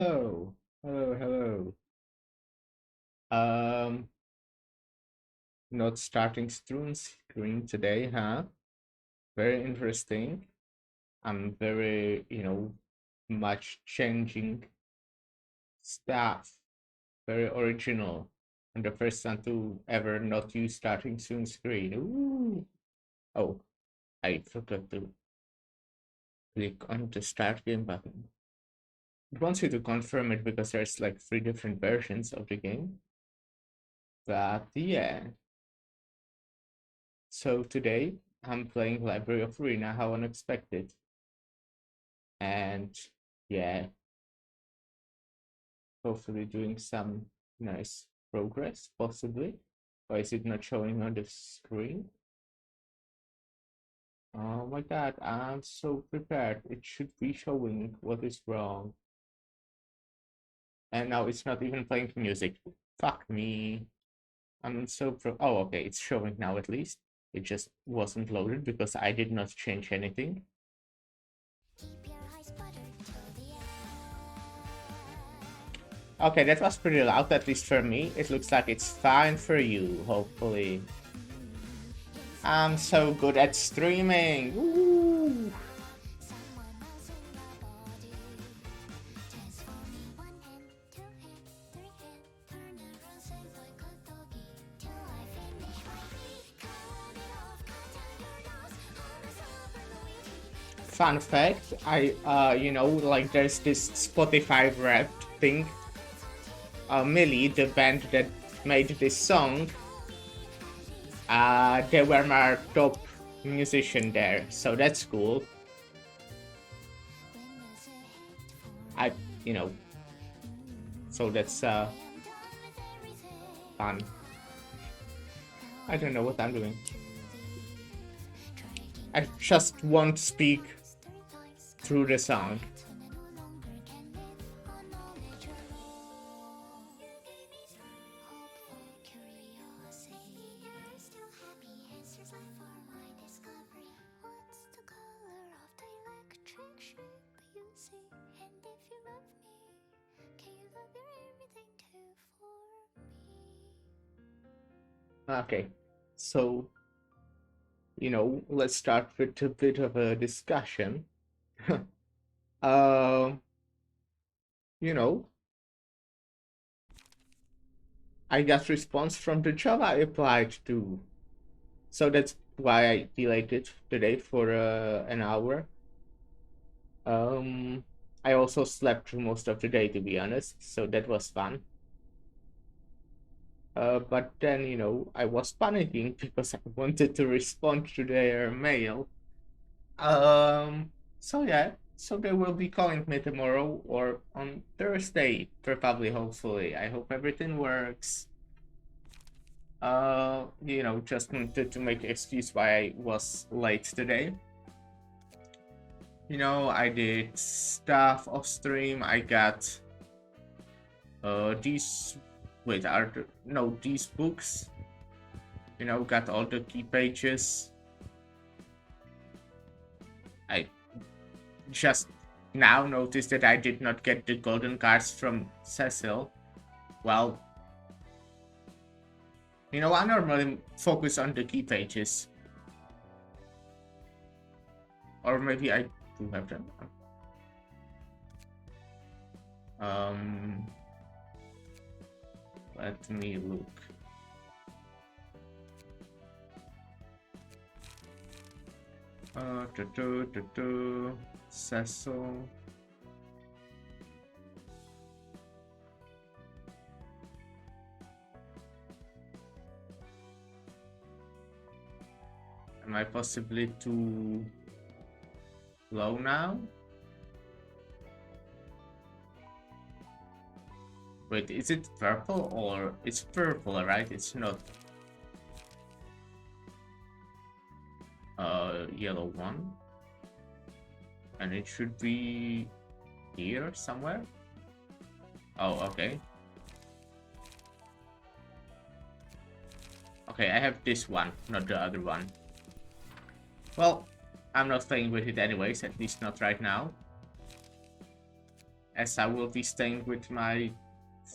Hello, hello. Um, Not starting stream screen today, huh? Very interesting. I'm very, much changing stuff. Very original. I'm the first one to ever not use starting soon screen. Ooh. Oh, I forgot to click on the start game button. It wants you to confirm it because there's like 3 different versions of the game. But yeah. So today I'm playing Library of Ruina, how unexpected. And yeah, hopefully doing some nice progress, possibly. Why is it not showing on the screen? Oh my god, I'm so prepared. It should be showing what is wrong. And now it's not even playing music. Fuck me. I'm so oh, okay, it's showing now at least. It just wasn't loaded because I did not change anything. Okay, that was pretty loud, at least for me. It looks like it's fine for you, hopefully. I'm so good at streaming. Woo! Fun fact, like there's this Spotify rap thing. Millie, the band that made this song, they were my top musician there, so that's cool. I, you know, so that's fun. I don't know what I'm doing. I just won't speak through the song. Okay, so let's start with a bit of a discussion. um, you know, I got response from the job I applied to, so that's why I delayed it today for an hour. Um, I also slept through most of the day, to be honest, so that was fun. But then, I was panicking because I wanted to respond to their mail. So yeah, so they will be calling me tomorrow or on Thursday, probably, hopefully. I hope everything works. Just wanted to make an excuse why I was late today. I did stuff off stream. I got these wait are no these books. Got all the key pages. I just now noticed that I did not get the golden cards from Cecil. Well, I normally focus on the key pages. Or maybe I do have them. Let me look. Cecil. Am I possibly too low now? Wait, is it purple or it's purple, right? It's not yellow one. And it should be here somewhere. Oh, okay. Okay, I have this one, not the other one. Well, I'm not playing with it anyways, at least not right now. as I will be staying with my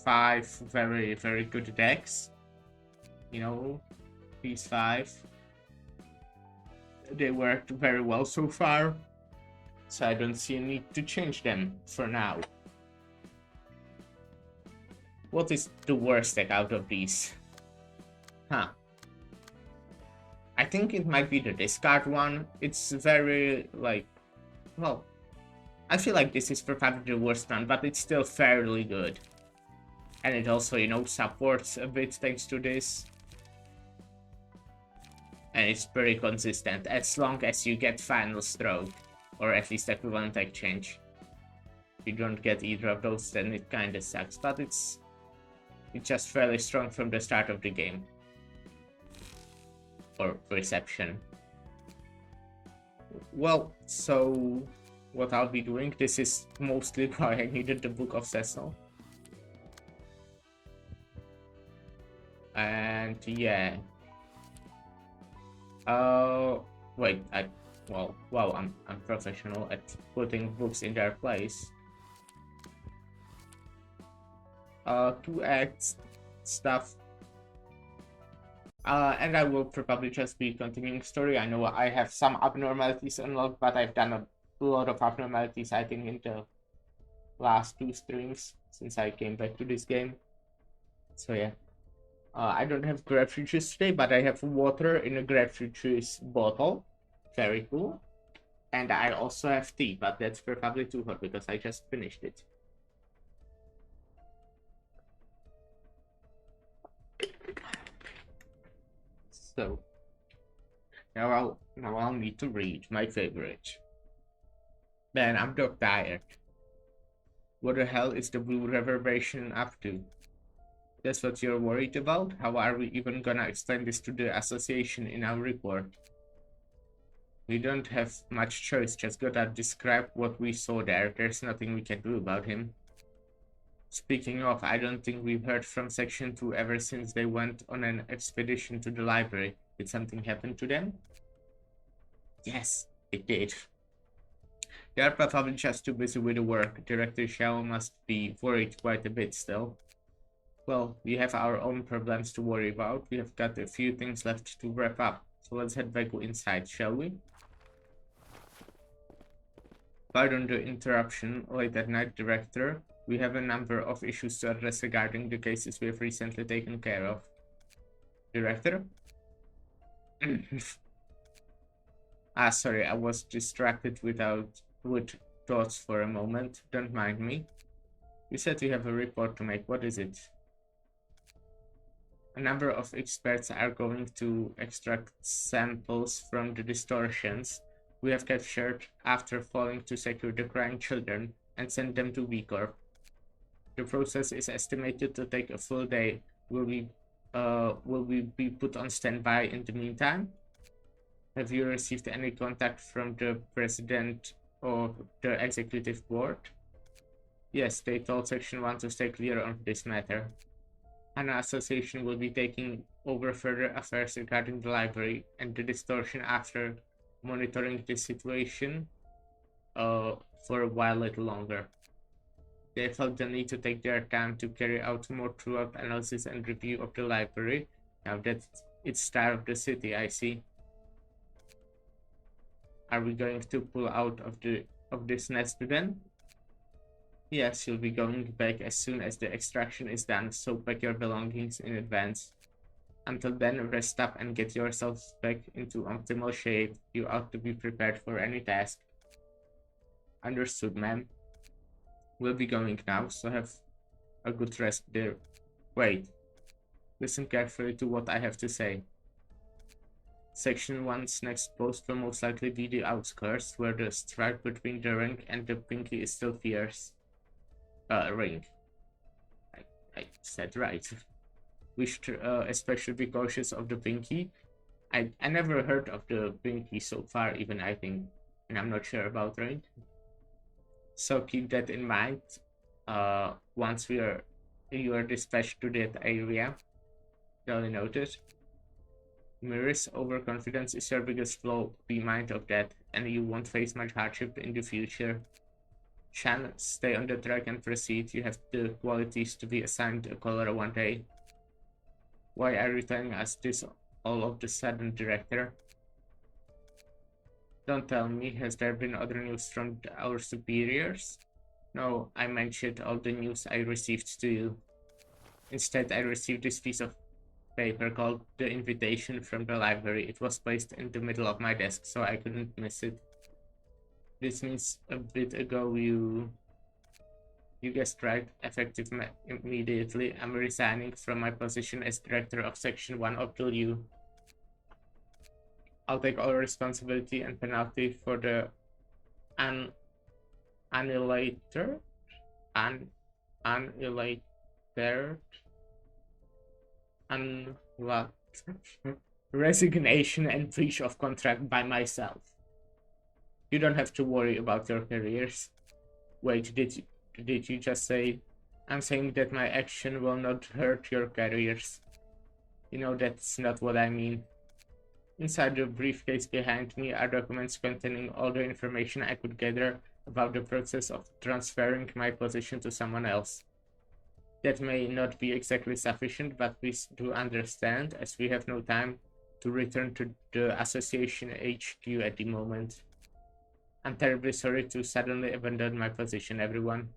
5 very, very good decks. You know, these 5. They worked very well so far, so I don't see a need to change them for now. What is the worst deck out of these? Huh. I think it might be the discard one. It's very, like, well, I feel like this is probably the worst one, but it's still fairly good. And it also, supports a bit thanks to this. And it's pretty consistent, as long as you get Final Stroke, or at least equivalent exchange. If you don't get either of those, then it kinda sucks, but it's just fairly strong from the start of the game. Or reception. Well, so what I'll be doing, this is mostly why I needed the Book of Cecil. And yeah. Wait, wow, I'm professional at putting books in their place. 2 acts stuff. And I will probably just be continuing story. I know I have some abnormalities unlocked, but I've done a lot of abnormalities, I think, in the last 2 streams since I came back to this game. So yeah. I don't have grapefruit juice today, but I have water in a grapefruit juice bottle. Very cool. And I also have tea, but that's probably too hot because I just finished it. So now I'll need to read my favorite. Man, I'm dog tired. What the hell is the blue reverberation up to? That's what you're worried about? How are we even gonna explain this to the association in our report? We don't have much choice, just gotta describe what we saw there. There's nothing we can do about him. Speaking of, I don't think we've heard from Section 2 ever since they went on an expedition to the library. Did something happen to them? Yes, it did. They are probably just too busy with the work. Director Xiao must be worried quite a bit still. Well, we have our own problems to worry about. We have got a few things left to wrap up. So let's head back inside, shall we? Pardon the interruption, late at night, Director. We have a number of issues to address regarding the cases we have recently taken care of. Director? Sorry, I was distracted with thoughts for a moment. Don't mind me. You said you have a report to make. What is it? A number of experts are going to extract samples from the distortions we have captured after failing to secure the crying children and send them to B Corp. The process is estimated to take a full day. Will we be put on standby in the meantime? Have you received any contact from the president or the executive board? Yes, they told Section 1 to stay clear on this matter. An association will be taking over further affairs regarding the library and the distortion after monitoring the situation for a while little longer. They felt the need to take their time to carry out more thorough analysis and review of the library. Now that it's star of the city, I see. Are we going to pull out of this nest then? Yes, you'll be going back as soon as the extraction is done, so pack your belongings in advance. Until then, rest up and get yourselves back into optimal shape. You ought to be prepared for any task. Understood, ma'am. We'll be going now, so have a good rest there. Wait. Listen carefully to what I have to say. Section 1's next post will most likely be the outskirts, where the strife between the ring and the pinky is still fierce. Ring. I said right. We should especially be cautious of the pinky. I never heard of the pinky so far, even I think, and I'm not sure about ring. So keep that in mind. Once you are dispatched to that area. Duly noted. Mirror's overconfidence is your biggest flaw. Be mindful of that, and you won't face much hardship in the future. Shan, stay on the track and proceed. You have the qualities to be assigned a color one day. Why are you telling us this all of the sudden, Director? Don't tell me, has there been other news from our superiors? No, I mentioned all the news I received to you. Instead, I received this piece of paper called the invitation from the library. It was placed in the middle of my desk, so I couldn't miss it. This means a bit ago you guessed right, effective immediately. I'm resigning from my position as director of Section 1 of the U. I'll take all responsibility and penalty for the annihilator resignation and breach of contract by myself. You don't have to worry about your careers. Wait, did you just say? I'm saying that my action will not hurt your careers. You know, that's not what I mean. Inside the briefcase behind me are documents containing all the information I could gather about the process of transferring my position to someone else. That may not be exactly sufficient, but please do understand, as we have no time to return to the Association HQ at the moment. I'm terribly sorry to suddenly abandon my position, everyone.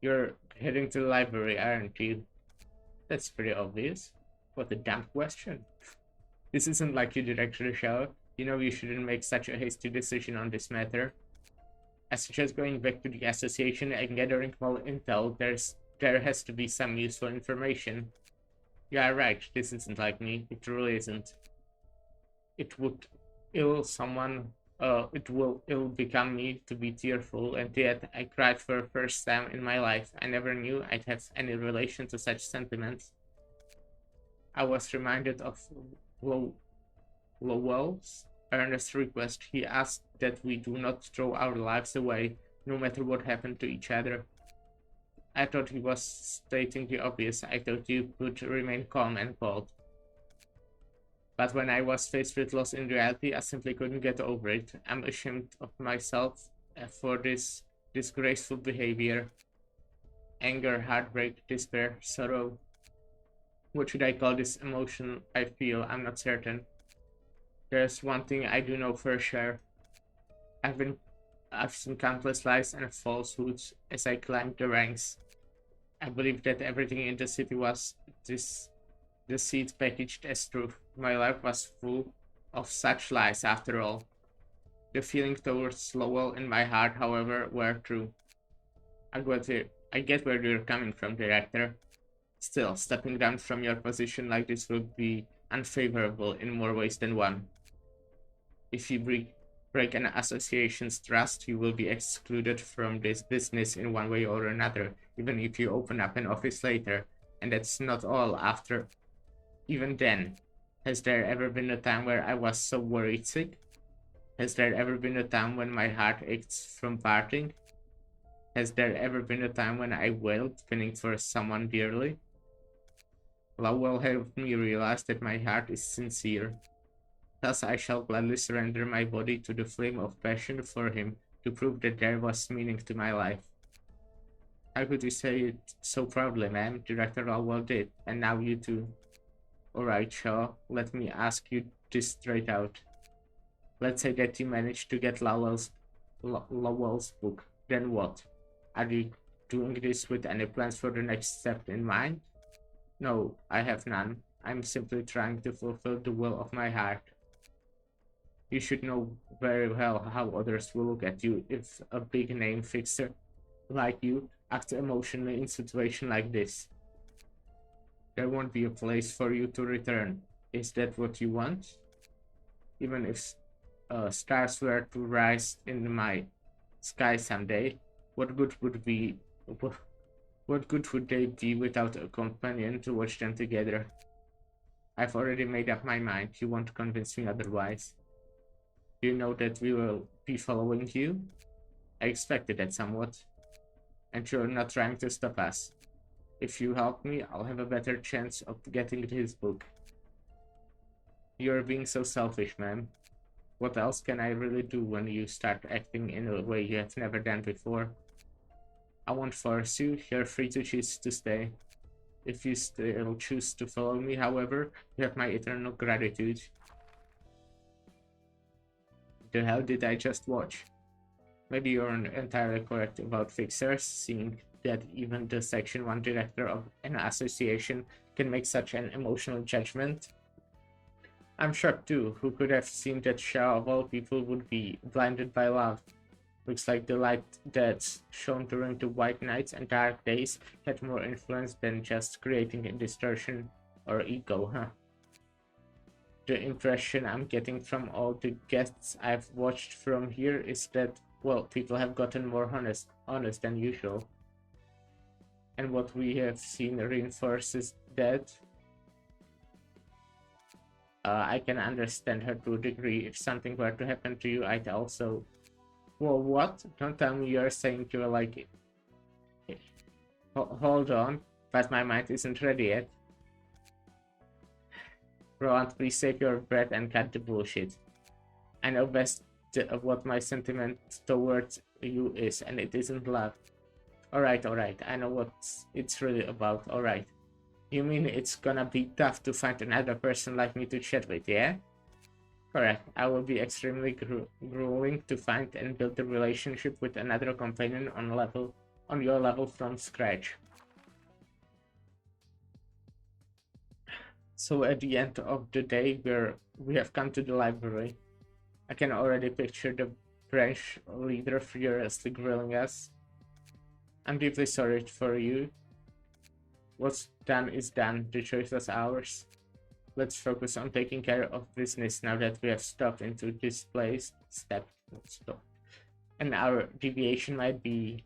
You're heading to the library, aren't you? That's pretty obvious. What a dumb question. This isn't like you, Director Shaw. You know you shouldn't make such a hasty decision on this matter. I suggest going back to the association and gathering more intel. There has to be some useful information. You are right, this isn't like me. It really isn't. It would it will ill become me to be tearful, and yet I cried for the first time in my life. I never knew I'd have any relation to such sentiments. I was reminded of Lowell's earnest request. He asked that we do not throw our lives away, no matter what happened to each other. I thought he was stating the obvious. I thought you could remain calm and cold. But when I was faced with loss in reality, I simply couldn't get over it. I'm ashamed of myself for this disgraceful behavior. Anger, heartbreak, despair, sorrow. What should I call this emotion I feel? I'm not certain. There's one thing I do know for sure. I've seen countless lies and falsehoods as I climbed the ranks. I believed that everything in the city was deceit packaged as truth. My life was full of such lies after all. The feeling towards Lowell in my heart, however, were true. I get where you're coming from, Director. Still, stepping down from your position like this would be unfavorable in more ways than one. If you break an association's trust, you will be excluded from this business in one way or another, even if you open up an office later. And that's not all. Even then, has there ever been a time where I was so worried sick? Has there ever been a time when my heart ached from parting? Has there ever been a time when I wailed, pinning for someone dearly? Lowell helped me realize that my heart is sincere. Thus I shall gladly surrender my body to the flame of passion for him to prove that there was meaning to my life. How could you say it so proudly, ma'am? Director Lowell did, and now you too. Alright, Shaw, let me ask you this straight out. Let's say that you managed to get Lowell's book. Then what? Are you doing this with any plans for the next step in mind? No, I have none. I'm simply trying to fulfill the will of my heart. You should know very well how others will look at you if a big-name fixer like you acts emotionally in a situation like this. There won't be a place for you to return. Is that what you want? Even if stars were to rise in my sky someday, what good would they be without a companion to watch them together? I've already made up my mind. You won't convince me otherwise. You know that we will be following you? I expected that somewhat. And you're not trying to stop us. If you help me, I'll have a better chance of getting his book. You're being so selfish, ma'am. What else can I really do when you start acting in a way you have never done before? I won't force you. You're free to choose to stay. If you still choose to follow me, however, you have my eternal gratitude. The hell did I just watch? Maybe you're entirely correct about fixers, seeing that even the Section 1 director of an association can make such an emotional judgment. I'm shocked too. Who could have seen that Shah of all people would be blinded by love? Looks like the light that shone during the white nights and dark days had more influence than just creating a distortion or ego, huh? The impression I'm getting from all the guests I've watched from here is that, well, people have gotten more honest than usual. And what we have seen reinforces that. I can understand her to a degree. If something were to happen to you, I'd also... Well, what? Don't tell me you're saying you're like... Hold on, but my mind isn't ready yet. Roland, please save your breath and cut the bullshit. I know best what my sentiment towards you is, and it isn't love. Alright, I know what it's really about, alright. You mean it's gonna be tough to find another person like me to chat with, yeah? Correct. I will be extremely grueling to find and build a relationship with another companion on your level from scratch. So at the end of the day, we have come to the library. I can already picture the branch leader furiously grilling us. I'm deeply sorry for you. What's done is done. The choice is ours. Let's focus on taking care of business now that we have stepped into this place. Stop. And our deviation might be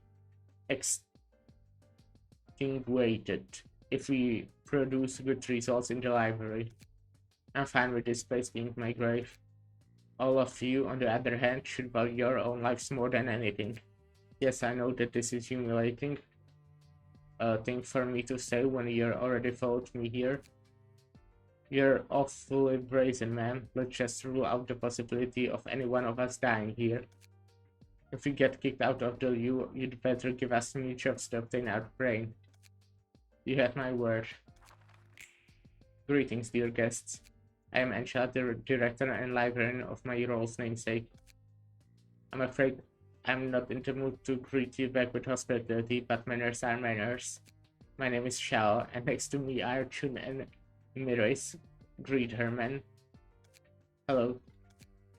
extinguished if we produce good results in the library. I'm fine with this place being my grave. All of you, on the other hand, should value your own lives more than anything. Yes, I know that this is humiliating. Thing for me to say when you're already followed me here. You're awfully brazen, man. Let's just rule out the possibility of any one of us dying here. If we get kicked out of the U, you'd better give us new jobs to obtain our brain. You have my word. Greetings, dear guests. I am Ansha, the director and librarian of my role's namesake. I'm afraid I'm not in the mood to greet you back with hospitality, but manners are manners. My name is Shao, and next to me are Chun and Mirais. Greet her, man. Hello.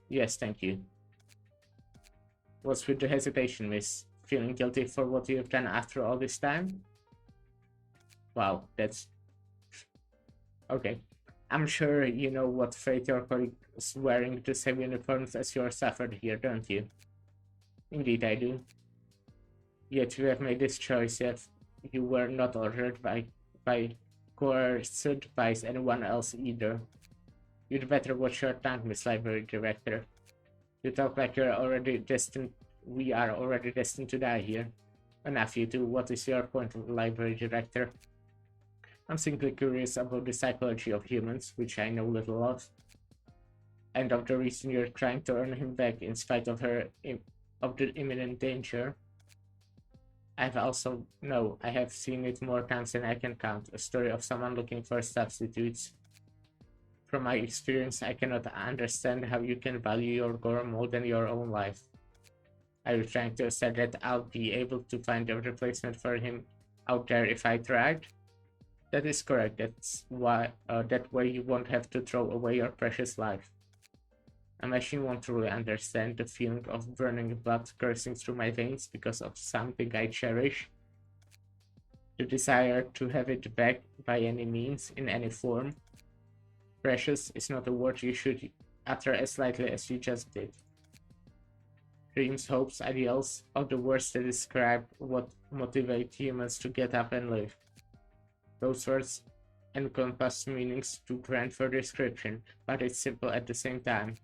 Yes, thank you. What's with the hesitation, miss? Feeling guilty for what you have done after all this time? Wow, that's... Okay. I'm sure you know what fate your colleagues wearing the same uniforms as yours suffered here, don't you? Indeed, I do. Yet you have made this choice, yet you were not ordered by coerced by anyone else either. You'd better watch your tongue, Miss Library Director. You talk like we are already destined to die here. Enough, you two. What is your point, Library Director? I'm simply curious about the psychology of humans, which I know little of, and of the reason you're trying to earn him back in spite of the imminent danger. I have seen it more times than I can count, a story of someone looking for substitutes. From my experience, I cannot understand how you can value your gore more than your own life. Are you trying to say that I'll be able to find a replacement for him out there if I tried? That is correct. That way you won't have to throw away your precious life. A machine won't truly understand the feeling of burning blood coursing through my veins because of something I cherish. The desire to have it back by any means, in any form. Precious is not a word you should utter as lightly as you just did. Dreams, hopes, ideals are the words that describe what motivate humans to get up and live. Those words encompass meanings too grand for description, but it's simple at the same time.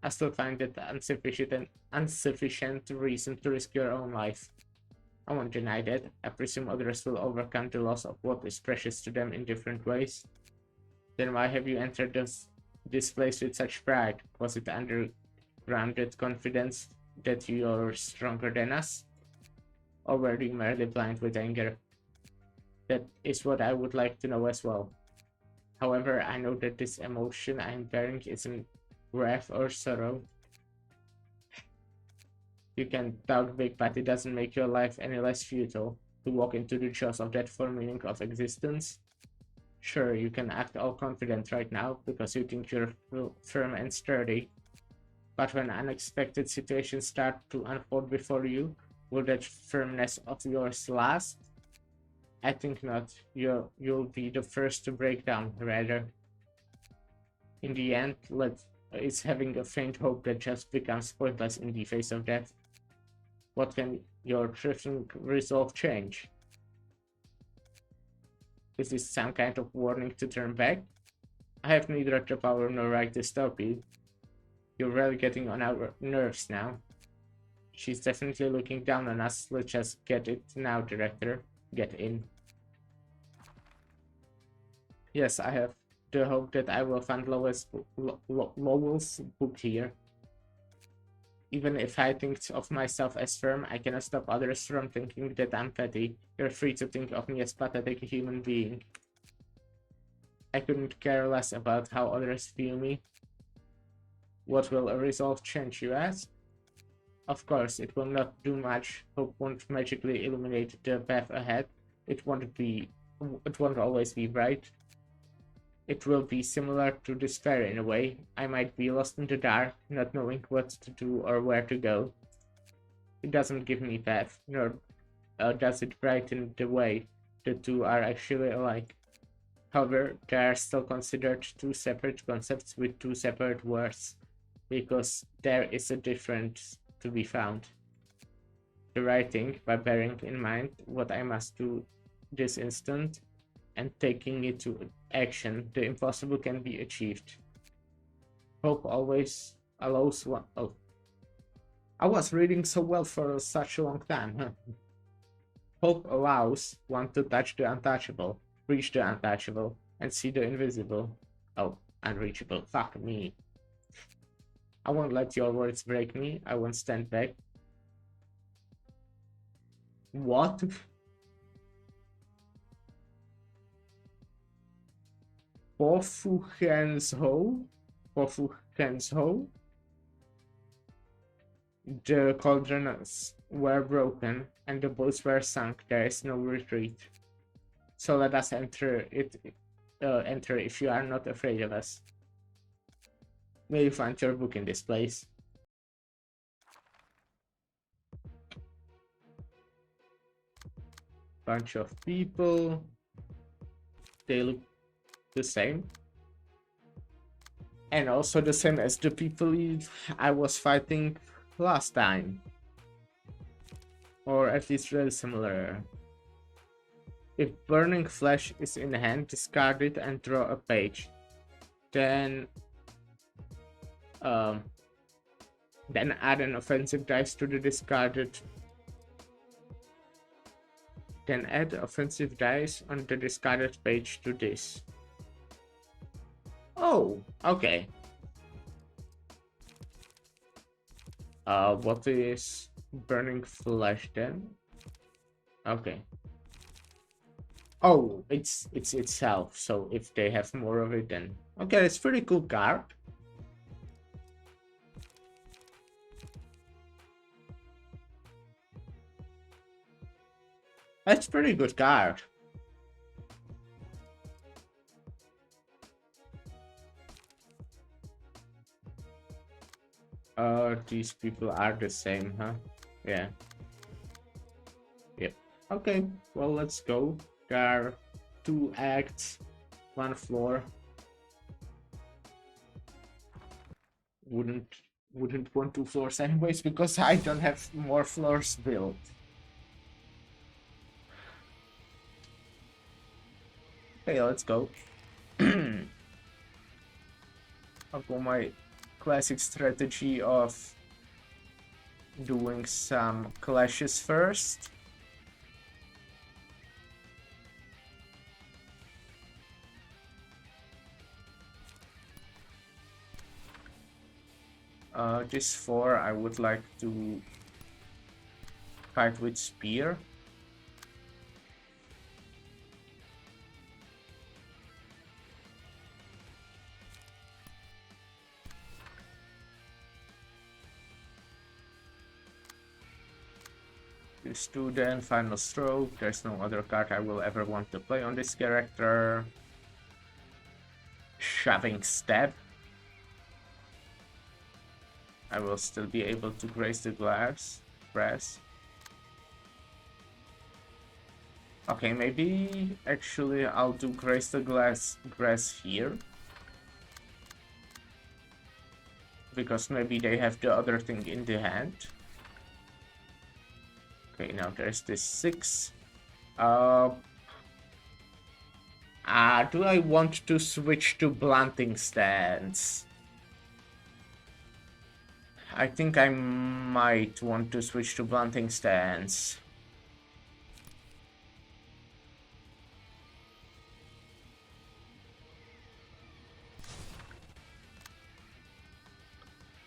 I still find it insufficient reason to risk your own life. I won't deny that. I presume others will overcome the loss of what is precious to them in different ways. Then why have you entered this place with such pride? Was it undergrounded confidence that you're stronger than us? or were you merely blind with anger? That is what I would like to know as well. However, I know that this emotion I'm bearing isn't wrath or sorrow. You can doubt big, but it doesn't make your life any less futile to walk into the jaws of that full meaning of existence. Sure, you can act all confident right now because you think you're firm and sturdy, but when unexpected situations start to unfold before you, will that firmness of yours last? I think not. You'll be the first to break down, rather. In the end, it's having a faint hope that just becomes pointless in the face of death. What can your drifting resolve change? Is this some kind of warning to turn back? I have neither the power nor right to stop you. You're really getting on our nerves now. She's definitely looking down on us. Let's just get it now, Director. Get in. Yes, I have the hope that I will find Lowell's book here. Even if I think of myself as firm, I cannot stop others from thinking that I'm petty. You're free to think of me as pathetic human being. I couldn't care less about how others view me. What will a resolve change, you ask? Of course, it will not do much. Hope won't magically illuminate the path ahead. It won't always be bright. It will be similar to despair in a way. I might be lost in the dark, not knowing what to do or where to go. It doesn't give me path, nor does it brighten the way. The two are actually alike. However, they are still considered two separate concepts with two separate words, because there is a difference to be found. The writing, by bearing in mind what I must do this instant, and taking it to action, the impossible can be achieved. Hope always allows one. Oh, I was reading so well for such a long time, huh? Hope allows one to touch the untouchable, reach the untouchable, and see the invisible. Oh, unreachable. Fuck me. I won't let your words break me. I won't stand back. What? Pofu hands ho? Pofu hands ho? The cauldrons were broken, and the boats were sunk. There is no retreat. So let us enter it. Enter if you are not afraid of us. May you find your book in this place. Bunch of people. They look the same. And also the same as the people I was fighting last time. Or at least really similar. If burning flesh is in hand, discard it and draw a page. Then add an offensive dice to the discarded. Then add offensive dice on the discarded page to this. Oh, okay. What is burning flesh then? Okay. Oh, it's itself. So if they have more of it, then okay, it's pretty cool card. That's pretty good card. These people are the same, huh? Yeah. Yep. Okay, well, let's go. There are 2 acts, 1 floor. Wouldn't want 2 floors anyways because I don't have more floors built. Okay, let's go. I'll go my classic strategy of doing some clashes first. This 4 I would like to fight with spear. Student, final stroke. There's no other card I will ever want to play on this character. Shoving stab. I will still be able to graze the grass. Okay, maybe actually I'll do graze the grass here. Because maybe they have the other thing in the hand. Okay, now there's this 6. Do I want to switch to blunting stance? I think I might want to switch to blunting stance.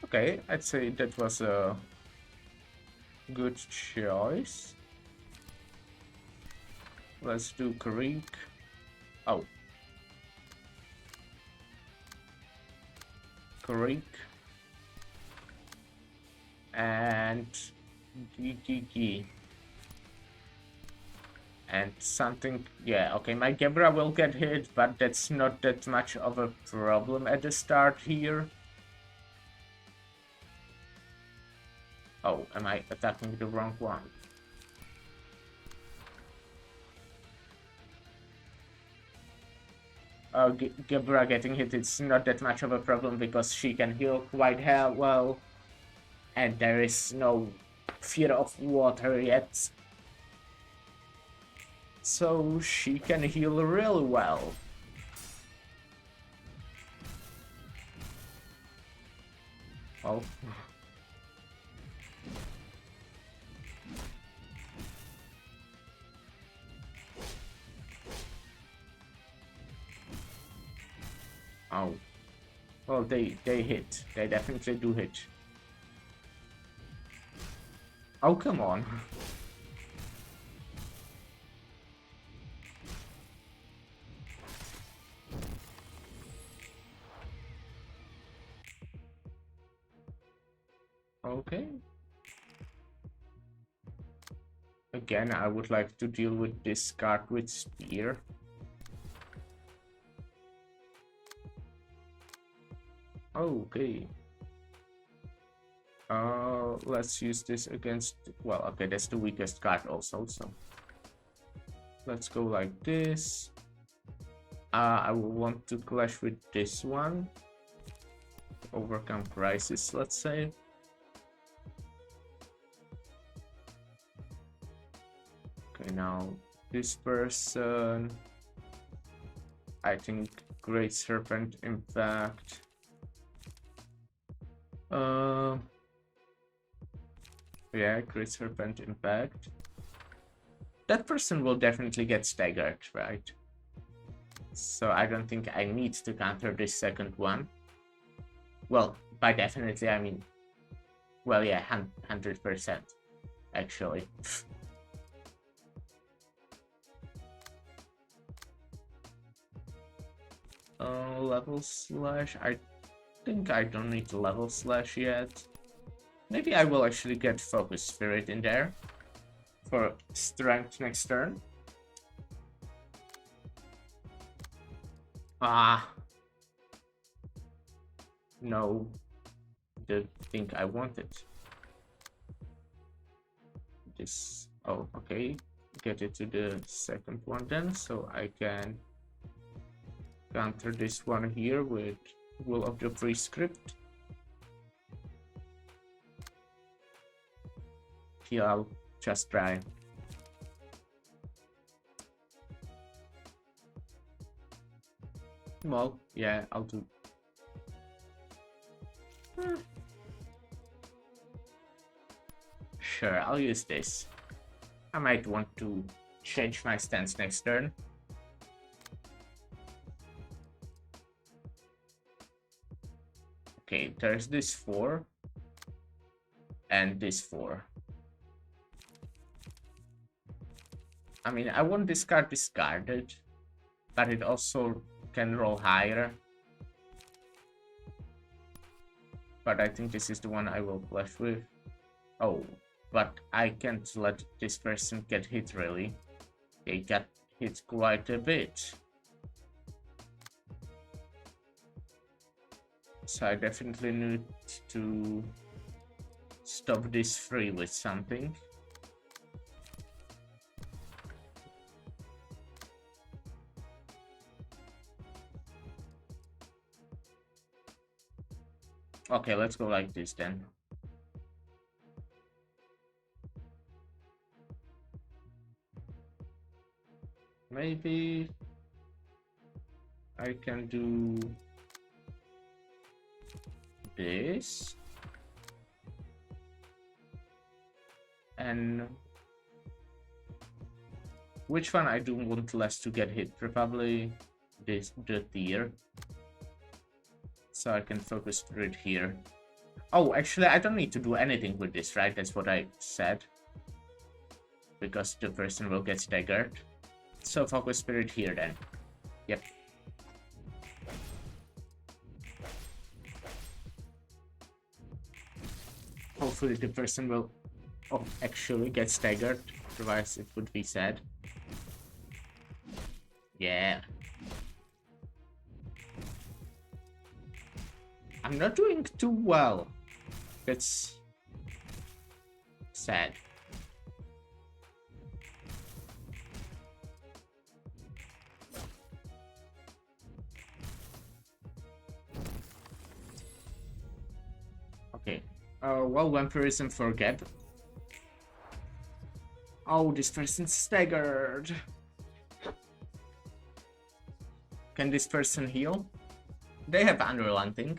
Okay, I'd say that was a good choice. Let's do Creek. Oh. Creek. And GGG. And something, yeah, okay, my Gebra will get hit, but that's not that much of a problem at the start here. Oh, am I attacking the wrong one? Gebra getting hit, it's not that much of a problem because she can heal quite well. And there is no fear of water yet. So she can heal really well. Oh. Oh. Well, they hit. They definitely do hit. Oh, come on. Okay. Again, I would like to deal with this card with spear. Okay. Let's use this against, well, okay, that's the weakest card also, so let's go like this. I will want to clash with this one. Overcome crisis, let's say. Okay, now this person, I think Great Serpent Impact. Yeah, Great Serpent Impact. That person will definitely get staggered, right? So I don't think I need to counter this second one. Well, by definitely I mean, well, yeah, 100%, actually. Level slash, I think I don't need level slash yet. Maybe I will actually get Focus Spirit in there for strength next turn. No, the thing I wanted. This, oh, okay. Get it to the second one then, so I can counter this one here with Will of the Prescript. Here, I'll just try. Well, yeah, I'll do. Sure, I'll use this. I might want to change my stance next turn. Okay, there's this 4 and this 4. I mean, I won't discard discarded, but it also can roll higher. But I think this is the one I will flush with. Oh, but I can't let this person get hit, really. They got hit quite a bit. So I definitely need to stop this free with something. Okay, let's go like this then. Maybe I can do this. And which one I do want less to get hit? Probably this, the tier. So I can focus Spirit here. Oh, actually, I don't need to do anything with this, right? That's what I said. Because the person will get staggered. So focus Spirit here then. Yep. Hopefully the person will actually get staggered. Otherwise it would be sad. Yeah. I'm not doing too well. That's sad. Okay. Well, vampirism forget. Oh, this person's staggered. Can this person heal? They have unrelenting.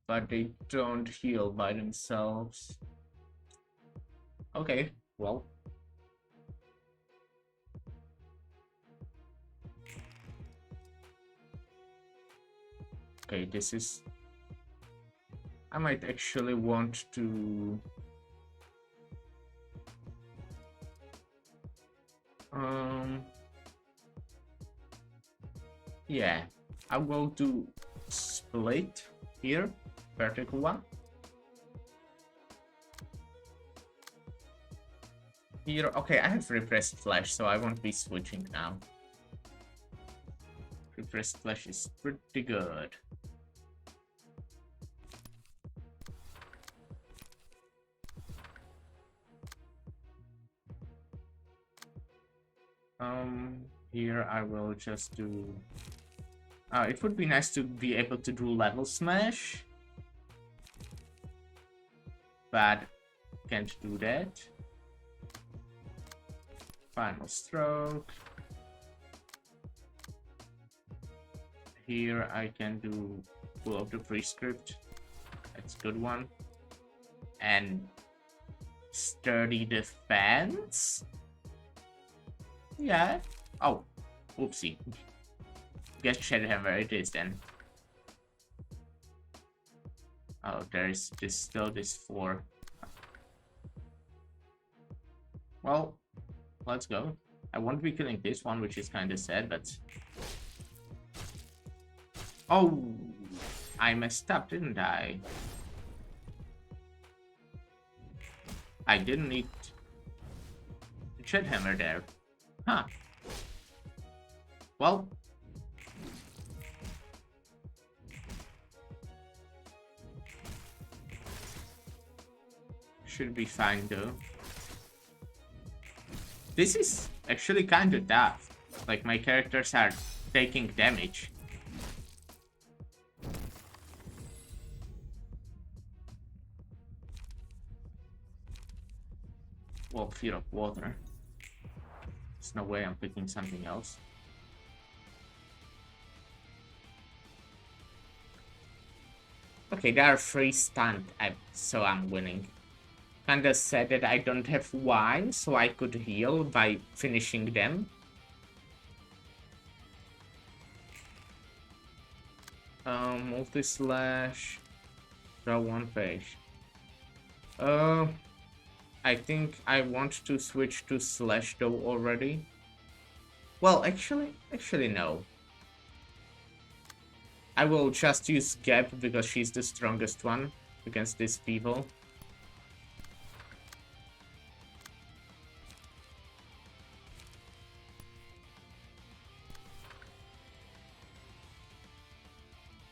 But they don't heal by themselves. Okay, well. Okay, this is... I might actually want to... Yeah, I'll go to split here, vertical one. Here, okay, I have repressed flash, so I won't be switching now. Repressed flash is pretty good. Here I will just do... it would be nice to be able to do level smash. But can't do that. Final stroke. Here I can do pull up the prescript. That's a good one. And sturdy defense. Yeah. Oh, oopsie. Guess Shadowhammer it is then. Oh, there's still this 4. Well, let's go. I won't be killing this one, which is kind of sad, but... Oh! I messed up, didn't I? I didn't need... Shadowhammer there. Huh. Well... Should be fine though. This is actually kind of tough. Like, my characters are taking damage. Well, Fear of Water. There's no way I'm picking something else. Okay, they are 3 stunned, so I'm winning. Kinda sad that I don't have wine, so I could heal by finishing them. Multi-slash. Draw 1 page. I think I want to switch to slash though already. Well, actually no. I will just use Gap because she's the strongest one against these people.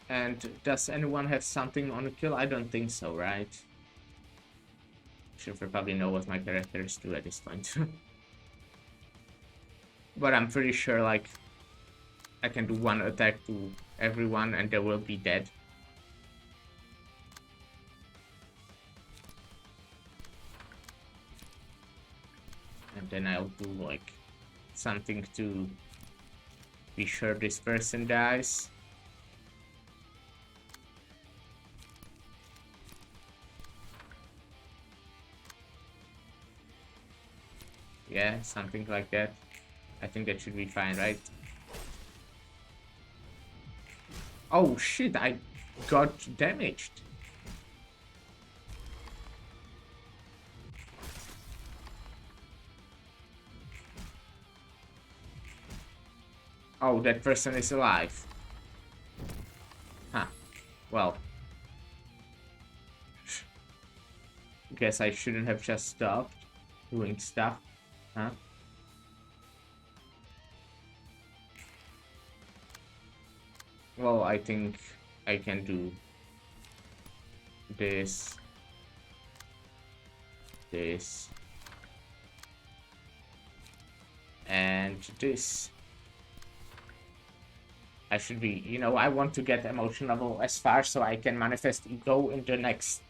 And does anyone have something on a kill? I don't think so, right? Should probably know what my characters do at this point. But I'm pretty sure, like, I can do one attack to everyone and they will be dead. And then I'll do, like, something to be sure this person dies. Yeah, something like that. I think that should be fine, right? Oh shit, I got damaged. Oh, that person is alive. Huh. Well. Guess I shouldn't have just stopped doing stuff. Huh? Well, I think I can do this, this, and this. I should be, you know, I want to get emotional as far so I can manifest ego in the next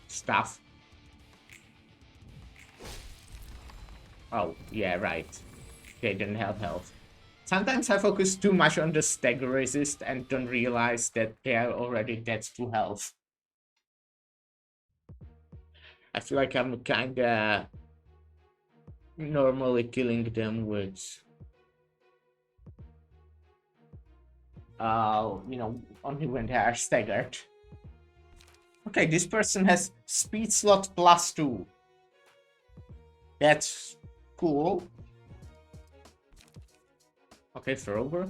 stuff. Oh, yeah, right. They didn't have health. Sometimes I focus too much on the stagger resist and don't realize that they are already dead to health. I feel like I'm kinda normally killing them with you know, only when they are staggered. Okay, this person has speed slot +2. That's cool. Okay, thrower.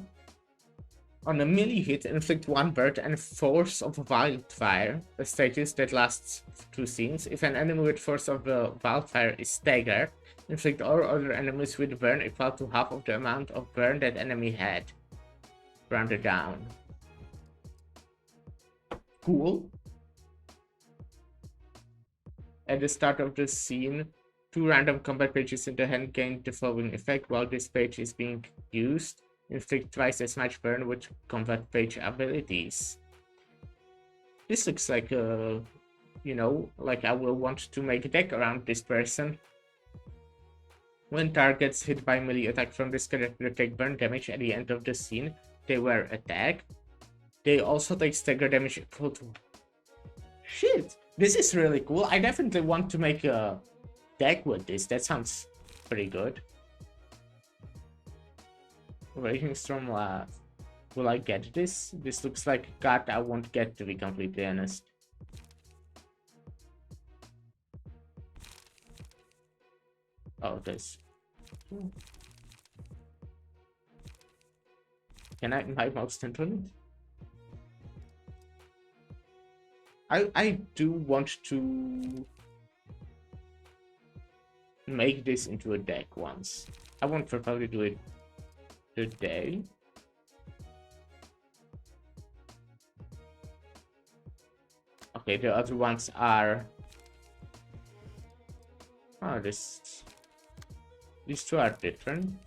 On a melee hit, inflict 1 burn and force of wildfire, a status that lasts 2 scenes. If an enemy with force of the wildfire is staggered, inflict all other enemies with burn equal to half of the amount of burn that enemy had. Rounded down. Cool. At the start of the scene, 2 random combat pages in the hand gain the following effect. While this page is being used, inflict twice as much burn with combat page abilities. This looks like a, you know, like I will want to make a deck around this person. When targets hit by melee attack from this character take burn damage at the end of the scene, they were attacked. They also take stagger damage equal to... Shit! This is really cool. I definitely want to make a deck with this. That sounds pretty good. Raging Storm Laugh. Will I get this? This looks like a card I won't get, to be completely honest. Oh, this. Can I my mouse on it? I do want to make this into a deck once. I won't probably do it today. Okay, the other ones are... Oh, these two are different.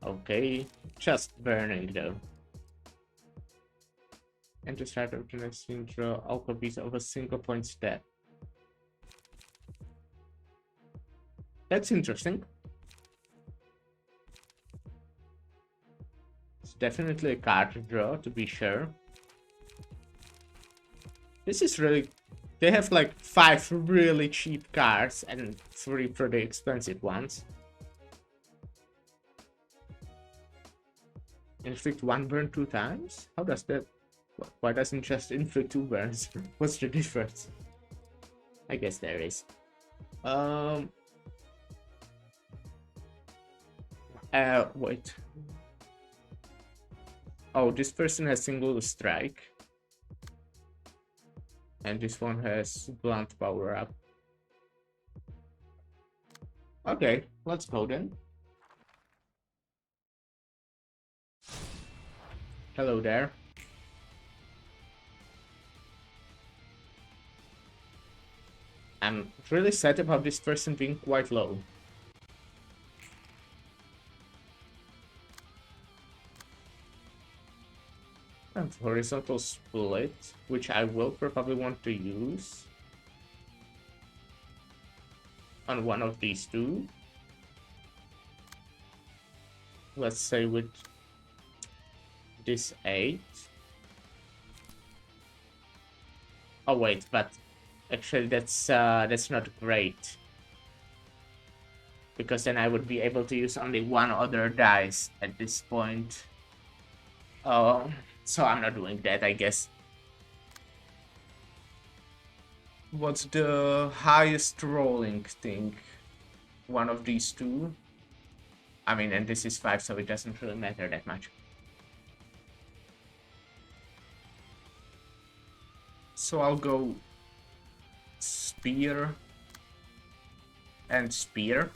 Okay, just burning though. And to start of the next scene, draw all copies of a single point step. That's interesting. It's definitely a card to draw, to be sure. This is really... They have like 5 really cheap cards and 3 pretty expensive ones. Inflict 1 burn 2 times? How does that Why doesn't just inflict 2 burns? What's the difference? I guess there is. Wait. Oh, this person has single strike. And this one has blunt power up. Okay, let's go then. Hello there. I'm really sad about this person being quite low. And horizontal split, which I will probably want to use on one of these two. Let's say with this 8. Oh wait, but actually that's not great. Because then I would be able to use only one other dice at this point. Oh, so I'm not doing that, I guess. What's the highest rolling thing? One of these two? I mean, and this is 5, so it doesn't really matter that much. So I'll go spear and spear.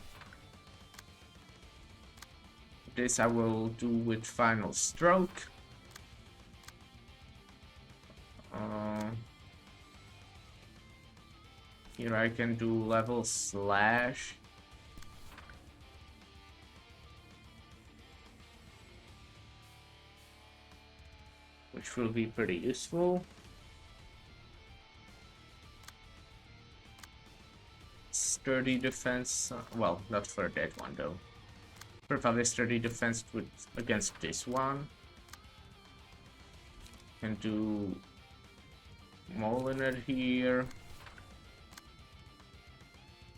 This I will do with final stroke. Here I can do level slash. Which will be pretty useful. Sturdy defense, well, not for that one though. Probably sturdy defense with against this one. Can do Molinar here.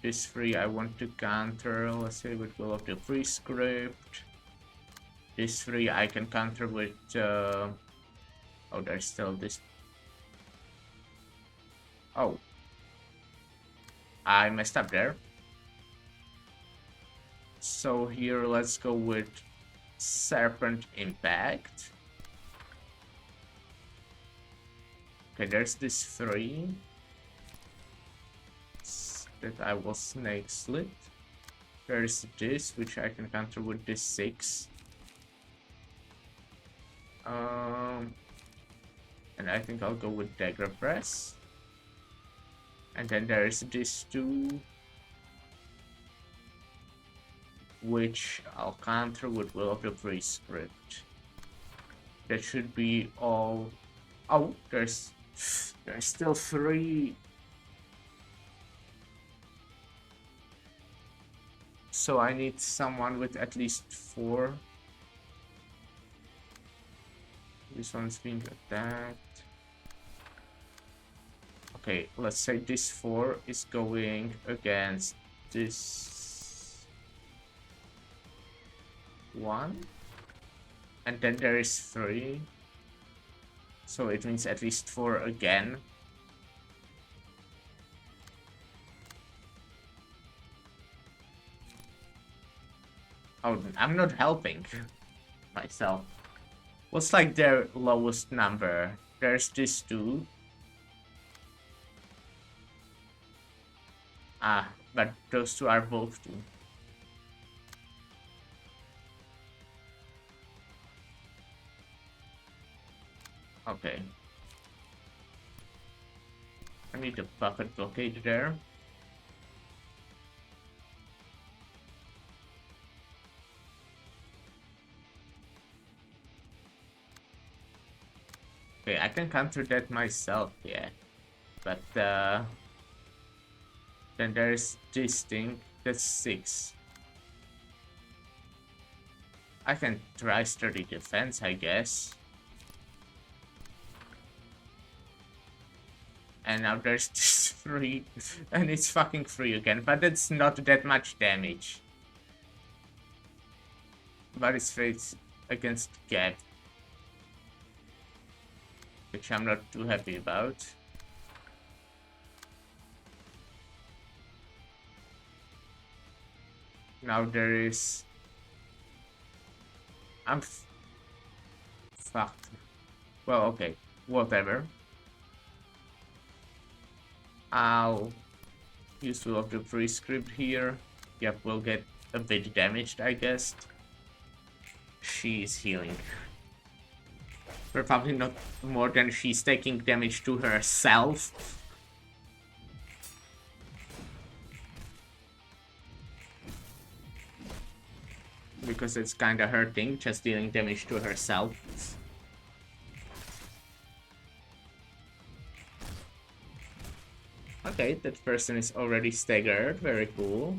This 3 I want to counter, let's say with Will of the Prescript. This 3 I can counter with oh, there's still this. Oh, I messed up there. So here let's go with Serpent Impact. Okay, there's this 3 that I will Snake Slit. There's this, which I can counter with this 6. And I think I'll go with Dagger Press. And then there's this 2, which I'll counter with Will of the Prescript. That should be all. Oh, there's still 3. So I need someone with at least 4. This one's being attacked. Okay, let's say this 4 is going against this 1. And then there is 3. So it means at least 4 again. Oh, I'm not helping myself. What's like their lowest number? There's this 2. Ah, but those 2 are both 2. Okay. I need a bucket blockade there. Okay, I can counter that myself, yeah. But then there's this thing, that's 6. I can try sturdy defense, I guess. And now there's this 3, and it's fucking 3 again, but it's not that much damage. But it's against Gab. which I'm not too happy about. Now there is... I'm fucked. Well, okay. Whatever. I'll use Will of the Prescript here. Yep, we'll get a bit damaged, I guess. She is healing. But probably not more than she's taking damage to herself. Because it's kinda hurting, just dealing damage to herself. Okay, that person is already staggered, very cool.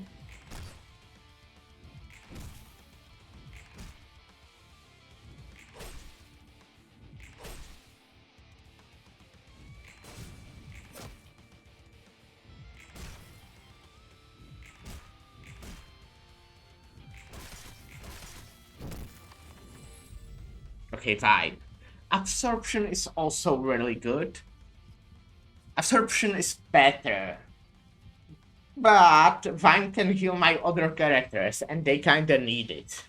Okay, fine. Absorption is also really good. Absorption is better. But Vine can heal my other characters, and they kinda need it.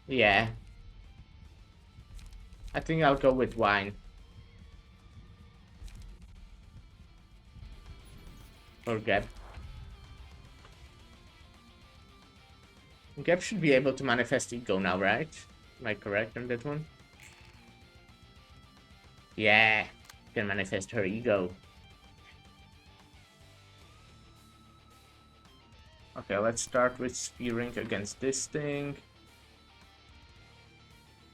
Yeah. I think I'll go with Wine. Or Geb. Geb should be able to manifest Ego now, right? Am I correct on that one? Yeah. Can manifest her Ego. Okay, let's start with spearing against this thing.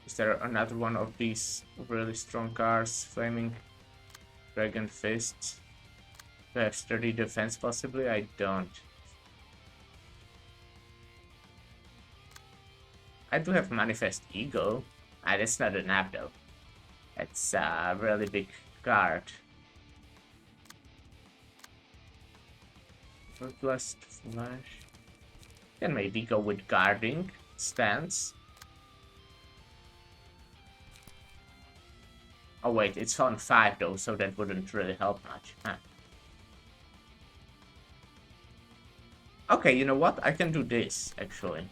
Is there another one of these really strong cards? Flaming Dragon Fist. Do I have sturdy defense possibly? I don't. I do have Manifest Ego. Ah, that's not an app though. That's a really big card. Bloodlust Flash. Can maybe go with Guarding Stance. Oh wait, it's on 5 though, so that wouldn't really help much. Huh. Okay, you know what? I can do this, actually.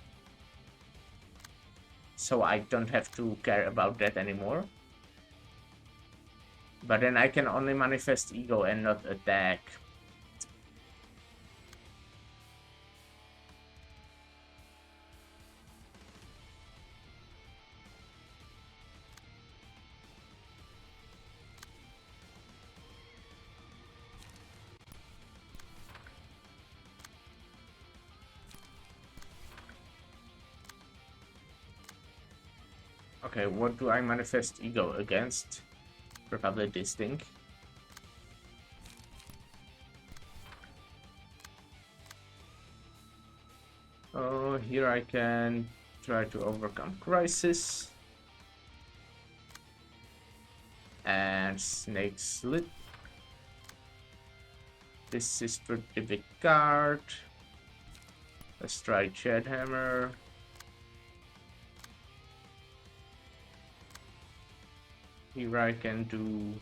So I don't have to care about that anymore. But then I can only manifest Ego and not attack. Okay, what do I manifest Ego against? Probably this thing. Oh, here I can try to overcome Crisis. And Snake Slit. This is pretty big card. Let's try Shed Hammer. Here I can do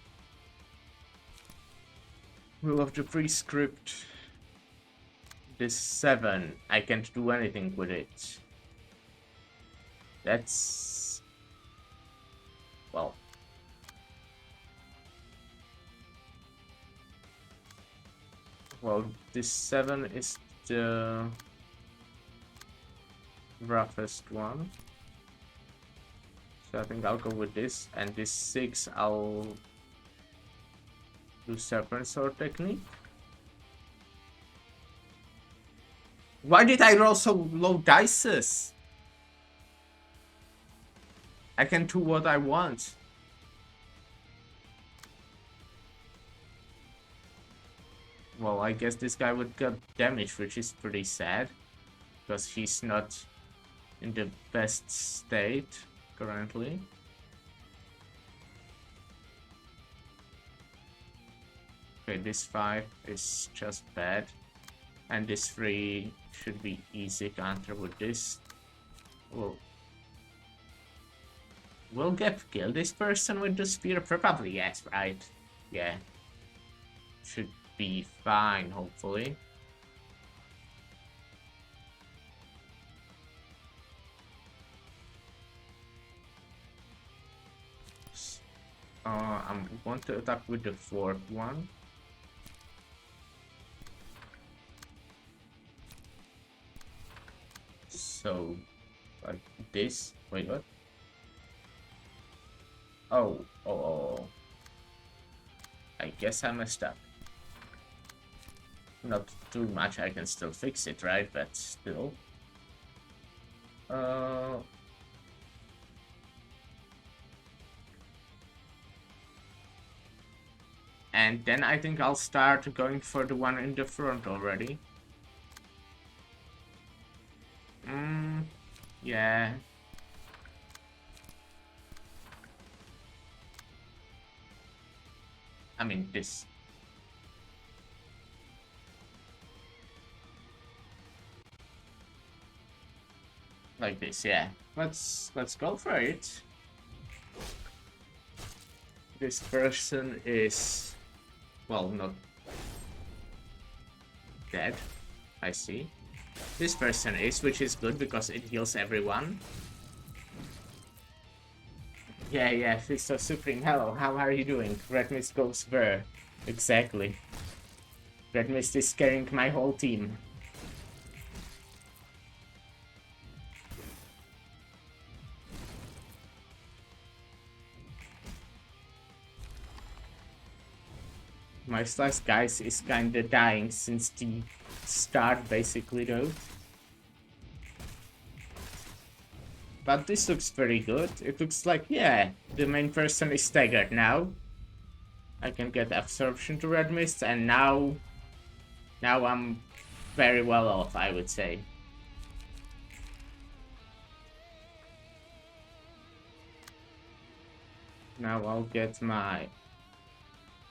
Will of the Prescript. This 7, I can't do anything with it. That's... well... well, this 7 is the roughest one. So I think I'll go with this, and this 6 I'll do Serpent Sword technique. Why did I roll so low dices? I can do what I want. Well, I guess this guy would get damaged, which is pretty sad. Because he's not in the best state currently. Okay, this 5 is just bad. And this 3 should be easy counter with this. Well, will Gep kill this person with the spear? Probably yes, right? Yeah. Should be fine, hopefully. I want to attack with the 4th one. So, like this. Wait, what? Oh. I guess I messed up. Not too much, I can still fix it, right? But still. And then I think I'll start going for the one in the front already. Yeah. I mean, this. Like this, yeah. Let's go for it. This person is, well, not dead. I see. This person is, which is good because it heals everyone. Yeah, Fist of Supreme. Hello, how are you doing? Red Mist goes where? Exactly. Red Mist is carrying my whole team. My slice guys is kinda dying since the start basically though. But this looks very good. It looks like, yeah, the main person is staggered now. I can get absorption to Red Mist, and now I'm very well off, I would say. Now I'll get my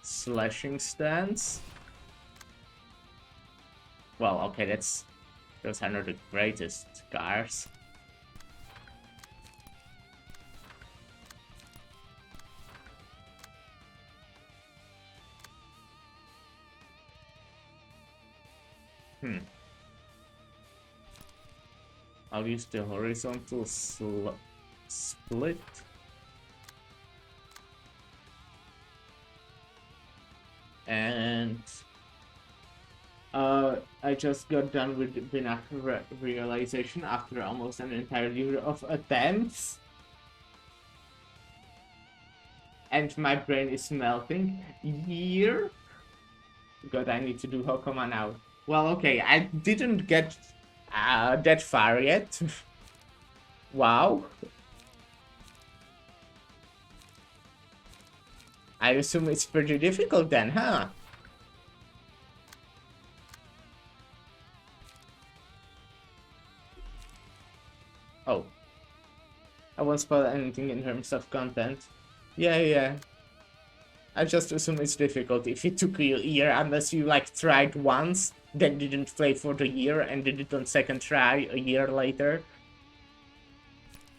slashing stance. Well, okay, those are not the greatest cards. I'll use the horizontal split. And I just got done with binocular realization after almost an entire year of attempts. And my brain is melting. Year? God, I need to do Hokoma now. Well, okay, I didn't get that far yet. Wow. I assume it's pretty difficult then, huh? Oh. I won't spoil anything in terms of content. Yeah. I just assume it's difficult if it took you a year, unless you like tried once, then didn't play for the year, and did it on second try a year later.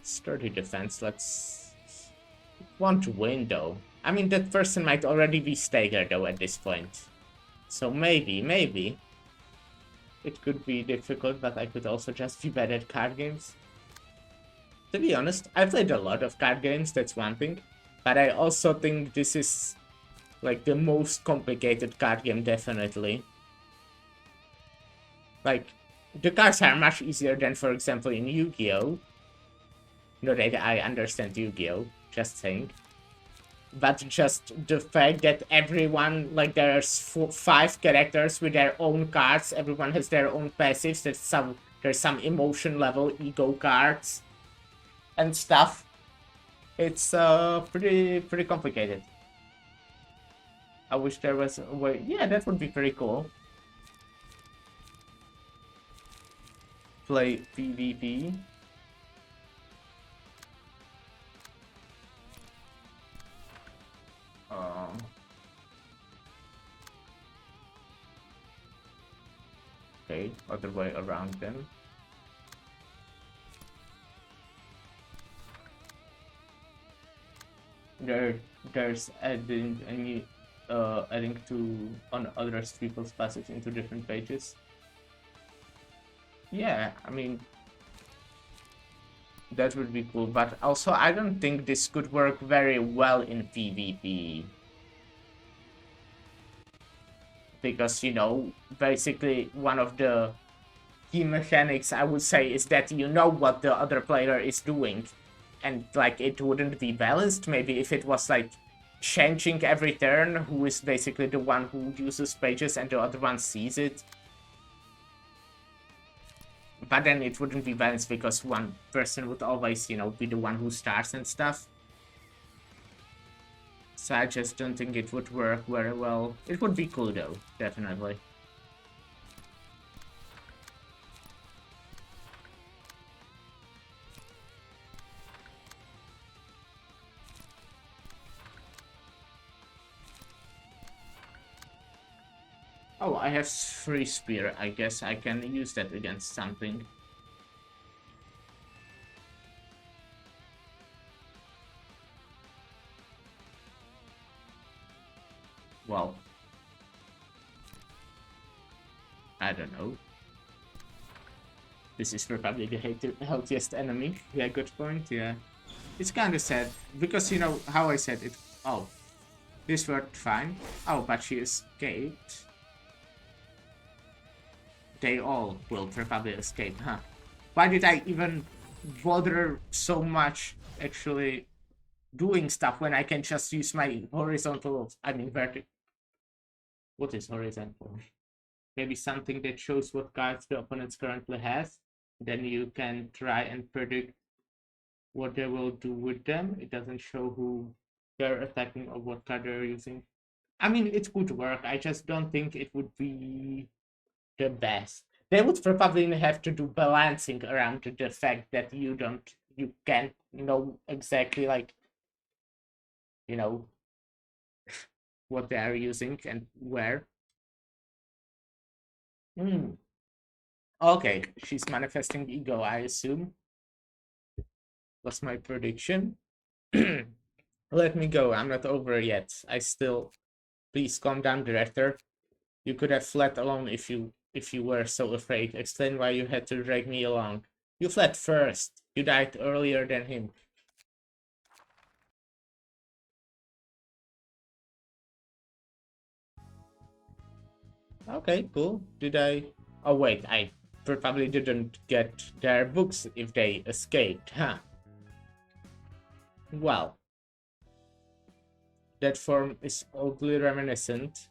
Sturdy defense, let's want to win though. I mean, that person might already be staggered though at this point. So maybe. It could be difficult, but I could also just be bad at card games. To be honest, I've played a lot of card games, that's one thing. But I also think this is like the most complicated card game, definitely. Like, the cards are much easier than, for example, in Yu-Gi-Oh! Not that I understand Yu-Gi-Oh!, just saying. But just the fact that everyone, like, there's 5 characters with their own cards, everyone has their own passives, there's some emotion level, ego cards, and stuff. It's pretty complicated. I wish there was a way. Yeah, that would be pretty cool. Play PvP. other way around them. There's adding to on other people's passage into different pages. Yeah, I mean, that would be cool, but also I don't think this could work very well in PvP. Because, you know, basically one of the key mechanics I would say is that you know what the other player is doing. And like it wouldn't be balanced maybe if it was like changing every turn, who is basically the one who uses pages and the other one sees it. But then it wouldn't be balanced because one person would always, you know, be the one who starts and stuff. So I just don't think it would work very well. It would be cool though, definitely. Oh, I have free spear. I guess I can use that against something. Well, I don't know. This is probably the healthiest enemy. Yeah, good point, yeah. It's kinda sad, because you know how I said it. Oh, this worked fine. Oh, but she escaped. They all will probably escape, huh? Why did I even bother so much actually doing stuff when I can just use my horizontal, I mean vertical. What is horizontal? Maybe something that shows what cards the opponent currently has. Then you can try and predict what they will do with them. It doesn't show who they're attacking or what card they're using. I mean, it could work. I just don't think it would be the best. They would probably have to do balancing around the fact that you can't know exactly like, you know, what they are using and where. Hmm. Okay, she's manifesting ego, I assume. Was my prediction. Let me go. I'm not over yet. I still. Please calm down, director. You could have fled alone if you were so afraid. Explain why you had to drag me along. You fled first. You died earlier than him. Okay, cool. Did I? Oh wait, I probably didn't get their books if they escaped, huh? Well, that form is oddly reminiscent.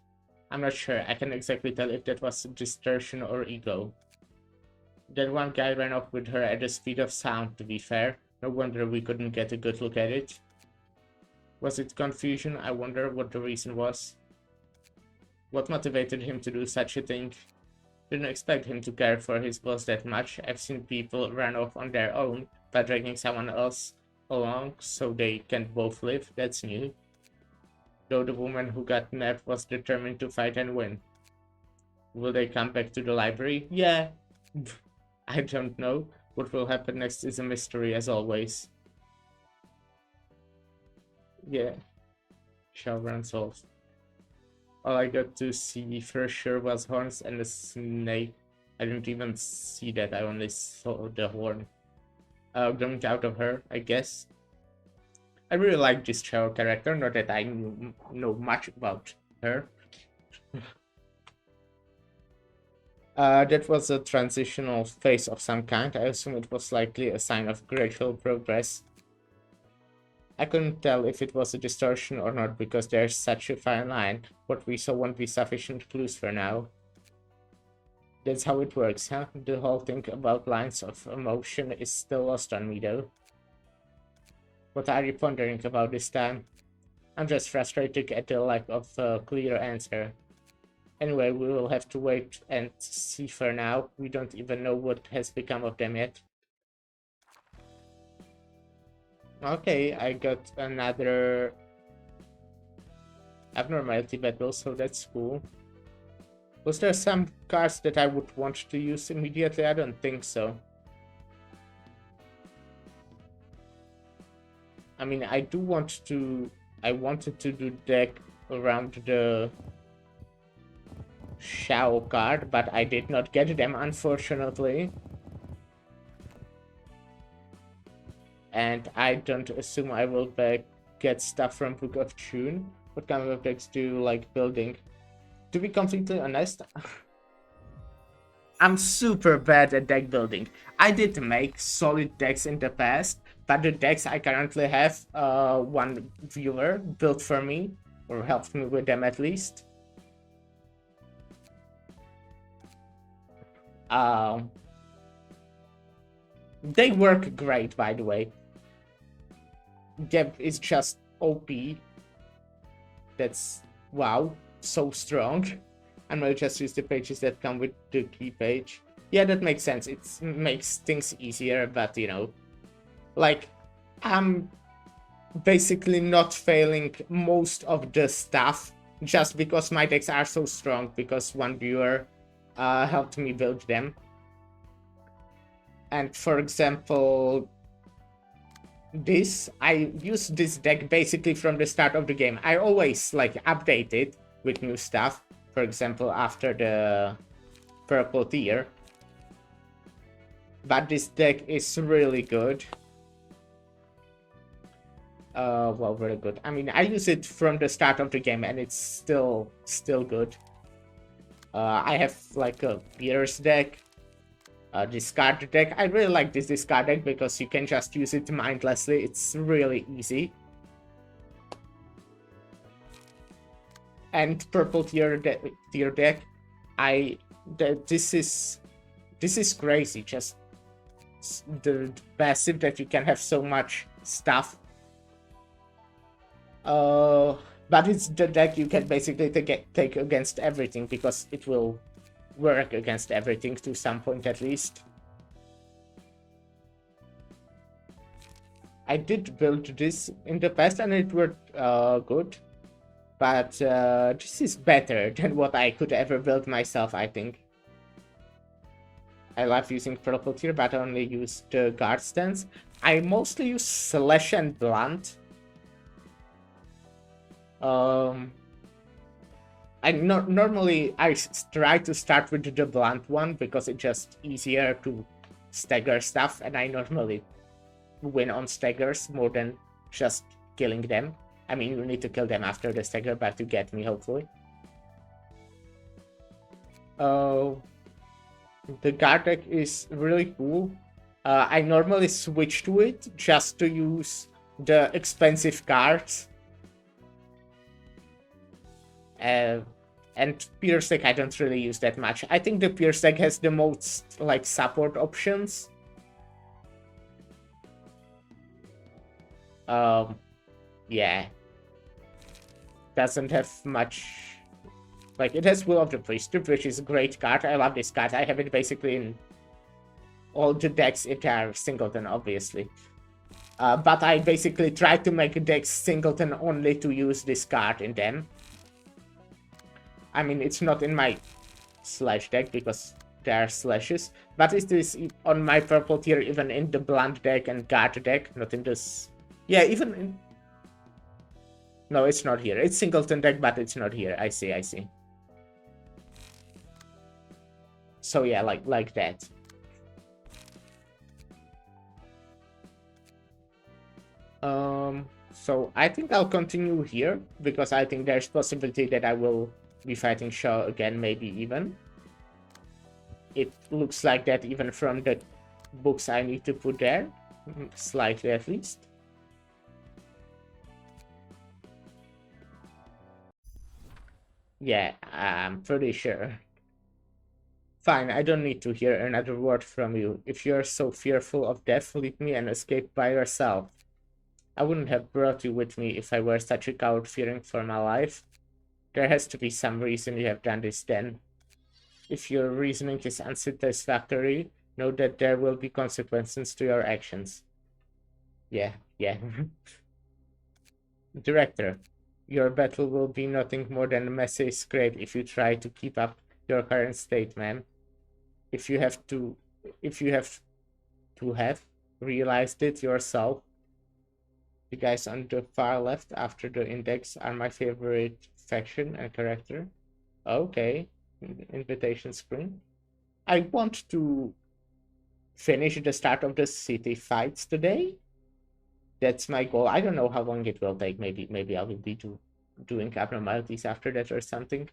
I'm not sure. I can exactly tell if that was distortion or ego. That one guy ran off with her at the speed of sound, to be fair. No wonder we couldn't get a good look at it. Was it confusion? I wonder what the reason was. What motivated him to do such a thing? Didn't expect him to care for his boss that much. I've seen people run off on their own by dragging someone else along so they can both live. That's new. Though the woman who got nabbed was determined to fight and win. Will they come back to the library? Yeah. I don't know. What will happen next is a mystery as always. Yeah. Shall run solved. All I got to see for sure was horns and a snake. I didn't even see that, I only saw the horn. Going out of her, I guess. I really like this child character, not that I know much about her. That was a transitional phase of some kind. I assume it was likely a sign of gradual progress. I couldn't tell if it was a distortion or not because there's such a fine line. What we saw won't be sufficient clues for now. That's how it works, huh? The whole thing about lines of emotion is still lost on me, though. What are you pondering about this time? I'm just frustrated at the lack of a clear answer. Anyway, we will have to wait and see for now. We don't even know what has become of them yet. Okay, I got another abnormality battle, so that's cool. Was there some cards that I would want to use immediately? I don't think so. I mean, I do want to... I wanted to do deck around the Shao card, but I did not get them, unfortunately. And I don't assume I will get stuff from Book of June. What kind of decks do you like building? To be completely honest, I'm super bad at deck building. I did make solid decks in the past, but the decks I currently have, one viewer built for me, or helped me with them at least. They work great, by the way. Deb is just OP. That's, wow, so strong. And we'll just use the pages that come with the key page. Yeah, that makes sense. It makes things easier, but you know, like, I'm basically not failing most of the stuff just because my decks are so strong, because one viewer helped me build them. And for example, I use this deck basically from the start of the game. I always like update it with new stuff. For example, after the purple tier. But this deck is really good. Well, very good. I mean, I use it from the start of the game and it's still good. I have like a Pierce deck. Discard deck. I really like this discard deck because you can just use it mindlessly. It's really easy. And purple tier deck. This is crazy. Just the passive that you can have so much stuff. But it's the deck you can basically take against everything, because it will work against everything to some point at least. I did build this in the past and it worked good, but this is better than what I could ever build myself, I think. I love using purple tier, but I only use the guard stance. I mostly use slash and blunt. Normally I try to start with the blunt one because it's just easier to stagger stuff, and I normally win on staggers more than just killing them. I mean, you need to kill them after the stagger, but to get me, hopefully. The guard deck is really cool. I normally switch to it just to use the expensive cards. And Pierce deck I don't really use that much. I think the Pierce deck has the most like support options. Yeah. Doesn't have much. Like, it has Will of the Priesthood, which is a great card. I love this card. I have it basically in all the decks. It are singleton, obviously. But I basically try to make decks singleton only to use this card in them. I mean, it's not in my slash deck because there are slashes, but it is on my purple tier, even in the blunt deck and guard deck, not in this. Yeah, even in... No, it's not here. It's singleton deck, but it's not here. I see. So yeah, like that. So I think I'll continue here because I think there's possibility that I will be fighting Shaw again, maybe even. It looks like that even from the books I need to put there, slightly at least. Yeah, I'm pretty sure. Fine, I don't need to hear another word from you. If you're so fearful of death, leave me and escape by yourself. I wouldn't have brought you with me if I were such a coward fearing for my life. There has to be some reason you have done this then. If your reasoning is unsatisfactory, know that there will be consequences to your actions. Yeah. Director, your battle will be nothing more than a messy scrape if you try to keep up your current state, man. If you have to, if you have to have realized it yourself, the guys on the far left after the index are my favorite faction and character. Okay, invitation screen. I want to finish the start of the city fights today. That's my goal. I don't know how long it will take. Maybe I will be doing abnormalities after that or something.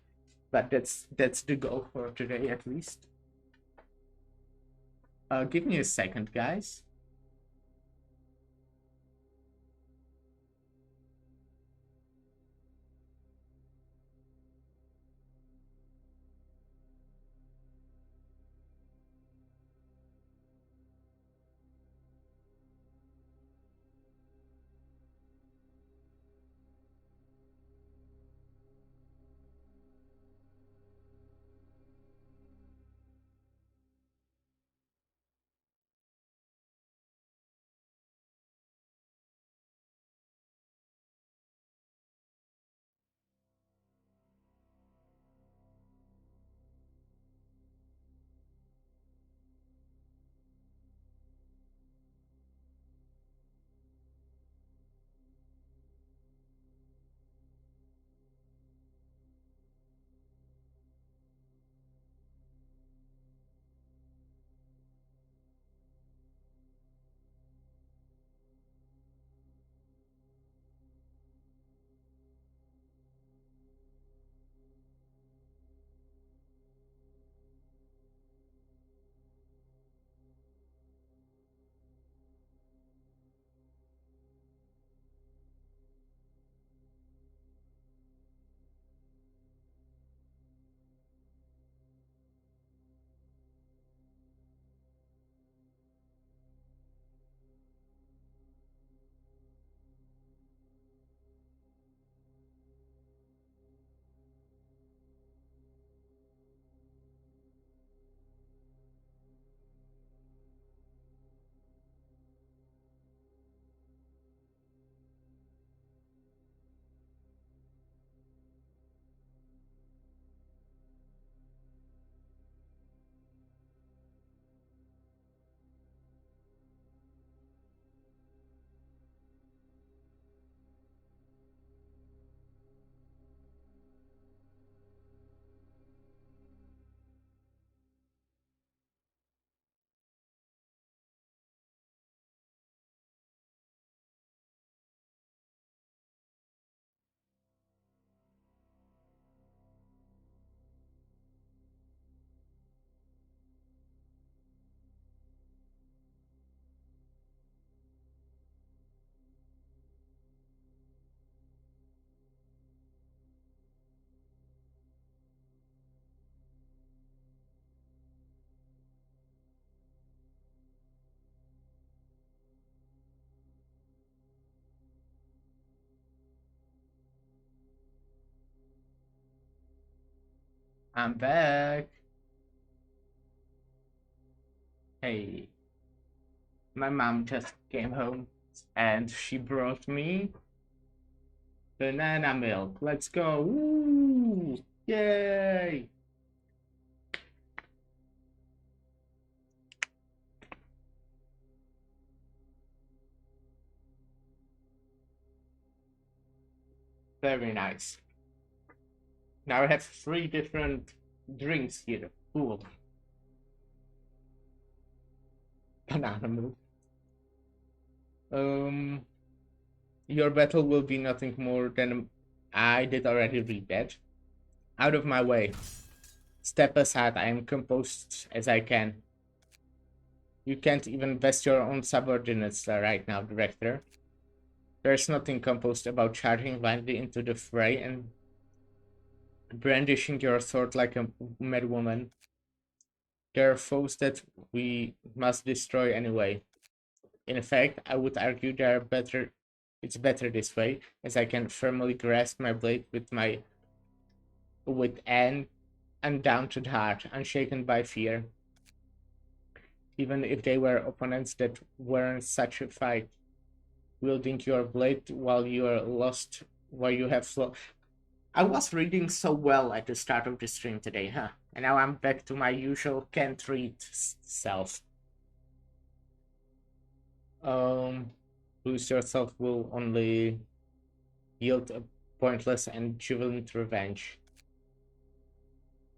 But that's the goal for today at least. Give me a second, guys. I'm back. Hey, my mom just came home and she brought me banana milk. Let's go. Woo! Yay! Very nice. Now I have three different drinks here. Cool. Banana milk. Um, your battle will be nothing more than I did already read that. Out of my way. Step aside. I am composed as I can. You can't even vest your own subordinates right now, Director. There's nothing composed about charging blindly into the fray and brandishing your sword like a mad woman. There are foes that we must destroy anyway. In fact, I would argue they are better. It's better this way, as I can firmly grasp my blade with an undaunted heart, unshaken by fear. Even if they were opponents that weren't such a fight, wielding your blade while you are lost, while you have I was reading so well at the start of the stream today, huh? And now I'm back to my usual can't read self. Lose yourself will only yield a pointless and jubilant revenge.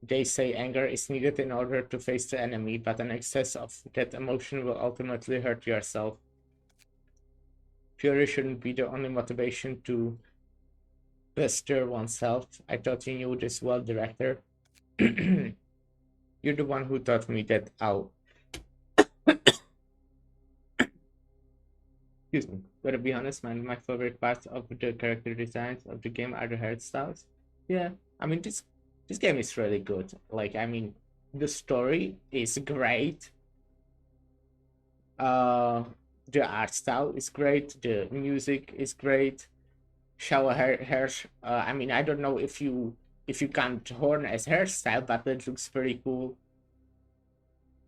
They say anger is needed in order to face the enemy, but an excess of that emotion will ultimately hurt yourself. Fury shouldn't be the only motivation to bestir oneself. I thought you knew this well, director. You're the one who taught me that out. Excuse me. But to be honest, man, my favorite parts of the character designs of the game are the hairstyles. Yeah, I mean this game is really good. Like, I mean, the story is great. Uh, the art style is great. The music is great. Shower hair. I mean, I don't know if you count horn as hairstyle, but it looks pretty cool.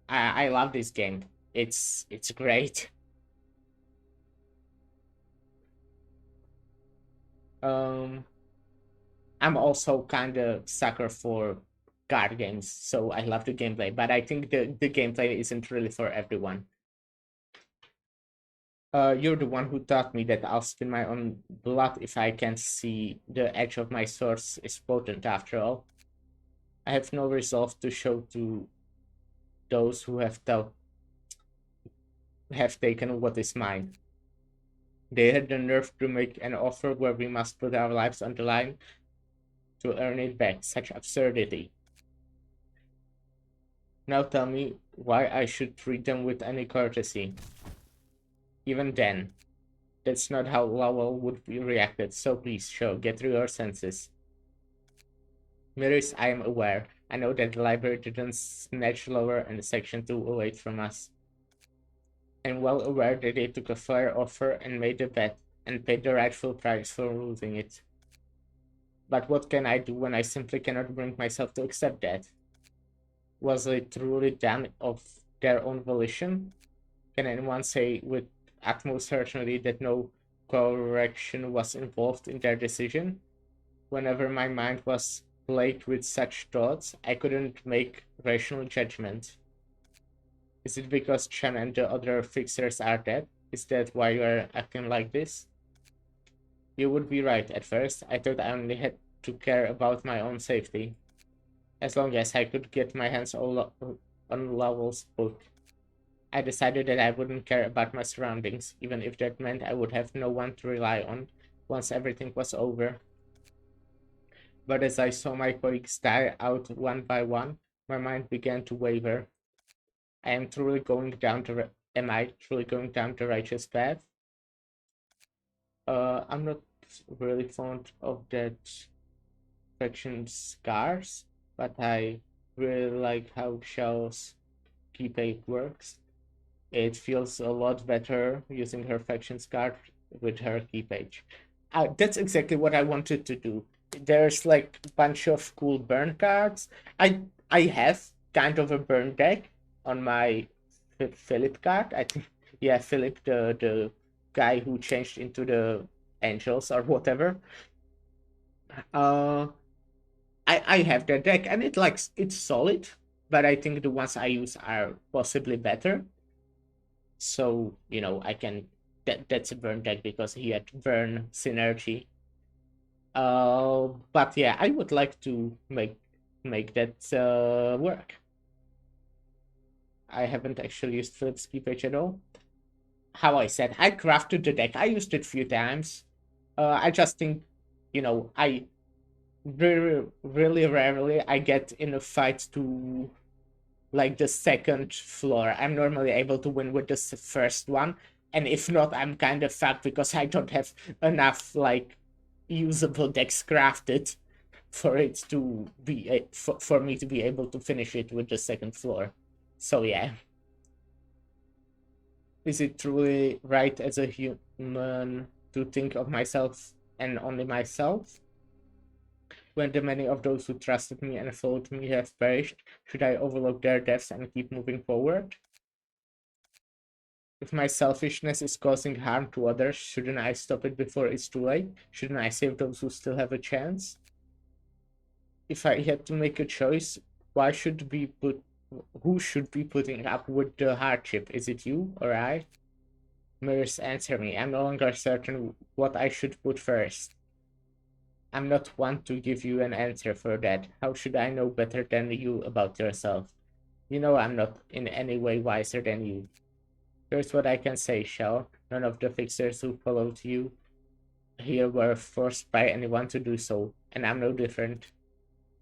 I love this game. It's great. Um, I'm also kind of sucker for card games, so I love the gameplay. But I think the gameplay isn't really for everyone. You're the one who taught me that I'll spin my own blood if I can't see the edge of my swords is potent after all. I have no resolve to show to those who have taken what is mine. They had the nerve to make an offer where we must put our lives on the line to earn it back. Such absurdity. Now tell me why I should treat them with any courtesy. Even then, that's not how Lowell would be reacted, so please, show, get to your senses. Mirrors, I am aware. I know that the library didn't snatch lower and Section 208 from us. I'm well aware that they took a fair offer and made a bet, and paid the rightful price for losing it. But what can I do when I simply cannot bring myself to accept that? Was it truly done of their own volition? Can anyone say with utmost certainty that no correction was involved in their decision? Whenever my mind was plagued with such thoughts, I couldn't make rational judgment. Is it because Chen and the other fixers are dead? Is that why you are acting like this? You would be right at first. I thought I only had to care about my own safety. As long as I could get my hands on Lowell's book. I decided that I wouldn't care about my surroundings, even if that meant I would have no one to rely on once everything was over. But as I saw my colleagues die out one by one, my mind began to waver. Am I truly going down the righteous path? I'm not really fond of that faction scars, but I really like how Shell's keypage works. It feels a lot better using her factions card with her key page. That's exactly what I wanted to do. There's like a bunch of cool burn cards. I have kind of a burn deck on my Philip card. I think, yeah, Philip, the guy who changed into the angels or whatever. Uh, I have that deck and it's solid, but I think the ones I use are possibly better. So, I can that's a burn deck because he had burn synergy. But yeah, I would like to make that work. I haven't actually used Philip's key page at all. How I said, I crafted the deck. I used it a few times. I just think, I really rarely I get in a fight to like the second floor. I'm normally able to win with the first one, and if not, I'm kind of fucked because I don't have enough like usable decks crafted for it to be for me to be able to finish it with the second floor. So yeah, is it truly right as a human to think of myself and only myself? When the many of those who trusted me and followed me have perished, should I overlook their deaths and keep moving forward? If my selfishness is causing harm to others, shouldn't I stop it before it's too late? Shouldn't I save those who still have a chance? If I had to make a choice, why should we put who should be putting up with the hardship? Is it you or I? Mirrors, answer me. I'm no longer certain what I should put first. I'm not one to give you an answer for that. How should I know better than you about yourself? You know I'm not in any way wiser than you. Here's what I can say, Shell. None of the fixers who followed you here were forced by anyone to do so, and I'm no different.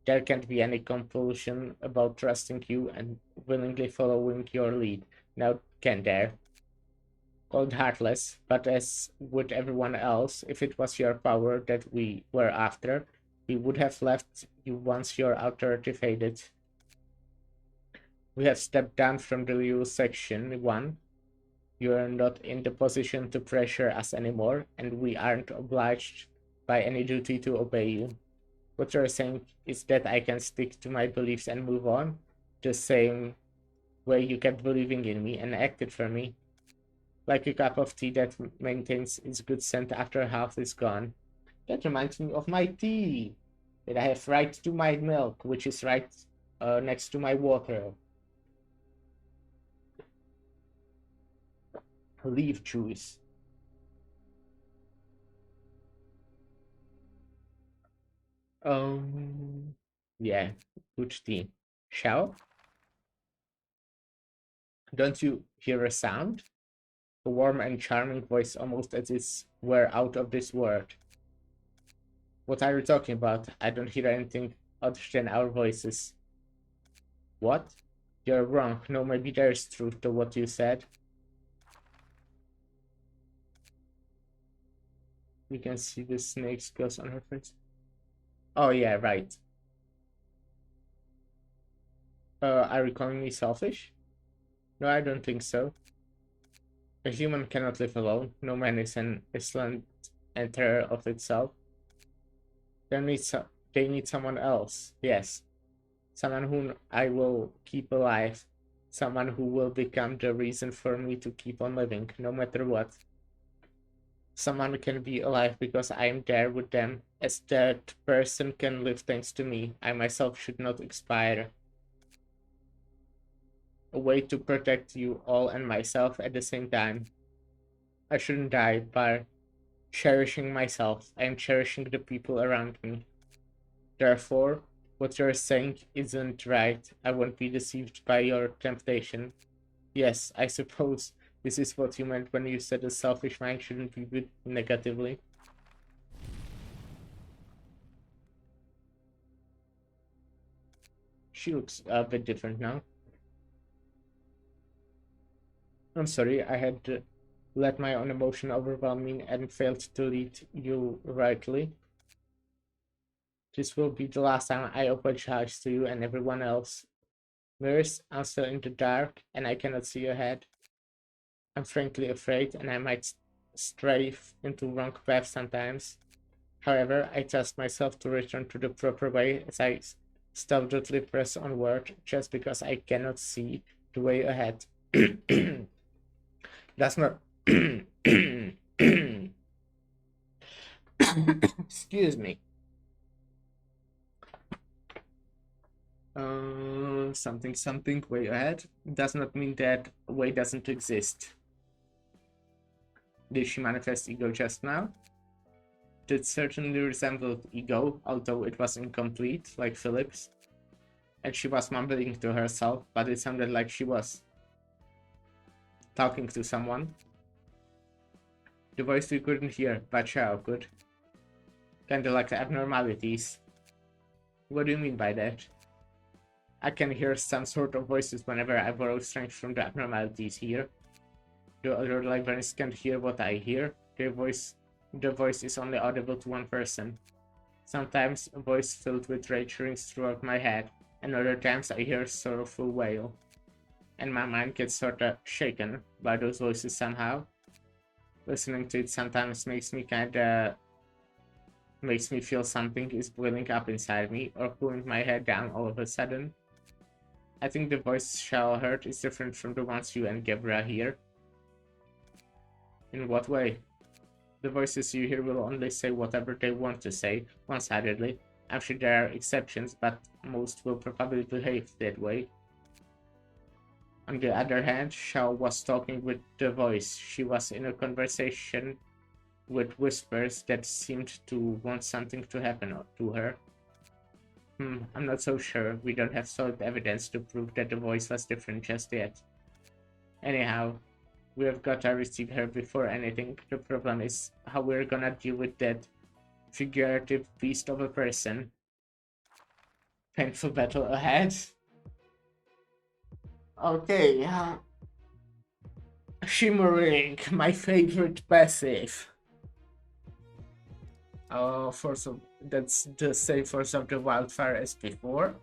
There can't be any compulsion about trusting you and willingly following your lead. Now, can there? Called heartless, but as with everyone else, if it was your power that we were after, we would have left you once your authority faded. We have stepped down from the rule section 1. You are not in the position to pressure us anymore, and we aren't obliged by any duty to obey you. What you're saying is that I can stick to my beliefs and move on, the same way you kept believing in me and acted for me, like a cup of tea that maintains its good scent after half is gone. That reminds me of my tea, that I have right to my milk, which is right next to my water. Leaf juice. Um, yeah, good tea. Shell, don't you hear a sound? A warm and charming voice, almost as it were out of this world. What are you talking about? I don't hear anything other than our voices. What? You're wrong. No, maybe there's truth to what you said. You can see the snake's ghost on her face. Oh, yeah, right. Are you calling me selfish? No, I don't think so. A human cannot live alone. No man is an island entire of itself. They need someone else. Yes. Someone whom I will keep alive. Someone who will become the reason for me to keep on living, no matter what. Someone can be alive because I am there with them, as that person can live thanks to me. I myself should not expire. A way to protect you all and myself at the same time. I shouldn't die by cherishing myself. I am cherishing the people around me. Therefore, what you're saying isn't right. I won't be deceived by your temptation. Yes, I suppose this is what you meant when you said a selfish mind shouldn't be viewed negatively. She looks a bit different now. I'm sorry, I had let my own emotion overwhelm me and failed to lead you rightly. This will be the last time I apologize to you and everyone else. Mirrors, I'm still in the dark and I cannot see ahead. I'm frankly afraid and I might stray into wrong path sometimes. However, I trust myself to return to the proper way as I stubbornly press onward just because I cannot see the way ahead. That's not. Excuse me. Something way ahead does not mean that way doesn't exist. Did she manifest ego just now? It certainly resembled ego, although it was incomplete, like Philip's. And she was mumbling to herself, but it sounded like she was talking to someone. The voice you couldn't hear, but Shao could. Kinda like the abnormalities. What do you mean by that? I can hear some sort of voices whenever I borrow strength from the abnormalities here. The other librarians can't hear what I hear. The voice is only audible to one person. Sometimes a voice filled with rage rings throughout my head, and other times I hear a sorrowful wail. And my mind gets sorta shaken by those voices somehow. Listening to it sometimes makes me feel something is boiling up inside me or pulling my head down all of a sudden. I think the voice Shao heard is different from the ones you and Gebra hear. In what way? The voices you hear will only say whatever they want to say, one-sidedly. I'm sure there are exceptions, but most will probably behave that way. On the other hand, Shao was talking with the voice. She was in a conversation with whispers that seemed to want something to happen to her. I'm not so sure. We don't have solid evidence to prove that the voice was different just yet. Anyhow, we have got to receive her before anything. The problem is how we're gonna deal with that figurative beast of a person. Painful battle ahead. Okay, Shimmering, my favorite passive. Force of that's the same force of the wildfire as before.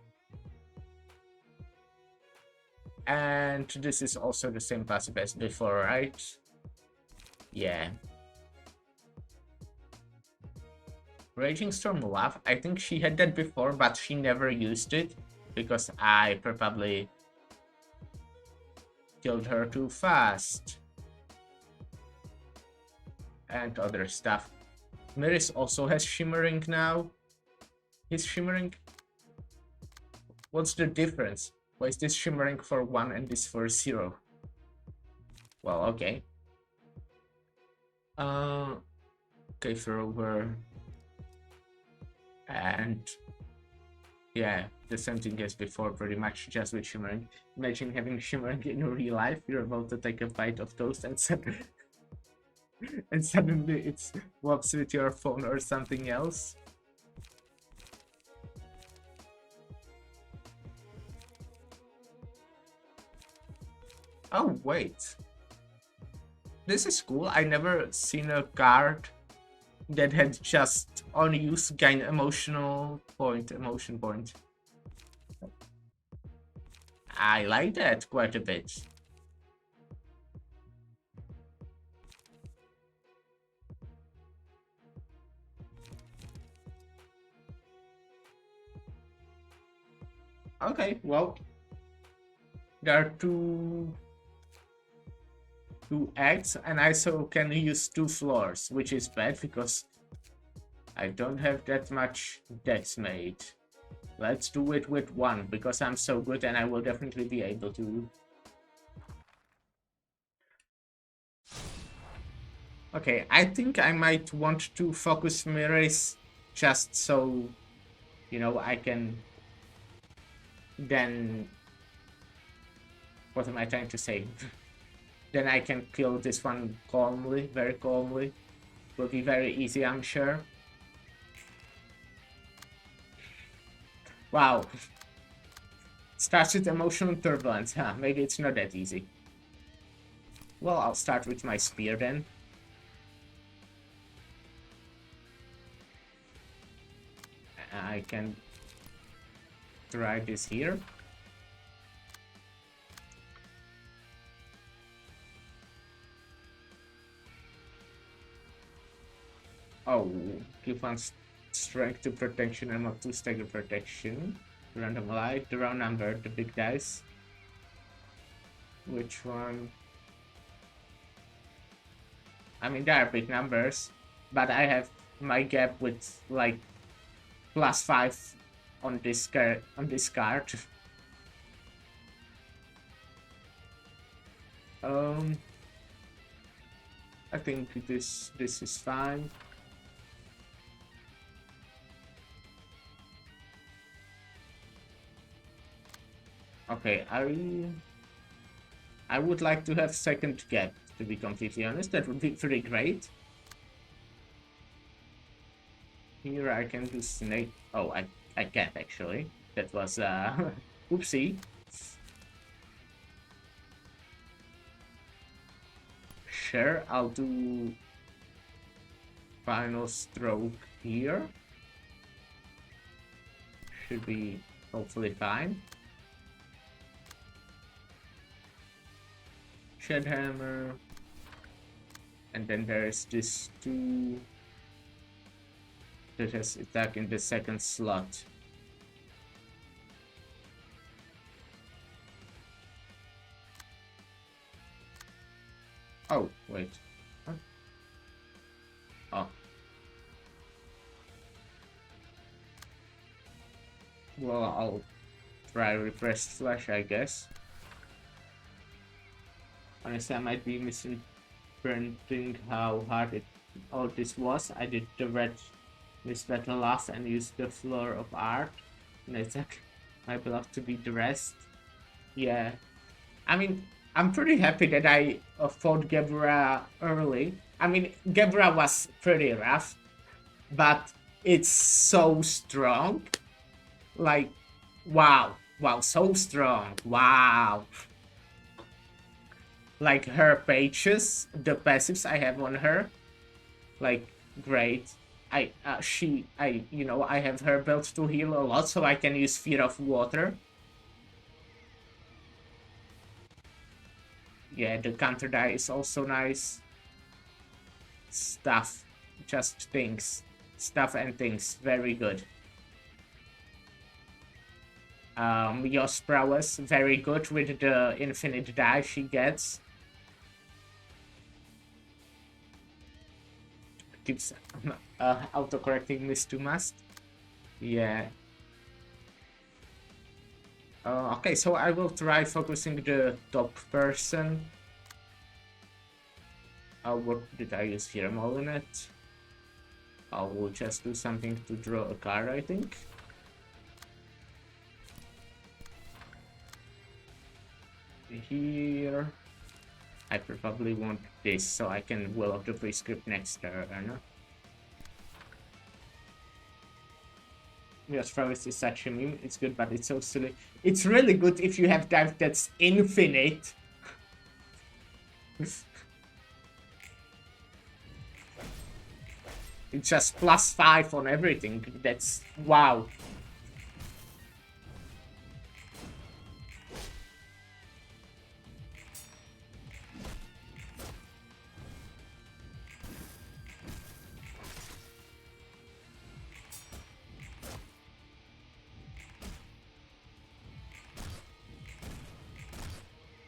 And this is also the same passive as before, right? Yeah. Raging Storm Love, I think she had that before, but she never used it because I probably killed her too fast. And other stuff. Miris also has Shimmering now. Is Shimmering... What's the difference? Why is this Shimmering for 1 and this for 0? Well, okay. Okay, Thrower. And... yeah, the same thing as before, pretty much, just with Shimmering. Imagine having Shimmering in real life, you're about to take a bite of toast and suddenly it swaps with your phone or something else. Oh, wait. This is cool. I never seen a card that had just on use gain emotion point. I like that quite a bit. Okay, well, there are two acts, and I so can use 2 floors, which is bad because I don't have that much dex made. Let's do it with 1 because I'm so good and I will definitely be able to. Okay, I think I might want to focus Miris just so, you know, I can then... what am I trying to say? Then I can kill this one calmly, very calmly. Will be very easy, I'm sure. Wow. Starts with emotional turbulence, huh? Maybe it's not that easy. Well, I'll start with my spear then. I can try this here. Oh, give one strength to protection and not to stagger protection. Random light, the round number, the big dice. Which one? I mean, there are big numbers, but I have my gap with like +5 on this card. I think this is fine. Okay, I would like to have second gap, to be completely honest. That would be pretty great. Here I can do snake. Oh, I can't actually. That was oopsie. Sure, I'll do final stroke here. Should be hopefully fine. Shed hammer. And then there's this 2 that has attack in the second slot. Oh, wait. Huh? Oh. Well, I'll try refresh flash, I guess. Honestly, I might be misinterpreting how hard all this was. I did the red Miss Battle last and used the floor of art. And I took my beloved to beat the rest. Yeah. I mean, I'm pretty happy that I fought Gebra early. I mean, Gebra was pretty rough, but it's so strong. Like, wow. Wow, so strong. Wow. Like her pages, the passives I have on her, like great. I have her built to heal a lot, so I can use Fear of Water. Yeah, the counter die is also nice. Stuff, just things, stuff and things, very good. Yo's prowess, very good with the infinite die she gets. Keeps auto-correcting Miss to must. Yeah. Okay, so I will try focusing the top person. What did I use here? Molinet. I will just do something to draw a card, I think. Here. I probably want this so I can Will of the Prescript next turn. Yes, Travis is such a meme. It's good, but it's so silly. It's really good if you have dive that's infinite. It's just +5 on everything. That's wow.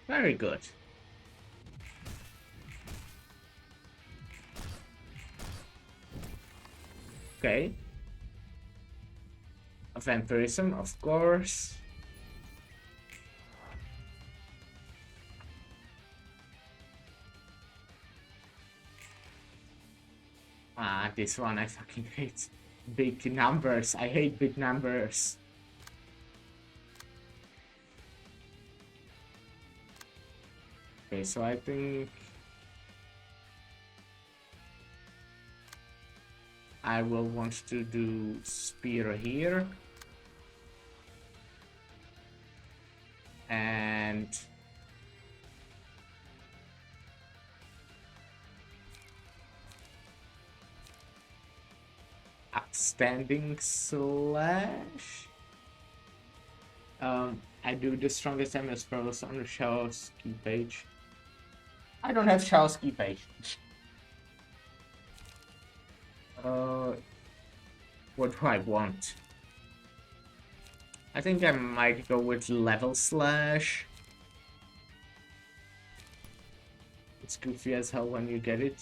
Very good. Okay. Vampirism, of course. Ah, this one I fucking hate. Big numbers. I hate big numbers. Okay, so I think I will want to do spear here. And upstanding slash. I do the strongest MS pros on the Shell's key page. I don't have Shell's key page. What do I want? I think I might go with level slash. It's goofy as hell when you get it.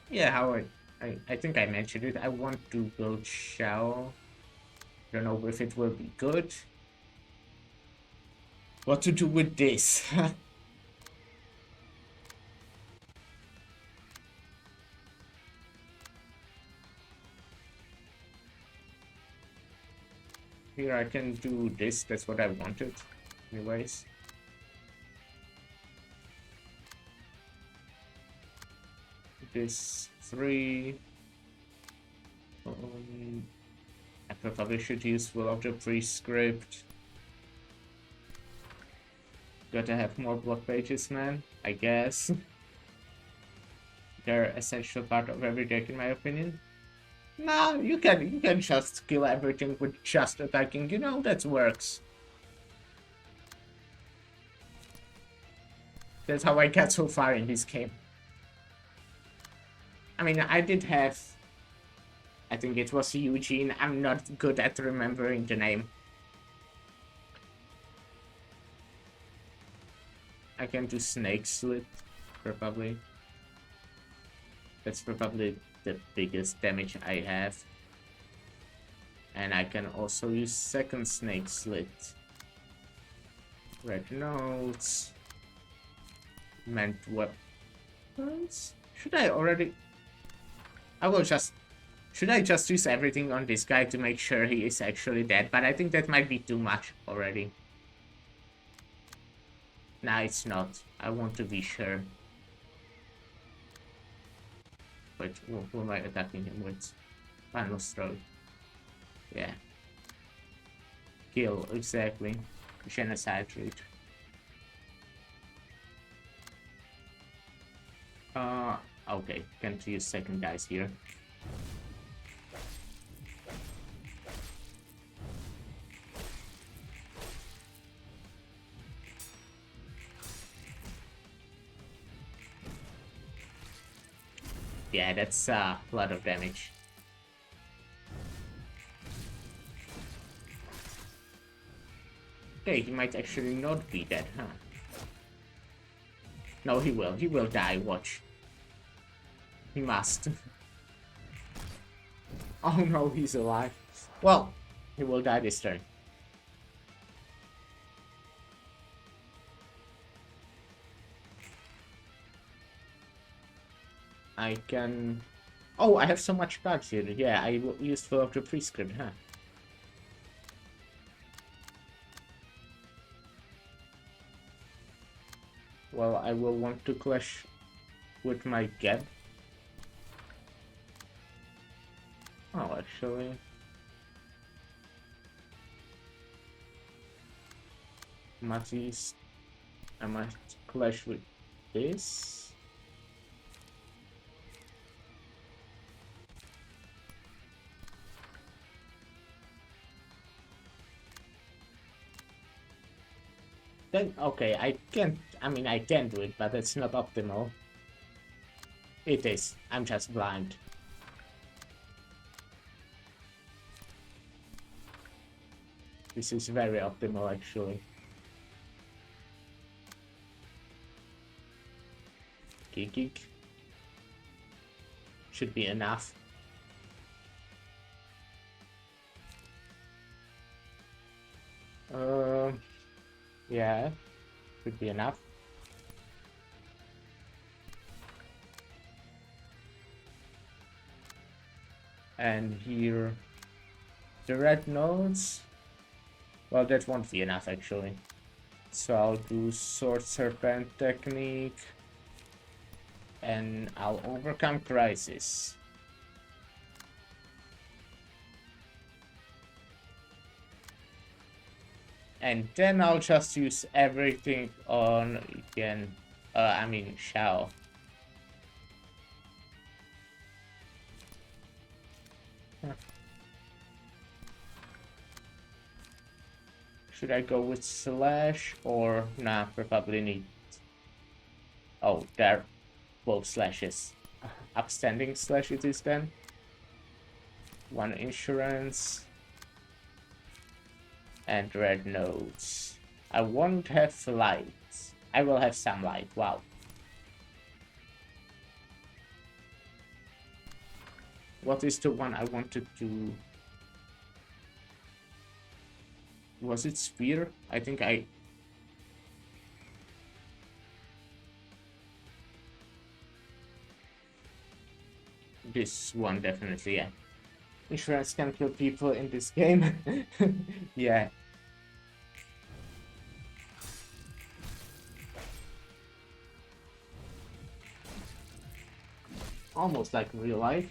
Yeah, how I think I mentioned it. I want to build Shell. Don't know if it will be good. What to do with this? Here I can do this. That's what I wanted. Anyways. This 3. I probably should use Will of the Prescript. Gotta have more block pages, man. I guess. They're an essential part of every deck, in my opinion. Nah, you can just kill everything with just attacking. You know that works. That's how I got so far in this game. I mean, I did have. I think it was Eugene. I'm not good at remembering the name. I can do Snake Slit, probably. That's probably the biggest damage I have. And I can also use second snake slit. Red notes. Meant weapons? Should I already... I will just... Should I just use everything on this guy to make sure he is actually dead? But I think that might be too much already. Nah, it's not. I want to be sure. Wait, who am I attacking him with? Final stroke. Yeah. Kill, exactly. Genocide rate. Okay. Can't use second guys here. Yeah, that's a lot of damage. Okay, he might actually not be dead, huh? No, he will. He will die, watch. He must. Oh no, he's alive. Well, he will die this turn. I can... Oh, I have so much cards here. Yeah, I used full of the prescript, huh? Well, I will want to clash with my Geb. Oh, actually... Matisse... I might clash with this. Then, okay, I can't... I mean, I can do it, but it's not optimal. It is. I'm just blind. This is very optimal, actually. Geek. Should be enough. Yeah, should be enough. And here, the red nodes. Well, that won't be enough actually. So I'll do Sword Serpent technique. And I'll overcome Crisis. And then I'll just use everything on again. I mean, Shao. Should I go with Slash or nah? Probably need. Oh, they're both slashes. Upstanding slash it is then. One insurance. And red nodes. I won't have light. I will have some light. Wow. What is the one I wanted to... Was it Spear? I think I... This one definitely, yeah. Insurance can kill people in this game. Yeah. Almost like real life.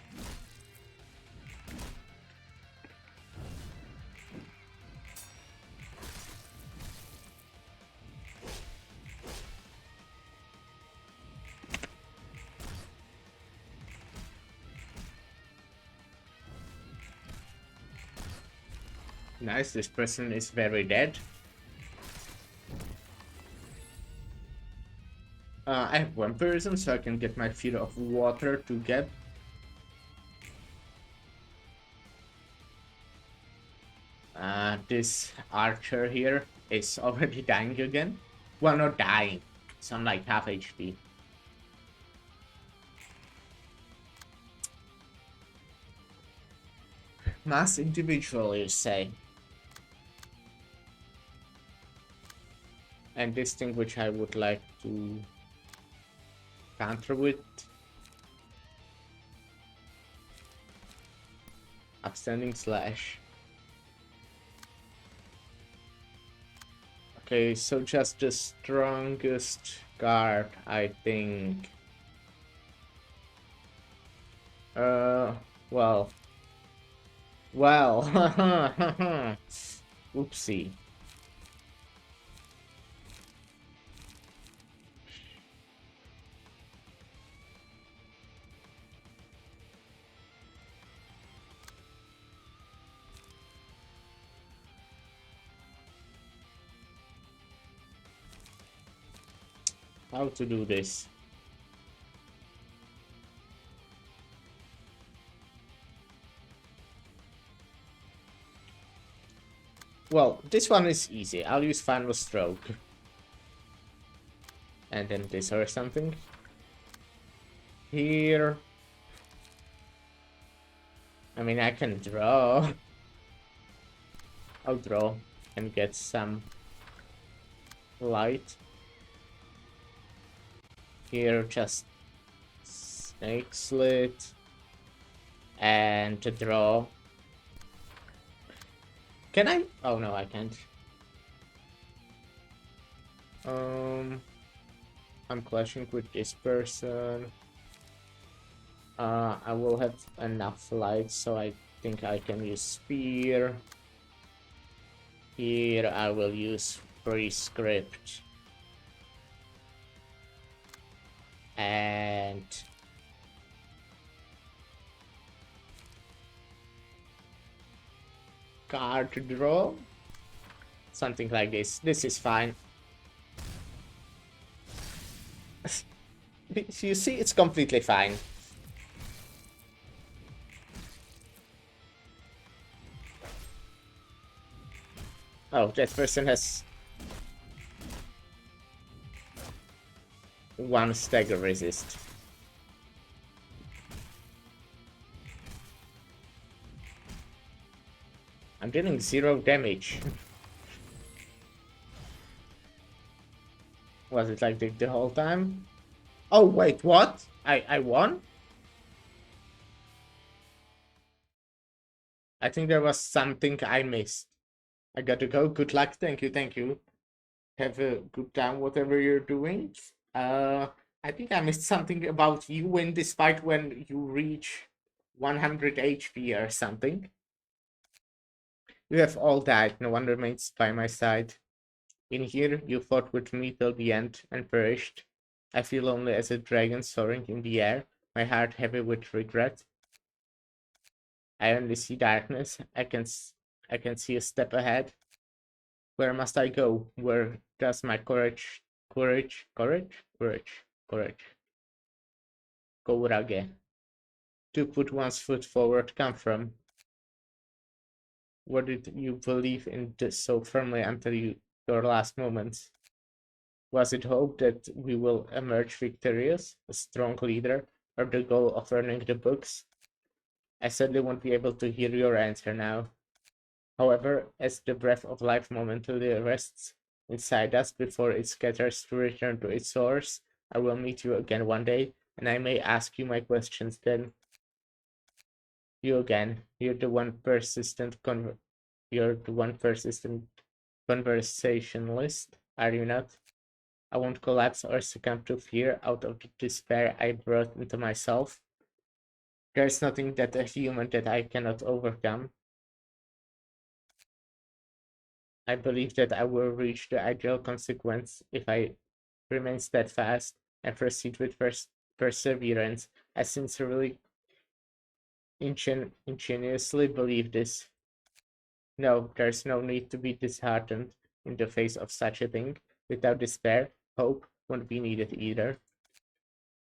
Nice, this person is very dead. I have one person, so I can get my feet of water to get. This archer here is already dying again. Well, not dying. It's on like half HP. Mass individual, you say? And this thing which I would like to counter with upstanding slash. Okay, so just the strongest card, I think. Well. Well. Oopsie. How to do this? Well, this one is easy. I'll use Final Stroke. And then this or something. Here. I mean, I can draw. I'll draw and get some light. Here, just Snake Slit. And to draw. Can I? Oh no, I can't. I'm clashing with this person. I will have enough light, so I think I can use Spear. Here I will use Prescript. And card draw. Something like this. This is fine. You see, it's completely fine. Oh, that person has one stagger resist. I'm dealing 0 damage. Was it like the whole time? Oh, wait, what? I won? I think there was something I missed. I gotta go. Good luck. Thank you, thank you. Have a good time, whatever you're doing. I think I missed something about you win despite when you reach 100 HP or something. You have all died, no one remains by my side. In here, you fought with me till the end and perished. I feel only as a dragon soaring in the air, my heart heavy with regret. I only see darkness. I can see a step ahead. Where must I go? Where does my courage, courage to put one's foot forward come from? What did you believe in this so firmly until your last moments? Was it hope that we will emerge victorious, a strong leader, or the goal of earning the books? I sadly won't be able to hear your answer now. However, as the breath of life momentarily rests inside us before it scatters to return to its source, I will meet you again one day, and I may ask you my questions then. You again. You're the one persistent conversationalist, are you not? I won't collapse or succumb to fear out of the despair I brought into myself. There's nothing that a human that I cannot overcome. I believe that I will reach the ideal consequence if I remain steadfast and proceed with perseverance. I sincerely, ingenuously believe this. No, there's no need to be disheartened in the face of such a thing. Without despair, hope won't be needed either.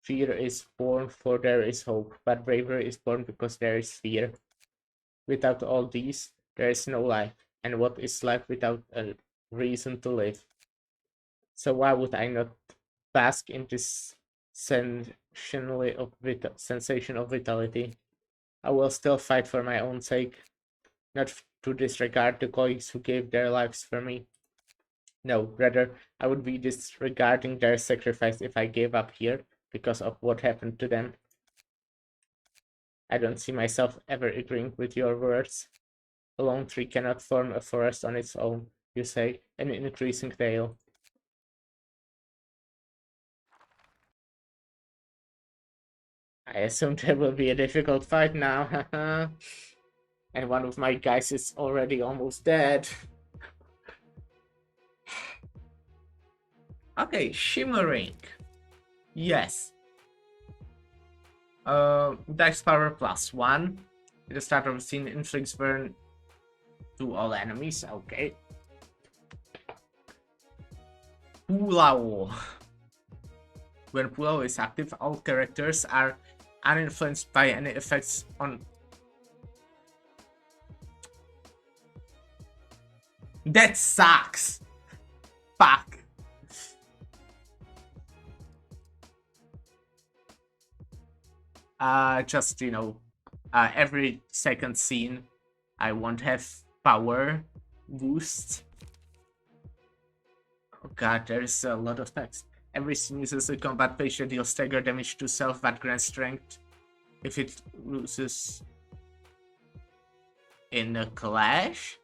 Fear is born for there is hope, but bravery is born because there is fear. Without all these, there is no life, and what is life without a reason to live? So why would I not bask in this sensation of vitality? I will still fight for my own sake. not to disregard the colleagues who gave their lives for me. No, rather, I would be disregarding their sacrifice if I gave up here because of what happened to them. I don't see myself ever agreeing with your words. A lone tree cannot form a forest on its own, you say, an increasing tale. I assume there will be a difficult fight now, and one of my guys is already almost dead. Okay, shimmering. Yes. Dex power +1. At the start of the scene, inflicts burn to all enemies. Okay. Pulao. When Pulao is active, all characters are uninfluenced by any effects on. That sucks. Fuck. Just, every second scene, I won't have power boost. Oh god, there's a lot of text. Every scene uses a combat page that deals stagger damage to self but grants strength if it loses in a clash.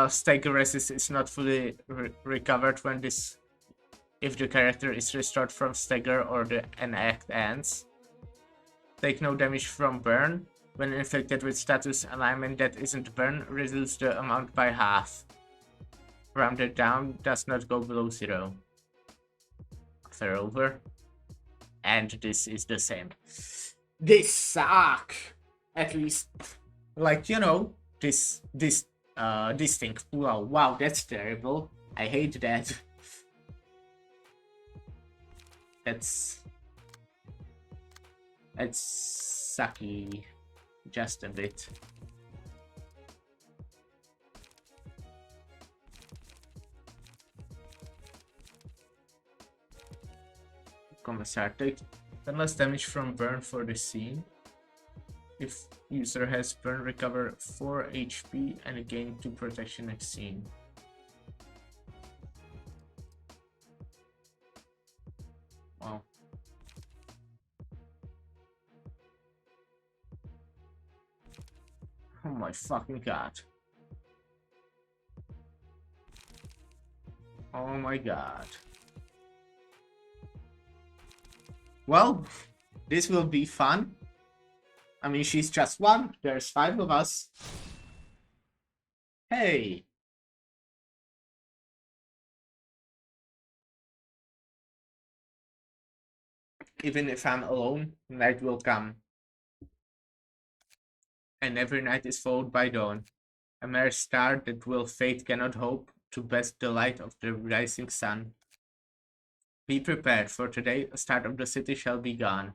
Stagger resist is not fully recovered when this if the character is restored from stagger or an act ends. Take no damage from burn. When inflicted with status alignment that isn't burn, reduce the amount by half. Rounded down, does not go below 0. They're over. And this is the same. This suck! At least, like, this thing. Wow, that's terrible. I hate that. That's sucky. Just a bit. Commissar, take 10 less damage from burn for the scene. If user has burn, recover 4 HP and gain 2 protection next scene. Wow. Oh my fucking god. Oh my god. Well, this will be fun. I mean, she's just one. There's 5 of us. Hey. Even if I'm alone, night will come. And every night is followed by dawn. A mere star that will fade cannot hope to best the light of the rising sun. Be prepared, for today the start of the city shall be gone.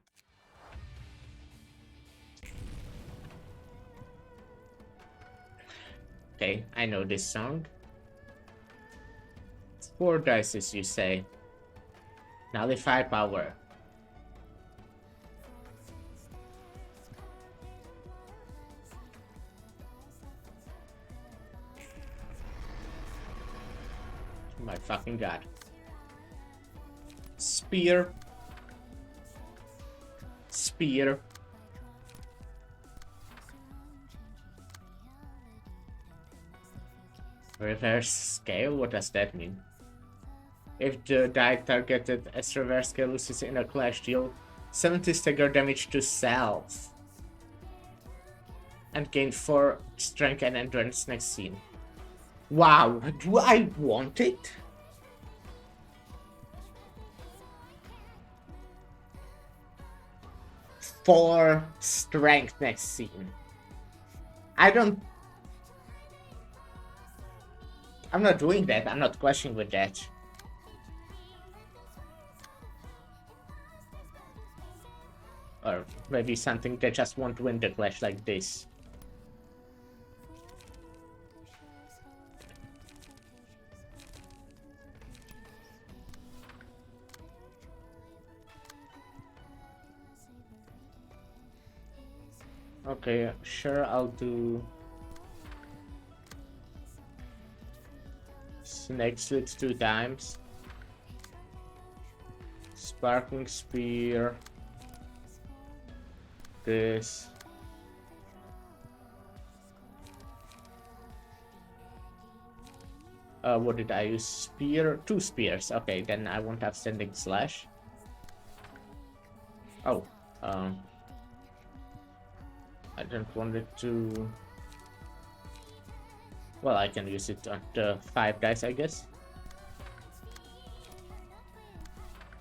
Okay, I know this song. 4 dice, you say. Nullify power. Oh my fucking god. Spear. Spear. Reverse scale? What does that mean? If the die targeted as reverse scale loses in a clash, deal 70 stagger damage to self. And gain 4 strength and endurance next scene. Wow, do I want it? For strength next scene. I'm not doing that. I'm not clashing with that. Or maybe something that just won't win the clash like this. Okay, sure, I'll do Snake Slits 2 times. Sparkling Spear. This. What did I use? Spear? 2 spears. Okay, then I won't have Sending Slash. Oh, I don't want it to... Well, I can use it on the 5 dice, I guess.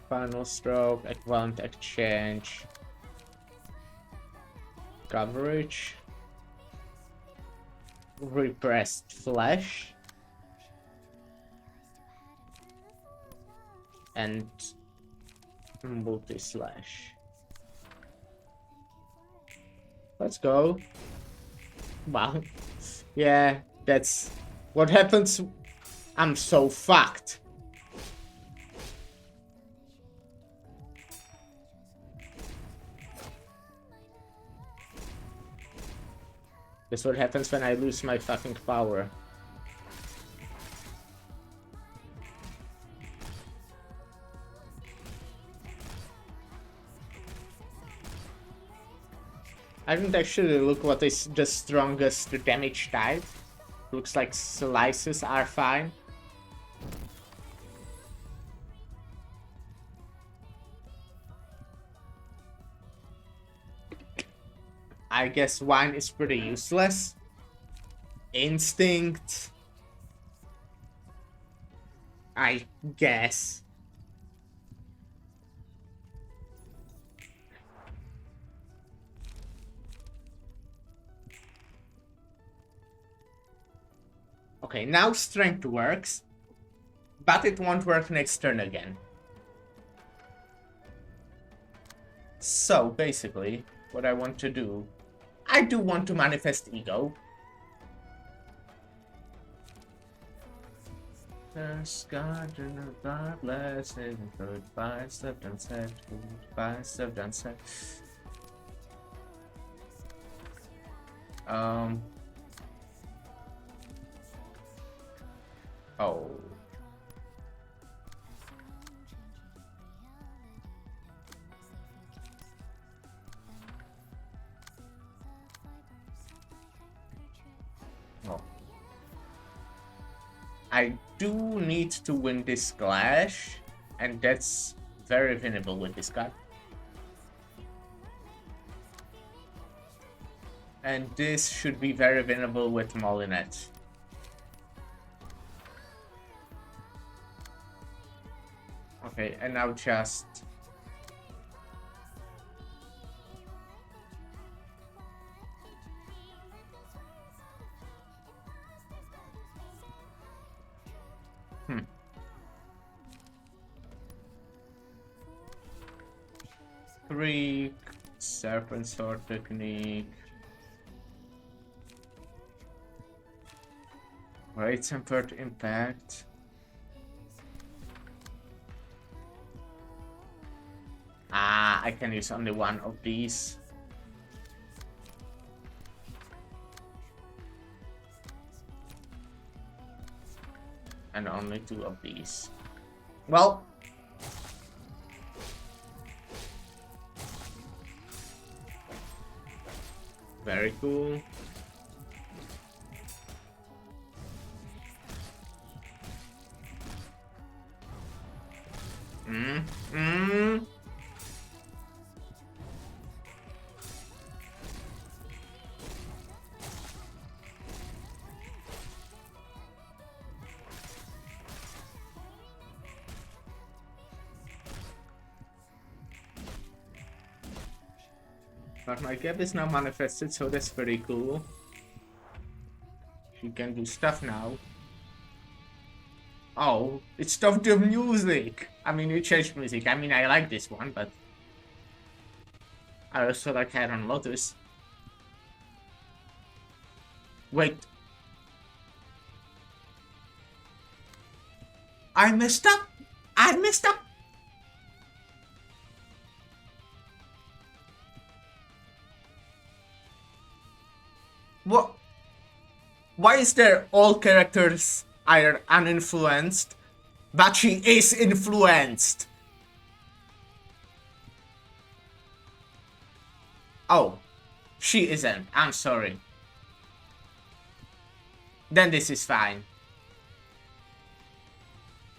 Final Stroke, Equivalent Exchange, Coverage, Repressed Flash, and Multi-Slash. Let's go. Wow. Yeah, that's what happens. I'm so fucked. That's what happens when I lose my fucking power. I didn't actually look what is the strongest damage type. Looks like slices are fine. I guess wine is pretty useless. Instinct, I guess. Okay, now strength works, but it won't work next turn again. So basically, what I want to do, I do want to manifest ego. There's garden of godless and goodbye stuff done said, goodbye stuff done said. Oh. Oh. I do need to win this clash, and that's very winnable with this card. And this should be very winnable with Molinette. Okay, and now just... Freak, Serpent Sword Technique... Great Tempered Impact... Ah, I can use only one of these. And only 2 of these. Well. Very cool. But my gap is now manifested, so that's pretty cool. She can do stuff now. Oh, it stopped the music! I mean, it changed music. I mean, I like this one, but... I also like Iron Lotus. Wait. I messed up! I messed up! What? Why is there all characters are uninfluenced, but she is influenced? Oh, she isn't. I'm sorry. Then this is fine.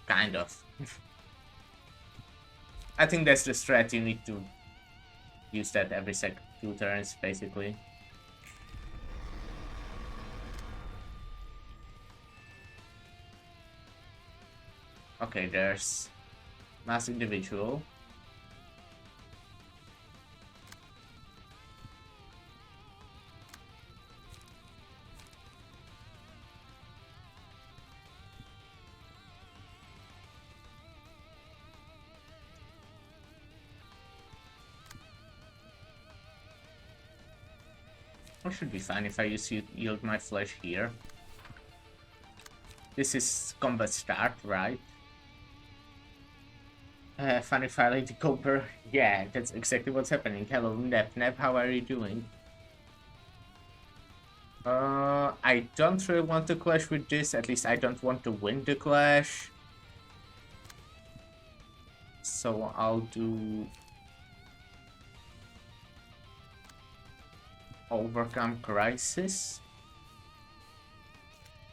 Kind of. I think that's the strat. You need to use that every 2 turns, basically. Okay, there's mass individual. That should be fine if I yield my flesh here. This is combat start, right? Funny filing the Cooper. Yeah, that's exactly what's happening. Hello, Nep, how are you doing? I don't really want to clash with this. At least I don't want to win the clash. So I'll do overcome crisis.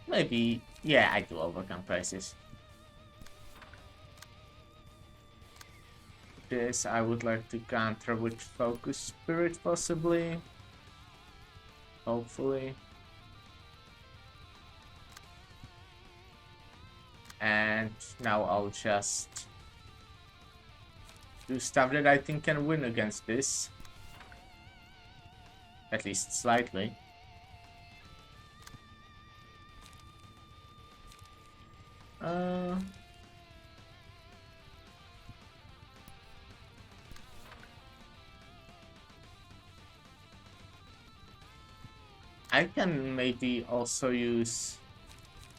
Maybe, yeah, I do overcome crisis. This I would like to counter with focus spirit, possibly. Hopefully. And now I'll just do stuff that I think can win against this. At least slightly. I can maybe also use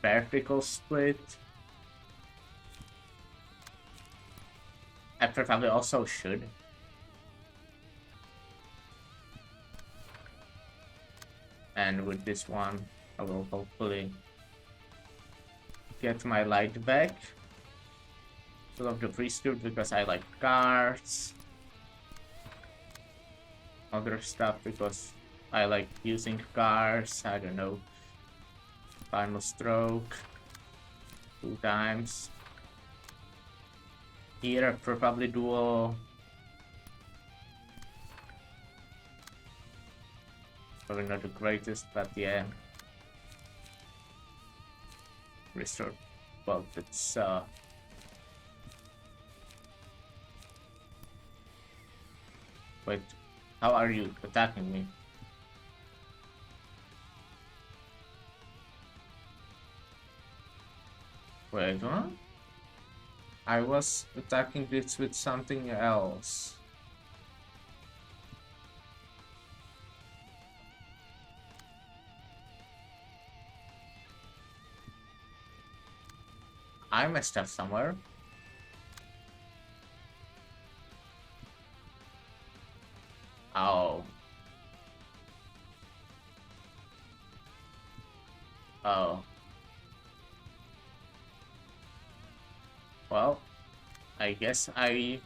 vertical split. I probably also should. And with this one, I will hopefully get my light back. Fill up the priesthood because I like cards. Other stuff because I like using cards. I don't know. Final stroke. 2 times. Here, probably dual. Probably not the greatest, but yeah. Restore. Well, that's wait, how are you attacking me? Wait, what? I was attacking this with something else. I messed up somewhere. Oh. Oh. Well, I guess I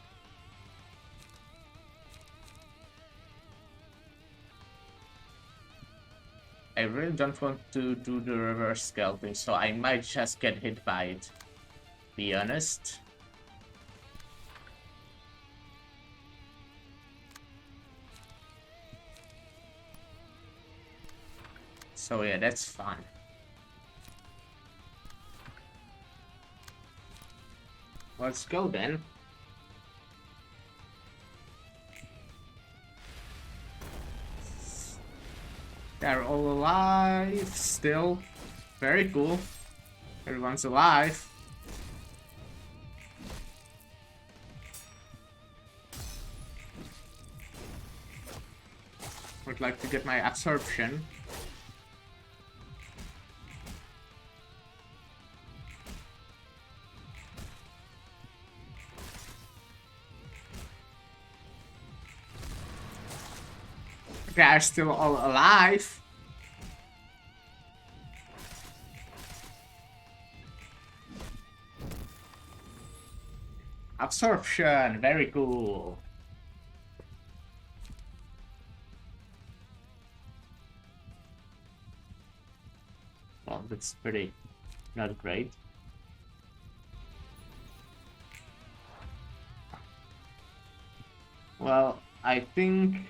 really don't want to do the reverse scalping, so I might just get hit by it. Be honest. So yeah, that's fun. Let's go then. They're all alive still. Very cool. Everyone's alive. Would like to get my absorption. They are still all alive. Absorption, very cool. Well, that's pretty not great. Well, I think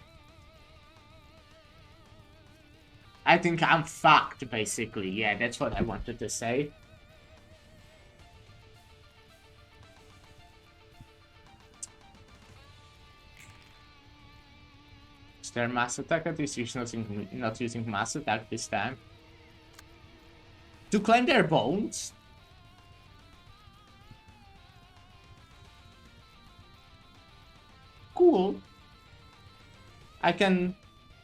I'm fucked, basically. Yeah, that's what I wanted to say. Is there mass attack? At least he's not using mass attack this time. To claim their bones? Cool. I can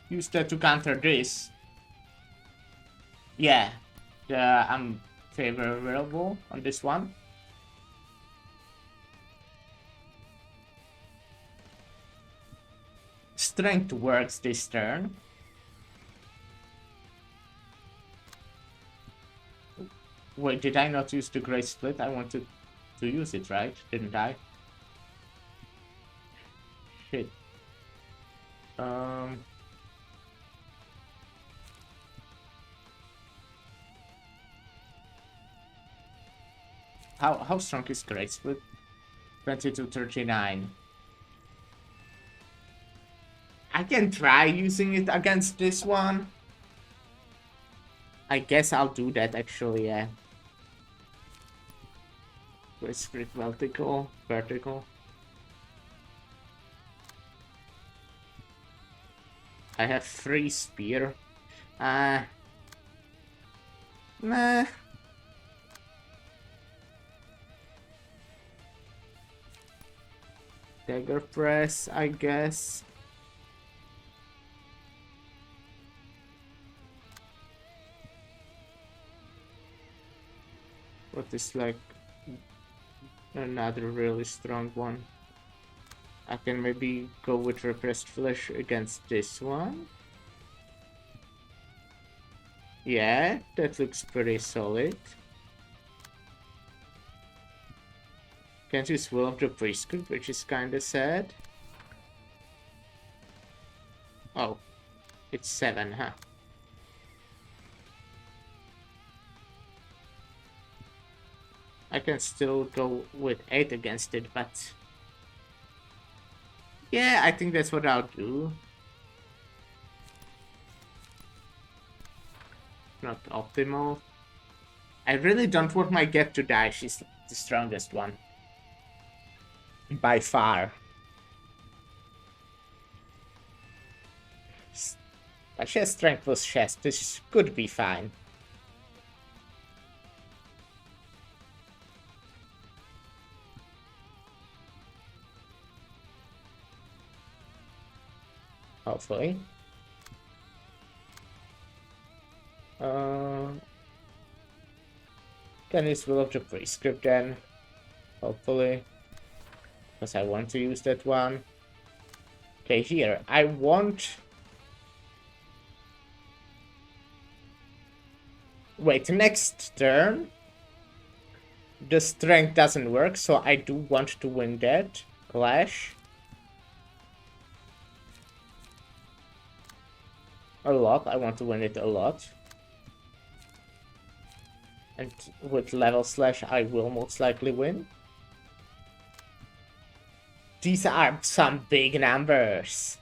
use that to counter this. Yeah, I'm favorable on this one. Strength works this turn. Wait, did I not use the Great Split? I wanted to use it, right? Didn't I? Shit. How strong is Great Split? 2239. I can try using it against this one. I guess I'll do that actually, yeah. Great Split vertical. I have 3 spear. Nah. Dagger press, I guess. What is like another really strong one? I can maybe go with repressed flesh against this one. Yeah, that looks pretty solid. Can't use Will of the Priesthood, which is kinda sad. Oh, it's 7, huh? I can still go with 8 against it, but... yeah, I think that's what I'll do. Not optimal. I really don't want my Get to die. She's the strongest one. By far. But she has strength plus chest. This could be fine. Hopefully. Can use Will of the Prescript then. Hopefully. Because I want to use that one. Okay, here. I want... wait, next turn. The strength doesn't work, so I do want to win that. Clash. A lot. I want to win it a lot. And with level slash, I will most likely win. These are some big numbers.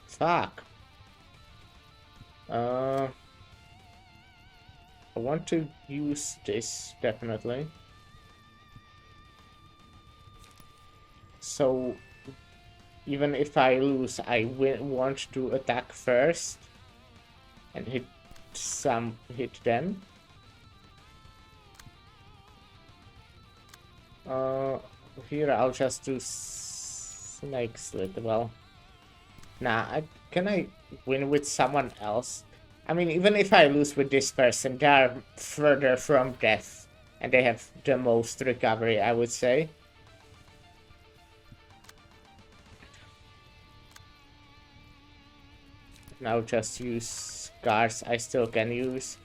Fuck. I want to use this, definitely. So, even if I lose, I want to attack first. And hit them. Here I'll just do Snake Slit. Well, nah, can I win with someone else? I mean, even if I lose with this person, they are further from death. And they have the most recovery, I would say. Now just use cards I still can use.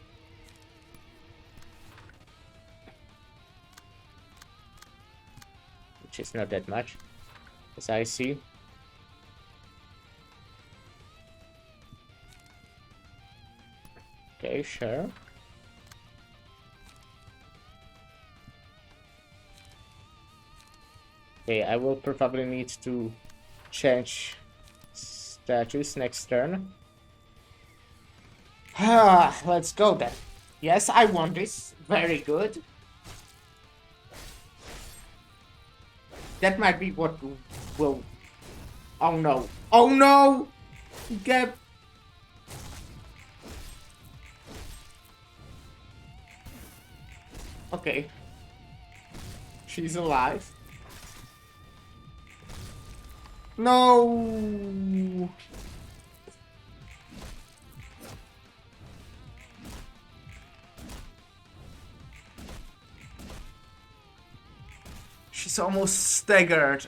Which is not that much, as I see. Okay, sure. Okay, I will probably need to change status next turn. Let's go then. Yes, I won this. Very good. That might be what will... Oh no. Oh no! Get... Okay. She's alive. No! She's almost staggered.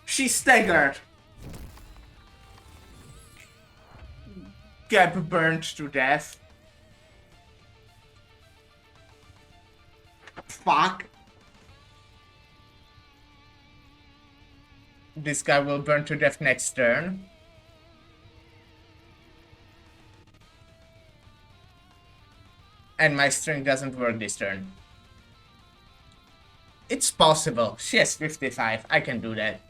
She's staggered. Get burned to death. Fuck. This guy will burn to death next turn. And my string doesn't work this turn. It's possible. She has 55. I can do that.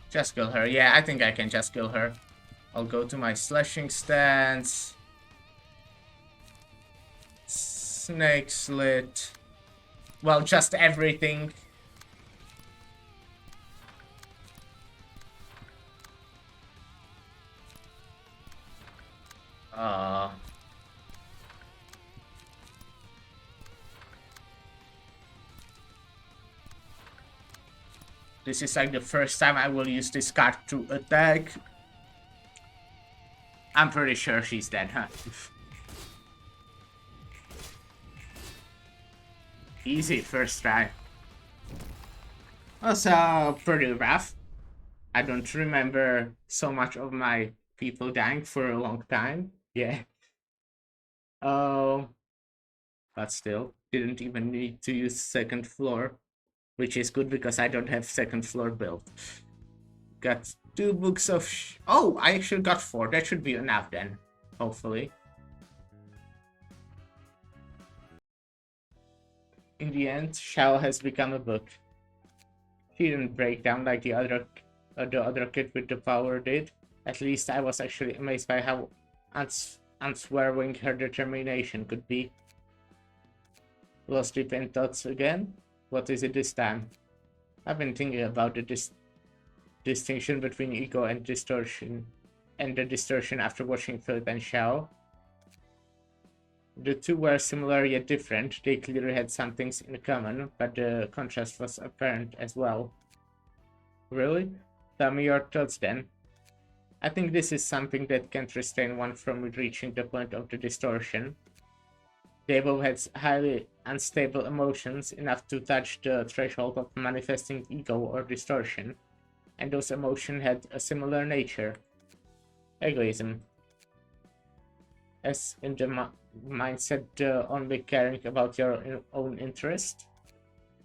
Just kill her. Yeah, I think I can just kill her. I'll go to my slashing stance. Snake slit. Well, just everything. This is like the first time I will use this card to attack. I'm pretty sure she's dead, huh? Easy first try. Also pretty rough. I don't remember so much of my people dying for a long time. Yeah. Oh, but still, didn't even need to use second floor, which is good because I don't have second floor built. Got 2 books of oh, I actually got 4. That should be enough then, hopefully. In the end, Shao has become a book. She didn't break down like the other kid with the power did. At least I was actually amazed by how unswerving her determination could be. Lost deep in thoughts again? What is it this time? I've been thinking about the distinction between ego and distortion, and the distortion after watching Philip and Shao. The two were similar yet different. They clearly had some things in common, but the contrast was apparent as well. Really? Tell me your thoughts then. I think this is something that can't restrain one from reaching the point of the distortion. They both had highly unstable emotions, enough to touch the threshold of manifesting ego or distortion, and those emotions had a similar nature. Egoism. As in the mindset, only caring about your own interest.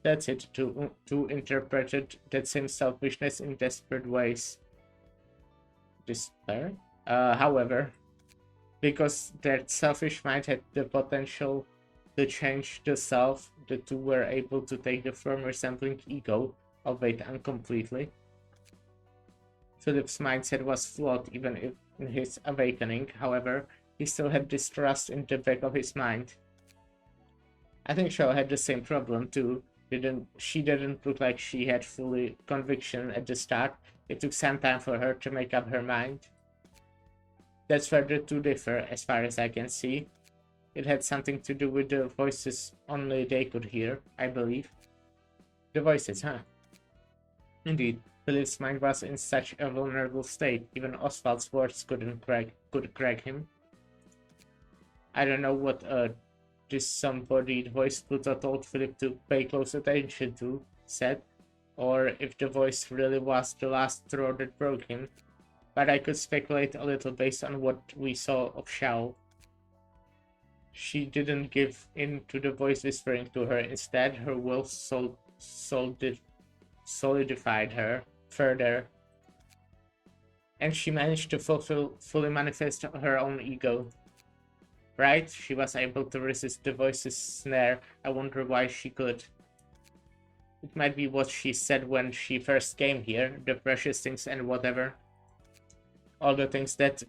That's it, to interpret that same selfishness in desperate ways. Despair? However, because that selfish mind had the potential to change the self, the two were able to take the firm resembling ego, albeit incompletely. Philip's mindset was flawed even if in his awakening, however, he still had distrust in the back of his mind. I think Shao had the same problem too. She didn't look like she had fully conviction at the start. It took some time for her to make up her mind. That's where the two differ, as far as I can see. It had something to do with the voices only they could hear, I believe. The voices, huh? Indeed, Philip's mind was in such a vulnerable state, even Oswald's words could crack him. I don't know what disembodied voice Pluto told Philip to pay close attention to, said, or if the voice really was the last straw that broke him, but I could speculate a little based on what we saw of Shao. She didn't give in to the voice whispering to her. Instead, her will solidified her further, and she managed to fully manifest her own ego. Right? She was able to resist the voice's snare. I wonder why she could. It might be what she said when she first came here, the precious things and whatever. All the things that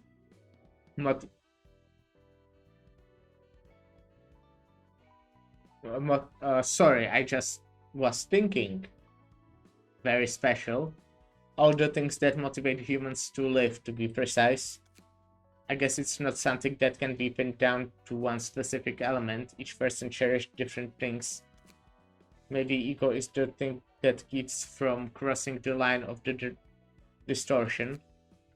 sorry, I just was thinking. Very special. All the things that motivate humans to live, to be precise. I guess it's not something that can be pinned down to one specific element. Each person cherishes different things. Maybe ego is the thing that keeps from crossing the line of the distortion.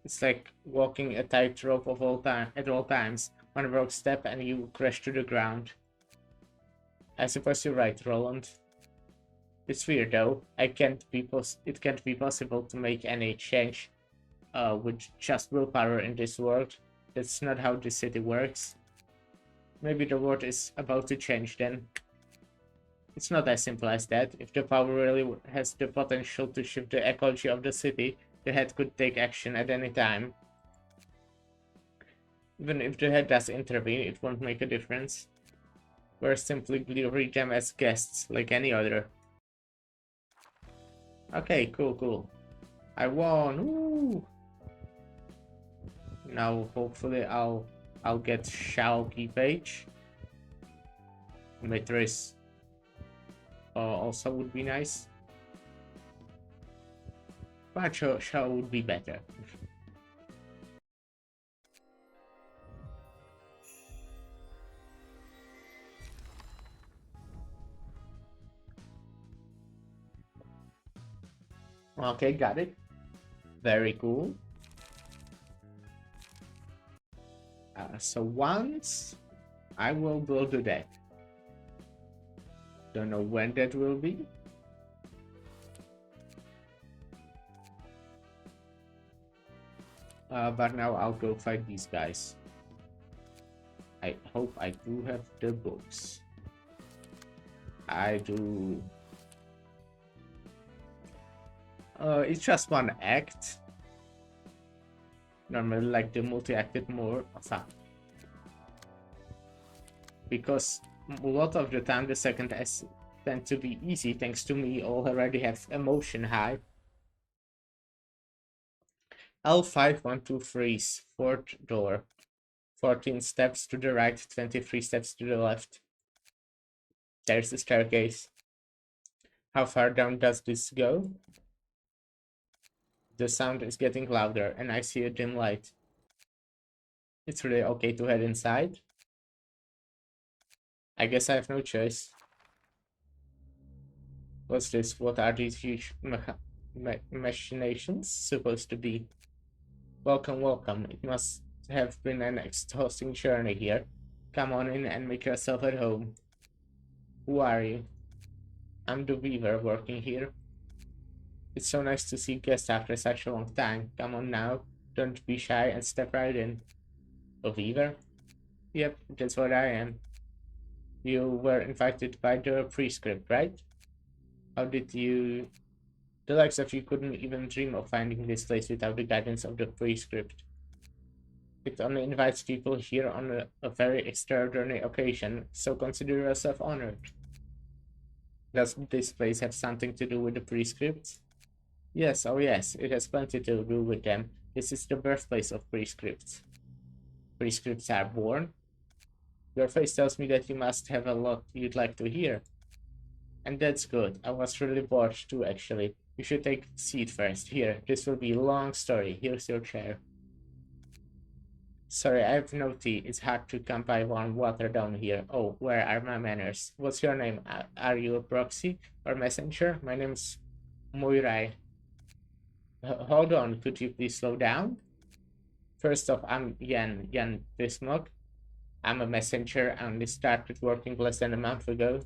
It's like walking a tightrope at all times. One wrong step and you crash to the ground. I suppose you're right, Roland. It's weird though. It can't be possible to make any change with just willpower in this world. That's not how the city works. Maybe the world is about to change then. It's not as simple as that. If the power really has the potential to shift the ecology of the city, the head could take action at any time. Even if the head does intervene, it won't make a difference. We're simply greet them as guests, like any other. Okay, cool. I won! Woo! Now, hopefully, I'll get Shao key page. Matrix also would be nice. But Shao would be better. Okay, got it. Very cool. So once I will build a deck. Don't know when that will be. But now I'll go fight these guys. I hope I do have the books. I do. It's just one act. Normally like the multi-acted more. Because a lot of the time the second S tend to be easy thanks to me already have emotion high. L5, 1, 2, 3, fourth door. 14 steps to the right, 23 steps to the left. There's the staircase. How far down does this go? The sound is getting louder and I see a dim light. It's really okay to head inside. I guess I have no choice. What's this? What are these huge machinations supposed to be? Welcome. It must have been an exhausting journey here. Come on in and make yourself at home. Who are you? I'm the weaver working here. It's so nice to see guests after such a long time. Come on now, don't be shy and step right in. A weaver? Yep, that's what I am. You were invited by the prescript, right? How did you... The likes of you couldn't even dream of finding this place without the guidance of the prescript. It only invites people here on a very extraordinary occasion, so consider yourself honored. Does this place have something to do with the prescripts? Yes, oh yes, it has plenty to do with them. This is the birthplace of prescripts. Prescripts are born? Your face tells me that you must have a lot you'd like to hear. And that's good. I was really bored too, actually. You should take a seat first. Here, this will be a long story. Here's your chair. Sorry, I have no tea. It's hard to come by warm water down here. Oh, where are my manners? What's your name? Are you a proxy or messenger? My name's Moirai. Hold on, could you please slow down? First off, I'm Jan Bismok. I'm a messenger. I only started working less than a month ago.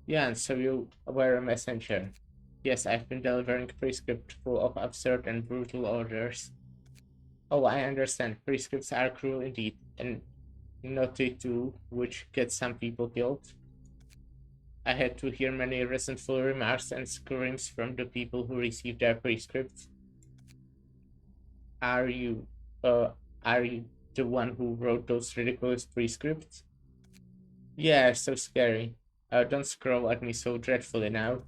Jan, so you were a messenger. Yes, I've been delivering prescript full of absurd and brutal orders. Oh, I understand. Prescripts are cruel indeed, and naughty too, which gets some people killed. I had to hear many resentful remarks and screams from the people who received their prescripts. Are you, uh, are you the one who wrote those ridiculous prescripts? Yeah, so scary. Don't scroll at me so dreadfully now.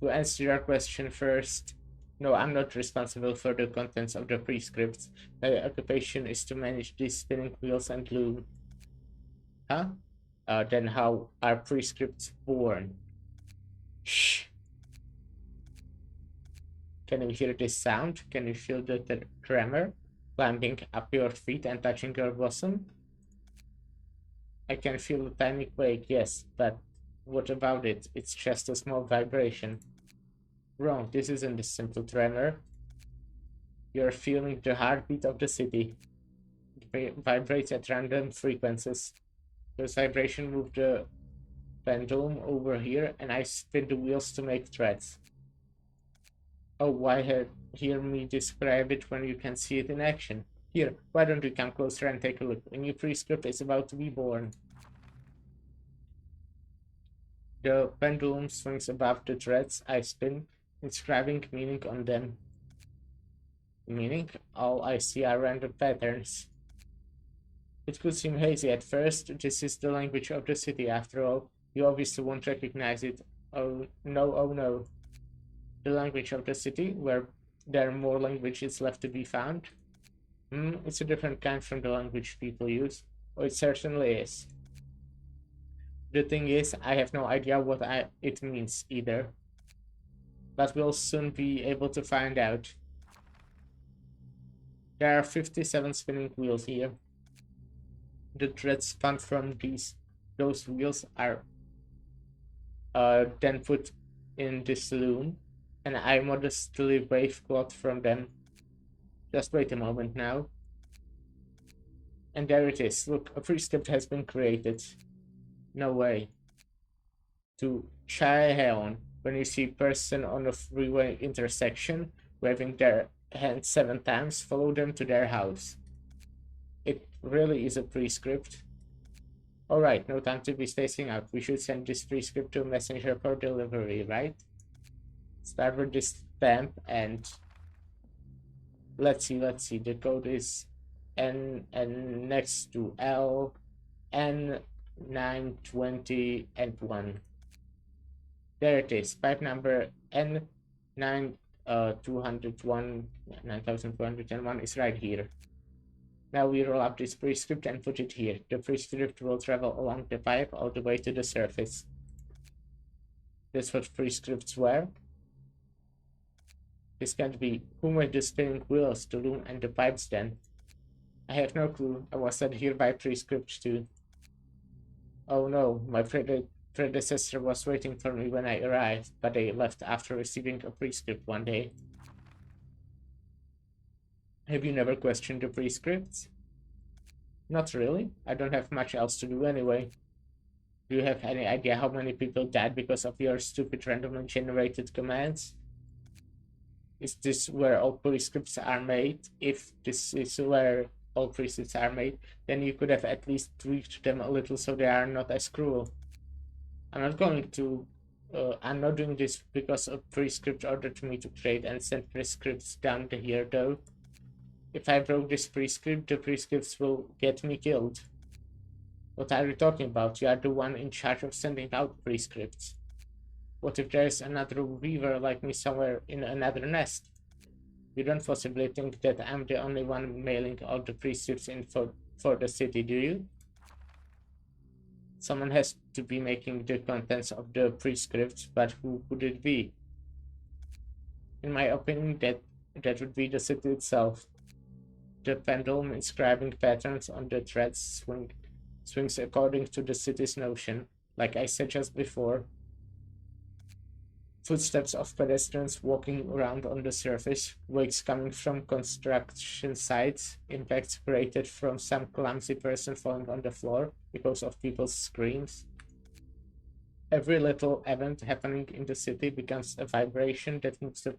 To answer your question first, no, I'm not responsible for the contents of the prescripts. My occupation is to manage these spinning wheels and loom. Huh? Then how are prescripts born? Shh. Can you hear this sound? Can you feel the tremor climbing up your feet and touching your bosom? I can feel a tiny quake, yes, but what about it? It's just a small vibration. Wrong, this isn't a simple tremor. You're feeling the heartbeat of the city. It vibrates at random frequencies. Those vibrations move the pendulum over here, and I spin the wheels to make threads. Oh, hear me describe it when you can see it in action? Here, why don't you come closer and take a look? A new prescript is about to be born. The pendulum swings above the threads I spin, inscribing meaning on them. Meaning? All I see are random patterns. It could seem hazy at first. This is the language of the city, after all. You obviously won't recognize it. Oh no, oh no. The language of the city, where there are more languages left to be found. It's a different kind from the language people use. Oh, it certainly is. The thing is, I have no idea what it means either. But we'll soon be able to find out. There are 57 spinning wheels here. The threads spun from those wheels are then put in this loom, and I modestly wave cloth from them. Just wait a moment now. And there it is. Look, a prescript has been created. No way. To Chaiheon, when you see person on a freeway intersection waving their hand 7 times, follow them to their house. It really is a prescript. Alright, no time to be spacing out. We should send this prescript to a messenger for delivery, right? Start with this stamp and let's see. The code is N next to L N 920 and 1. There it is. Pipe number N 9201 is right here. Now we roll up this prescript and put it here. The prescript will travel along the pipe all the way to the surface. That's what prescripts were. This can't be. Who made the spinning wheels, the loom, and the pipes then? I have no clue. I was sent here by prescript too. Oh no, my predecessor was waiting for me when I arrived, but they left after receiving a prescript one day. Have you never questioned the prescripts? Not really. I don't have much else to do anyway. Do you have any idea how many people died because of your stupid randomly generated commands? Is this where all prescripts are made? If this is where all prescripts are made, then you could have at least tweaked them a little so they are not as cruel. I'm not doing this because a prescript ordered me to create and send prescripts down here though. If I broke this prescript, the prescripts will get me killed. What are you talking about? You are the one in charge of sending out prescripts. What if there's another weaver like me somewhere in another nest? You don't possibly think that I'm the only one mailing all the prescripts in for the city, do you? Someone has to be making the contents of the prescripts, but who could it be? In my opinion, that would be the city itself. the pendulum inscribing patterns on the threads swings according to the city's notion. Like I said just before, footsteps of pedestrians walking around on the surface, wakes coming from construction sites, impacts created from some clumsy person falling on the floor because of people's screams. Every little event happening in the city becomes a vibration that moves the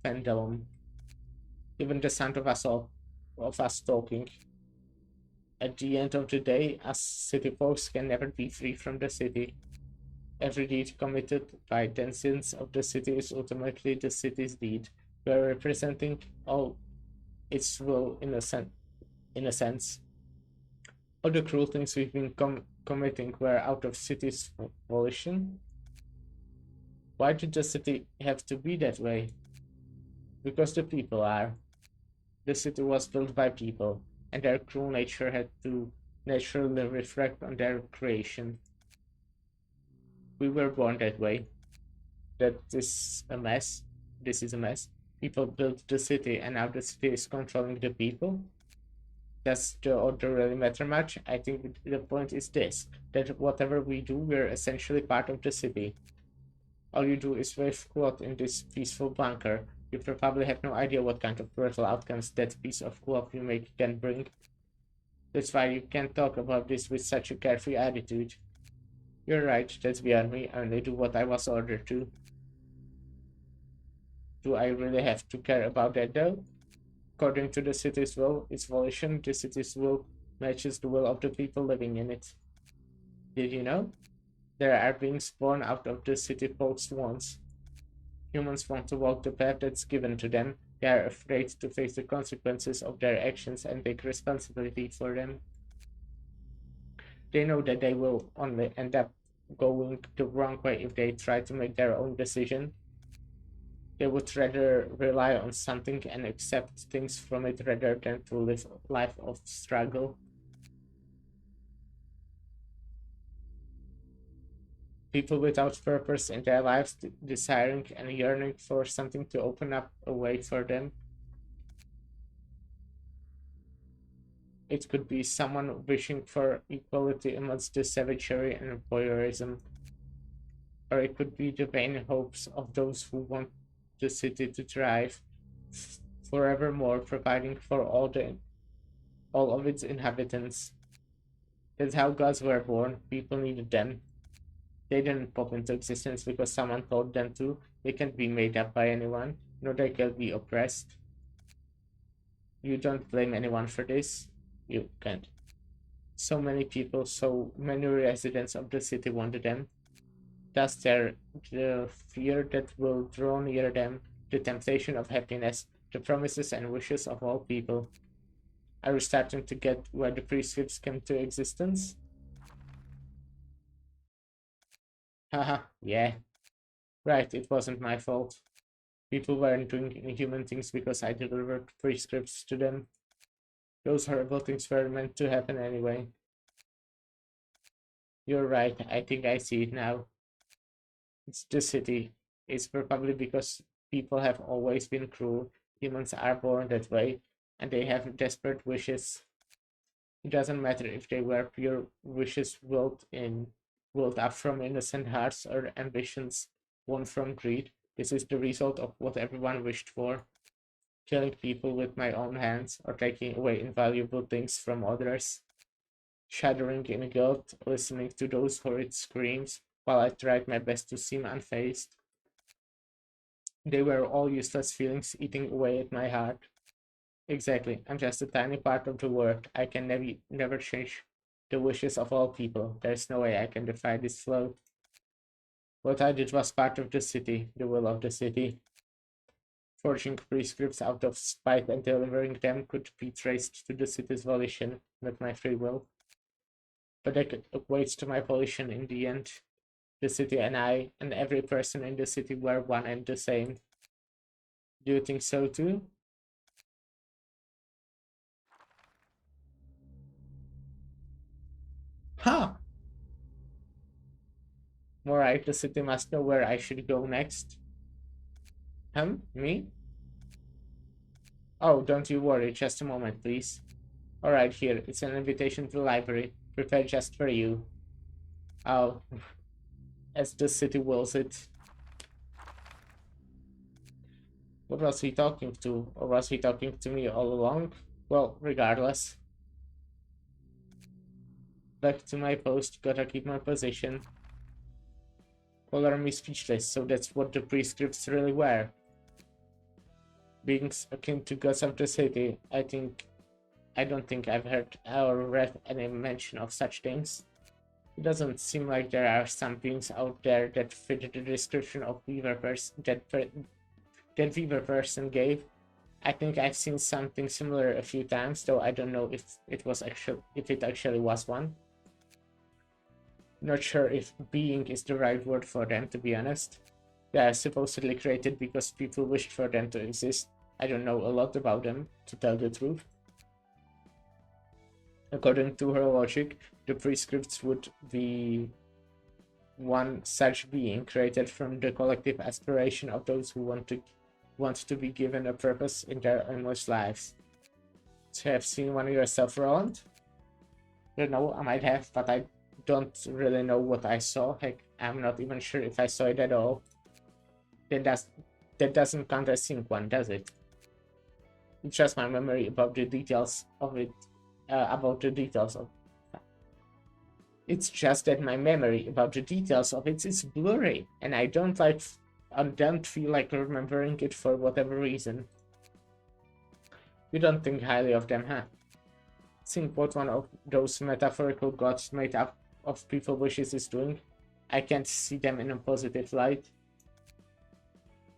pendulum. Even the sound of us talking. At the end of the day, us city folks can never be free from the city. Every deed committed by denizens of the city is ultimately the city's deed. We are representing all its will in a sense. All the cruel things we've been committing were out of city's volition. Why did the city have to be that way? Because the people are. The city was built by people, and their cruel nature had to naturally reflect on their creation. We were born that way. That is a mess. This is a mess. People built the city, and now the city is controlling the people. Does the order really matter much? I think the point is this, that whatever we do, we're essentially part of the city. All you do is wave cloth in this peaceful bunker. You probably have no idea what kind of brutal outcomes that piece of cloth you make can bring. That's why you can't talk about this with such a carefree attitude. You're right, that's beyond me. I only do what I was ordered to. Do I really have to care about that though? According to the city's will, its volition, the city's will matches the will of the people living in it. Did you know? There are beings born out of the city folks' wants. Humans want to walk the path that's given to them. They are afraid to face the consequences of their actions and take responsibility for them. They know that they will only end up going the wrong way if they try to make their own decision. They would rather rely on something and accept things from it rather than to live a life of struggle. People without purpose in their lives, desiring and yearning for something to open up a way for them. It could be someone wishing for equality amongst the savagery and voyeurism, or it could be the vain hopes of those who want the city to thrive forevermore, providing for all of its inhabitants. That's how gods were born. People needed them. They didn't pop into existence because someone told them to. They can't be made up by anyone, nor they can be oppressed. You don't blame anyone for this. You can't. So many people, so many residents of the city wanted them. Thus the fear that will draw near them, the temptation of happiness, the promises and wishes of all people. Are you starting to get where the prescripts came to existence? Haha, yeah. Right, it wasn't my fault. People weren't doing inhuman things because I delivered prescripts to them. Those horrible things were meant to happen anyway. You're right, I think I see it now. It's the city. It's probably because people have always been cruel. Humans are born that way, and they have desperate wishes. It doesn't matter if they were pure wishes willed up from innocent hearts or ambitions born from greed. This is the result of what everyone wished for. Killing people with my own hands or taking away invaluable things from others. Shuddering in guilt, listening to those horrid screams while I tried my best to seem unfazed. They were all useless feelings eating away at my heart. Exactly, I'm just a tiny part of the world. I can never change the wishes of all people. There's no way I can defy this flow. What I did was part of the city, the will of the city. Forging prescripts out of spite and delivering them could be traced to the city's volition, not my free will. But that equates to my volition in the end. The city and I, and every person in the city were one and the same. Do you think so too? Huh! Alright, the city must know where I should go next. Me? Oh, don't you worry, just a moment, please. Alright, here, it's an invitation to the library, prepared just for you. Oh, as the city wills it. What was he talking to? Or was he talking to me all along? Well, regardless. Back to my post, gotta keep my position. Color me speechless, so that's what the prescripts really were. Beings akin to gods of the city, I don't think I've heard or read any mention of such things. It doesn't seem like there are some beings out there that fit the description of that Weaver person gave. I think I've seen something similar a few times, though I don't know if it actually was one. Not sure if being is the right word for them, to be honest. They are supposedly created because people wished for them to exist. I don't know a lot about them, to tell the truth. According to her logic, the prescripts would be one such being created from the collective aspiration of those who want to be given a purpose in their endless lives. To have seen one yourself, Roland? I don't know, I might have, but I don't really know what I saw. Heck, I'm not even sure if I saw it at all. That doesn't count as seeing one, does it? It's just my memory about the details of it. It's just that my memory about the details of it is blurry, and I don't feel like remembering it for whatever reason. You don't think highly of them, huh? Think what one of those metaphorical gods made up of people wishes is doing. I can't see them in a positive light.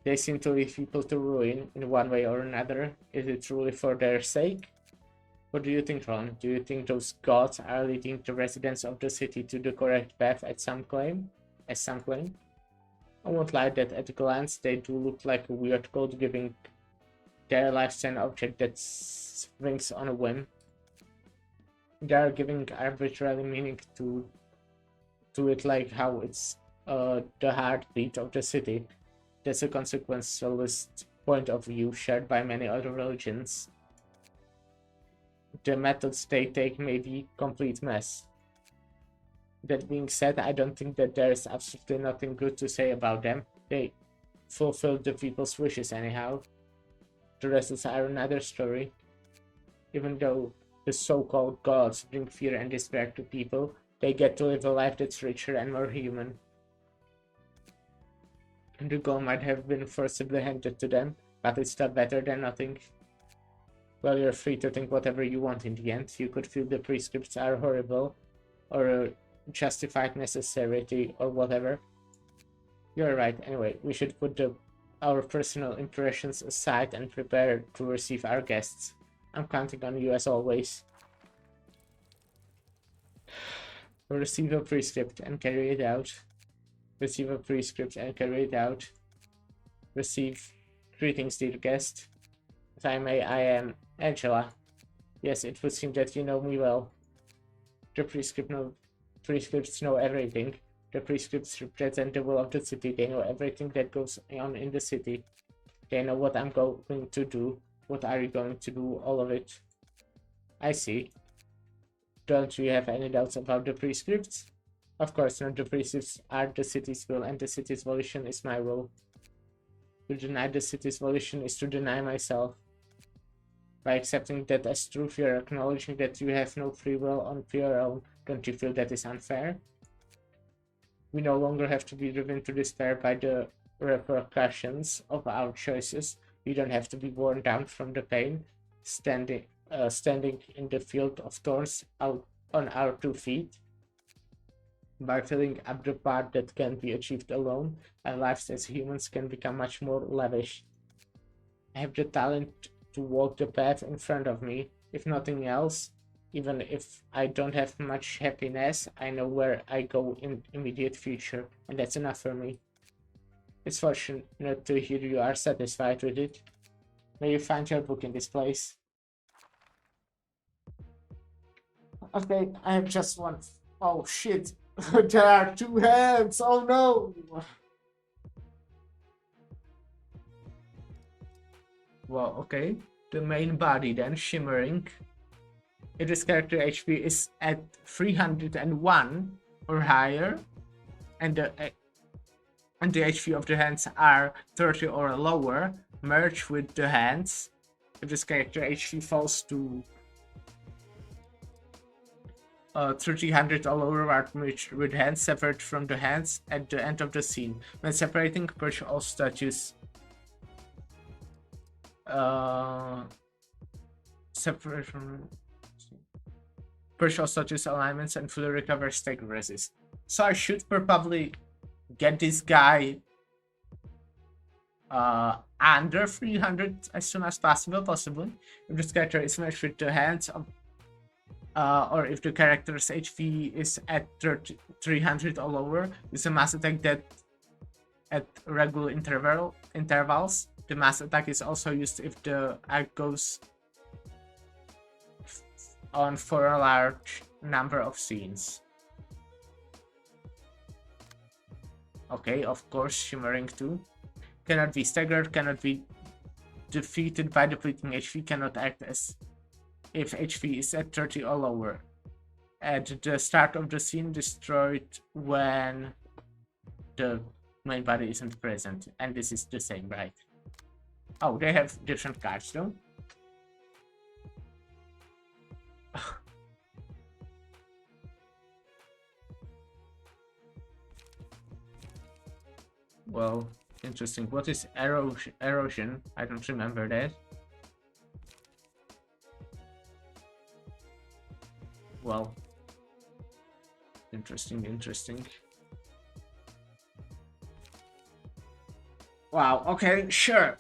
They seem to lead people to ruin in one way or another. Is it truly for their sake? What do you think, Ron? Do you think those gods are leading the residents of the city to the correct path as some claim? I won't lie that at a glance they do look like a weird cult giving their lives to an object that swings on a whim. They are giving arbitrary meaning to it, like how it's the heartbeat of the city. That's a consequentialist point of view shared by many other religions. The methods they take may be complete mess. That being said, I don't think that there's absolutely nothing good to say about them. They fulfill the people's wishes anyhow. The rest is another story. Even though the so-called gods bring fear and despair to people, they get to live a life that's richer and more human. The goal might have been forcibly handed to them, but it's still better than nothing. Well, you're free to think whatever you want in the end. You could feel the prescripts are horrible, or a justified necessity, or whatever. You're right. Anyway, we should put our personal impressions aside and prepare to receive our guests. I'm counting on you as always. Receive a prescript and carry it out. Receive a prescript and carry it out. Receive. Greetings, dear guest. If I may, I am Angela. Yes, it would seem that you know me well. The prescripts know everything. The prescripts represent the will of the city. They know everything that goes on in the city. They know what I'm going to do. What are you going to do? All of it. I see. Don't you have any doubts about the prescripts? Of course not. The prescripts are the city's will, and the city's volition is my will. To deny the city's volition is to deny myself. By accepting that as truth, you're acknowledging that you have no free will on your own. Don't you feel that is unfair? We no longer have to be driven to despair by the repercussions of our choices. We don't have to be worn down from the pain, standing in the field of thorns out on our 2 feet. By filling up the part that can be achieved alone, our lives as humans can become much more lavish. I have the talent to walk the path in front of me. If nothing else, even if I don't have much happiness, I know where I go in immediate future, and that's enough for me. It's fortunate to hear you are satisfied with it. May you find your book in this place. Okay, I have just one. Oh shit, there are 2 hands. Oh no. Well, okay. the main body, then shimmering. If this character HP is at 301 or higher, and the HP of the hands are 30 or lower, merge with the hands. If this character HP falls to 300 or lower, merge with hands, separate from the hands at the end of the scene. When separating, purge all statues. Separate from purge all statues alignments and fully recover stack resist. So I should probably get this guy under 300 as soon as possible. If this character is matched with the hands of, or if the character's HP is at 300 or lower, it's a mass attack that at regular intervals. The mass attack is also used if the act goes on for a large number of scenes. Okay, of course, shimmering too. Cannot be staggered, cannot be defeated by depleting HP, cannot act as if HP is at 30 or lower. At the start of the scene, destroyed when the main body isn't present. And this is the same, right? Oh, they have different cards though. Well, interesting. What is erosion? I don't remember that. Well, interesting. Wow, okay, sure.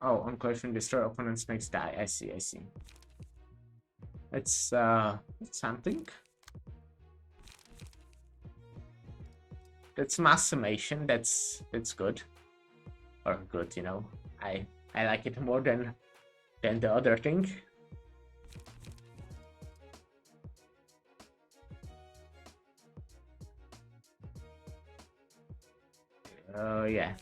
Oh, unquestioned destroy opponent's makes die. I see. It's something. That's mass summation. That's good. Or good, you know. I like it more than the other thing. Yeah.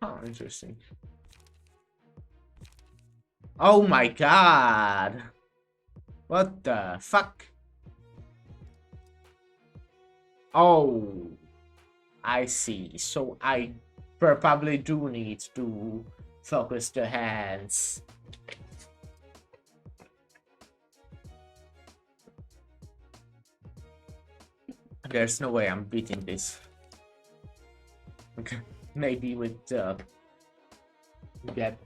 Oh, interesting. Oh my god! What the fuck? Oh, I see. So I probably do need to focus the hands. There's no way I'm beating this. Okay. Maybe with get.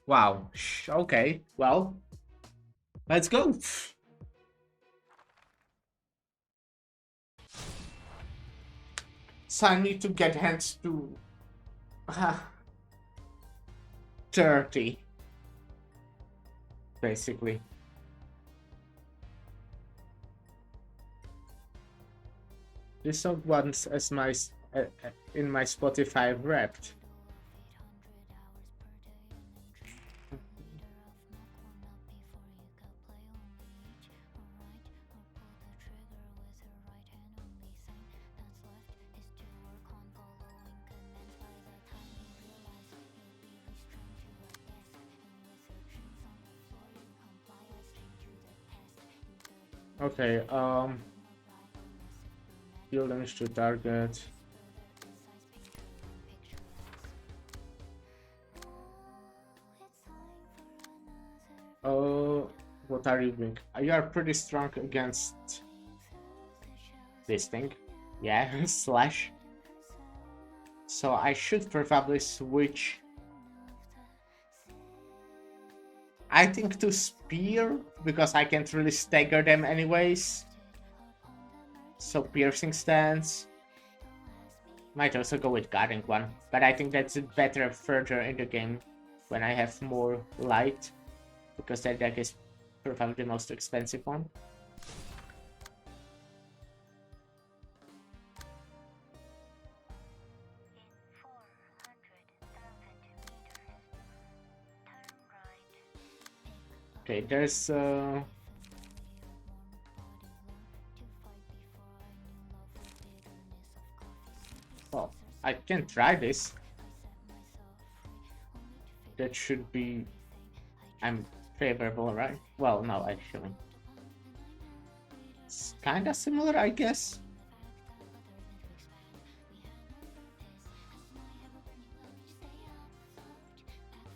Wow. Okay. Well, let's go. So I need to get hands to 30, basically. This song once as my in my Spotify Wrapped. Okay, deal damage to target. Oh, what are you doing? You are pretty strong against this thing. Yeah, slash. So I should probably switch, I think, to spear, because I can't really stagger them anyways. So piercing stance. Might also go with guarding one, but I think that's better further in the game when I have more light, because that deck is probably the most expensive one. Okay, there's well, I can try this. That should be I'm favorable, right? Well, no, actually. It's kinda similar, I guess.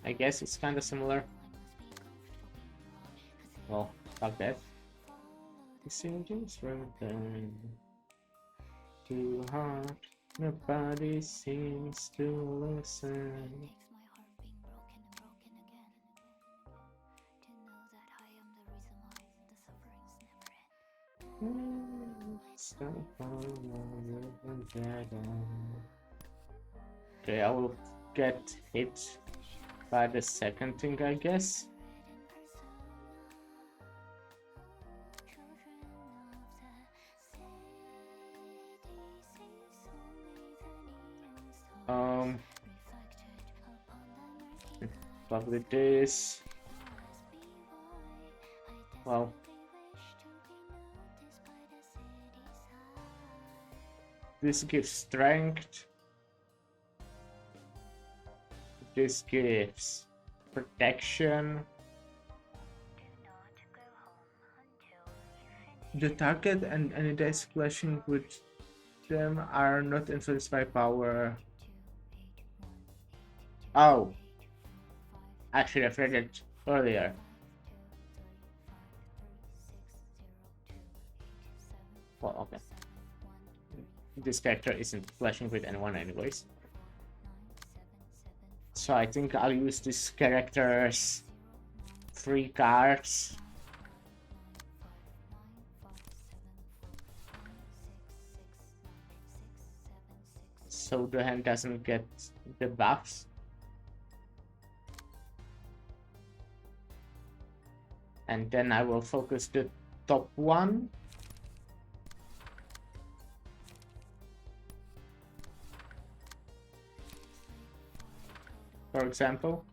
I guess it's kinda similar. Well, fuck that. Decisions from them too hard. Nobody seems to listen. Okay, I will get hit by the second thing, I guess. Probably this. Well, this gives strength. This gives protection. The target and any dice clashing with them are not influenced by power. Oh, I should have read it earlier. Well, okay. This character isn't clashing with anyone anyways. So I think I'll use this character's 3 cards. So the hand doesn't get the buffs. And then I will focus the top one. For example.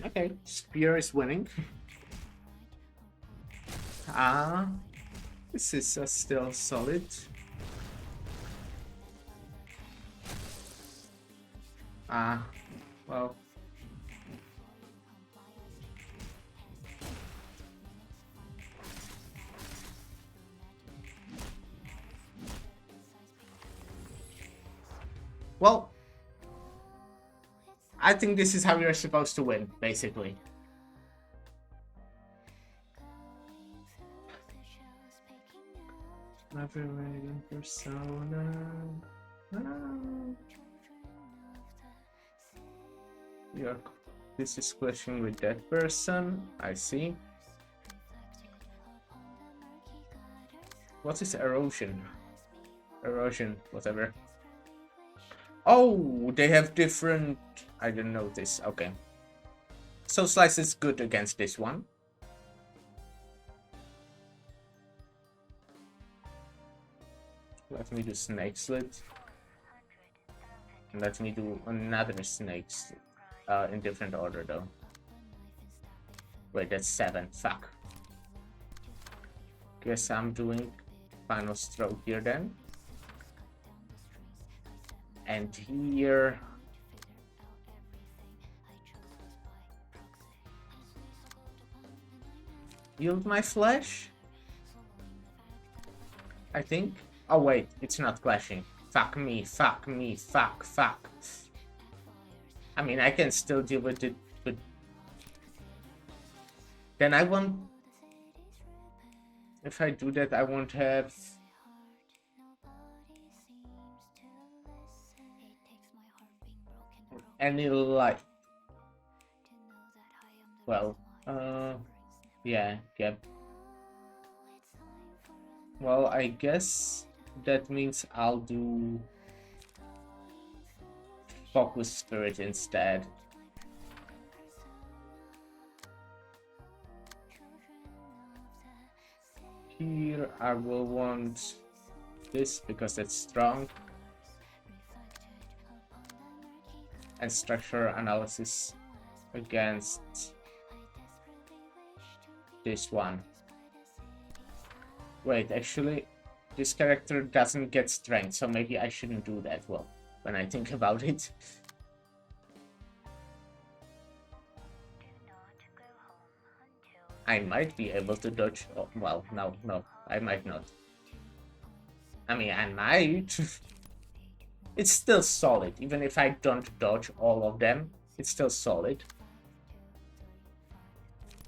Okay, Spear is winning. This is still solid. Well. Well, I think this is how you're supposed to win, basically. Liberating persona. This is clashing with that person. I see. What is erosion? Erosion, whatever. Oh, they have different. I didn't notice. Okay. So Slice is good against this one. Let me do Snake Slit. And let me do another Snake Slit. In different order though. Wait, that's 7. Fuck. Guess I'm doing Final Stroke here then. And here. Yield my flesh? I think. Oh wait, it's not clashing. Fuck me, fuck me, fuck. I mean, I can still deal with it, but then I won't. If I do that, I won't have any life. Well, yeah, yep. Well, I guess that means I'll do Focus Spirit instead. Here I will want this because it's strong. And structure analysis against this one. Wait, actually, this character doesn't get strength, so maybe I shouldn't do that. Well, when I think about it. I might be able to dodge. Oh, well, no, I might not. I mean, I might. It's still solid, even if I don't dodge all of them. It's still solid.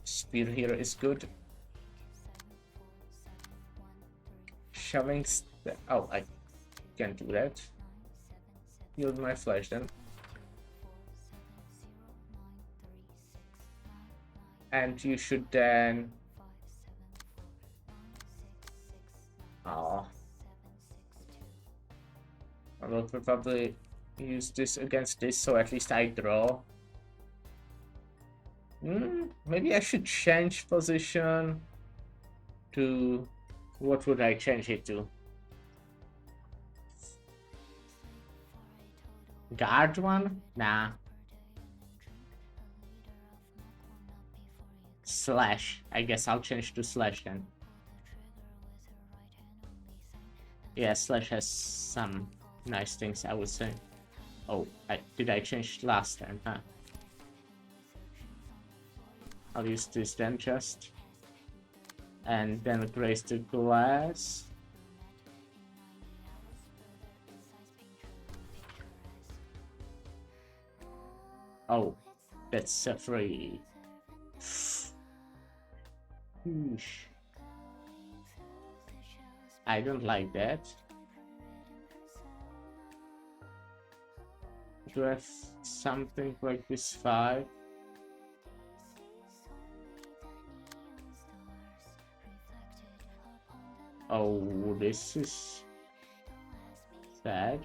Spear here is good. Shoving. Oh, I can't do that. Yield my flesh then. And you should then. Oh. I will probably use this against this, so at least I draw. Maybe I should change position to... What would I change it to? Guard one? Nah. Slash. I guess I'll change to slash then. Yeah, slash has some nice things, I would say. Oh, did I change last time, huh? I'll use this then just. And then grace the glass. Oh, that's a free. I don't like that. Do I have something like this 5? Oh, this is sad.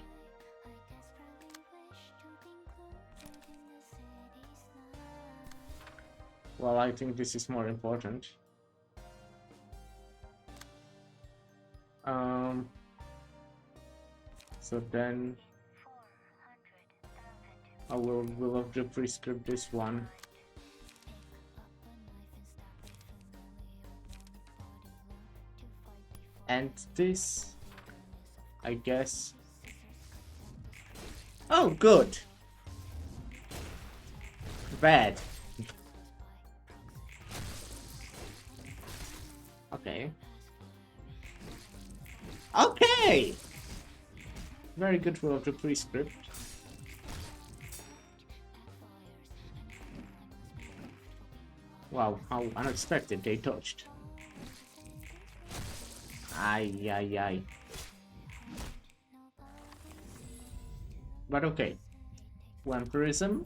Well, I think this is more important. So then I will have to prescribe this one. And this, I guess. Oh, good. Bad. Okay. Okay! Very good will of the prescript. Wow, how unexpected they touched. Ay. But okay. One prism.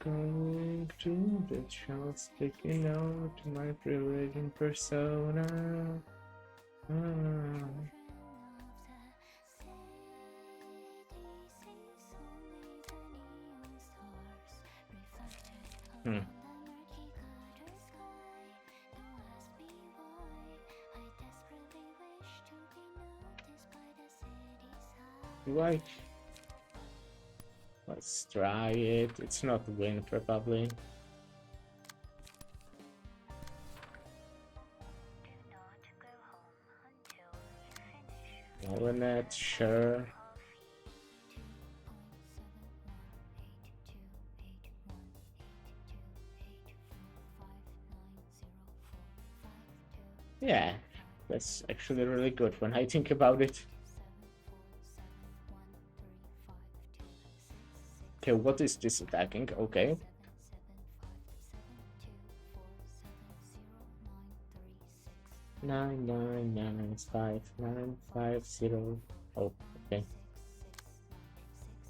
Going to the child sticking out my privileged persona. Right. Let's try it. It's not win, probably. Coronet, sure. Yeah, that's actually really good when I think about it. Okay, what is this attacking? Okay. Nine 5 9 5 0 Oh, okay.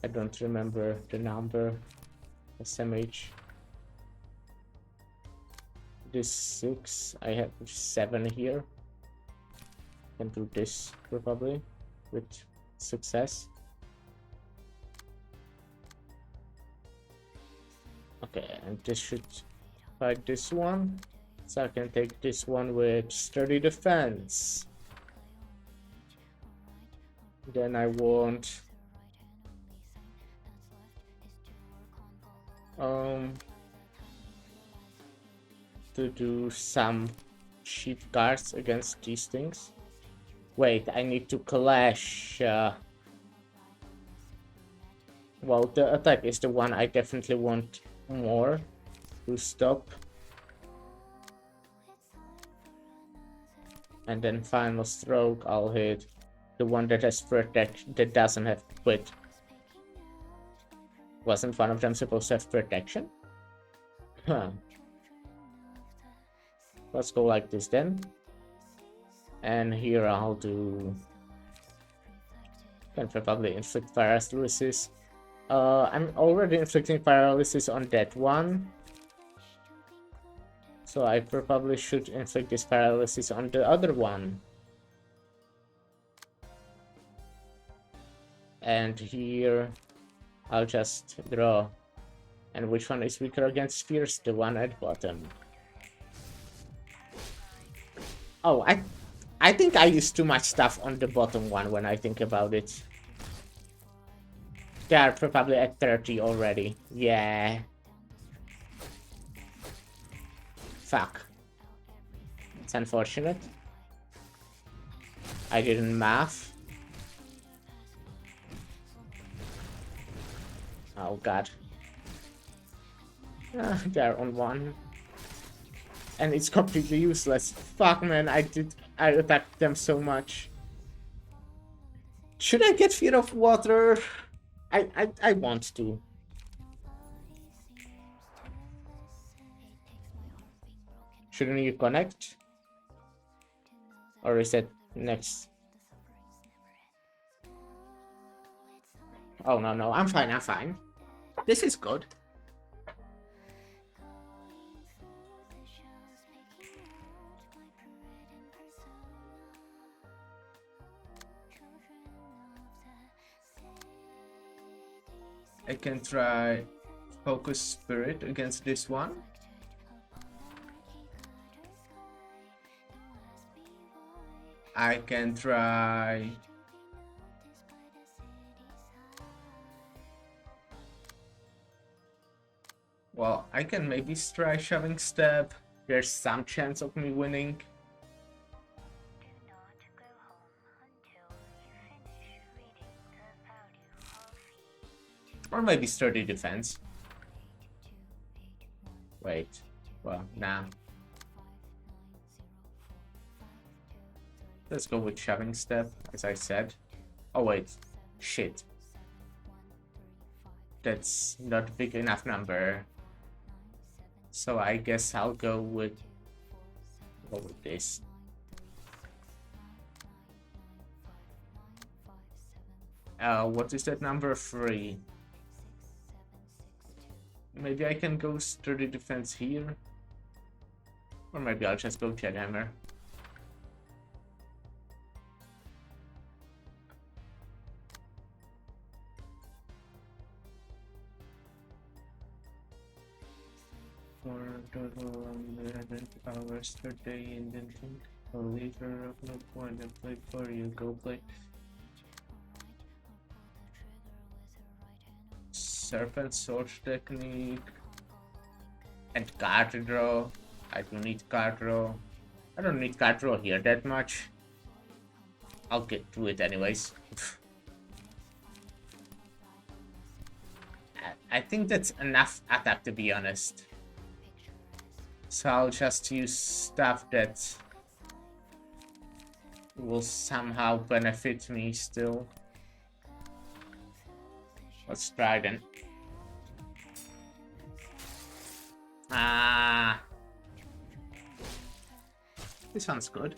I don't remember the number. SMH. This 6. I have 7 here. Can do this probably with success. Okay, and this should fight this one. So I can take this one with sturdy defense. Then I want to do some cheap cards against these things. Wait, I need to clash. Well, the attack is the one I definitely want more to stop. And then final stroke, I'll hit the one that has protection, that doesn't have quit. Wasn't one of them supposed to have protection? Huh. Let's go like this then. And here I'll do... Can probably inflict paralysis. I'm already inflicting paralysis on that one. So I probably should inflict this paralysis on the other one. And here I'll just draw. And which one is weaker against spheres? The one at bottom. Oh, I think I used too much stuff on the bottom one when I think about it. They are probably at 30 already. Yeah. Fuck. It's unfortunate. I didn't math. Oh god. They're on 1. And it's completely useless. Fuck man, I attacked them so much. Should I get Fear of Water? I want to. Shouldn't you connect? Or is it next? Oh no, I'm fine. This is good. I can try Focus Spirit against this one. I can try... Well, I can maybe try Shoving Step. There's some chance of me winning. Or maybe Sturdy Defense. Wait. Well, nah. Let's go with Shoving Step, as I said. Oh wait. Shit. That's not a big enough number. So I guess I'll go with this. What is that number? 3. Maybe I can go Sturdy Defense here. Or maybe I'll just go Jet Hammer. For total 11 hours per day, and then think a leader of no point and play for you. Go play. Serpent Sword Technique and card draw. I don't need card draw. I don't need card draw here that much. I'll get to it anyways. I think that's enough attack, to be honest. So I'll just use stuff that will somehow benefit me still. Let's try then. This one's good.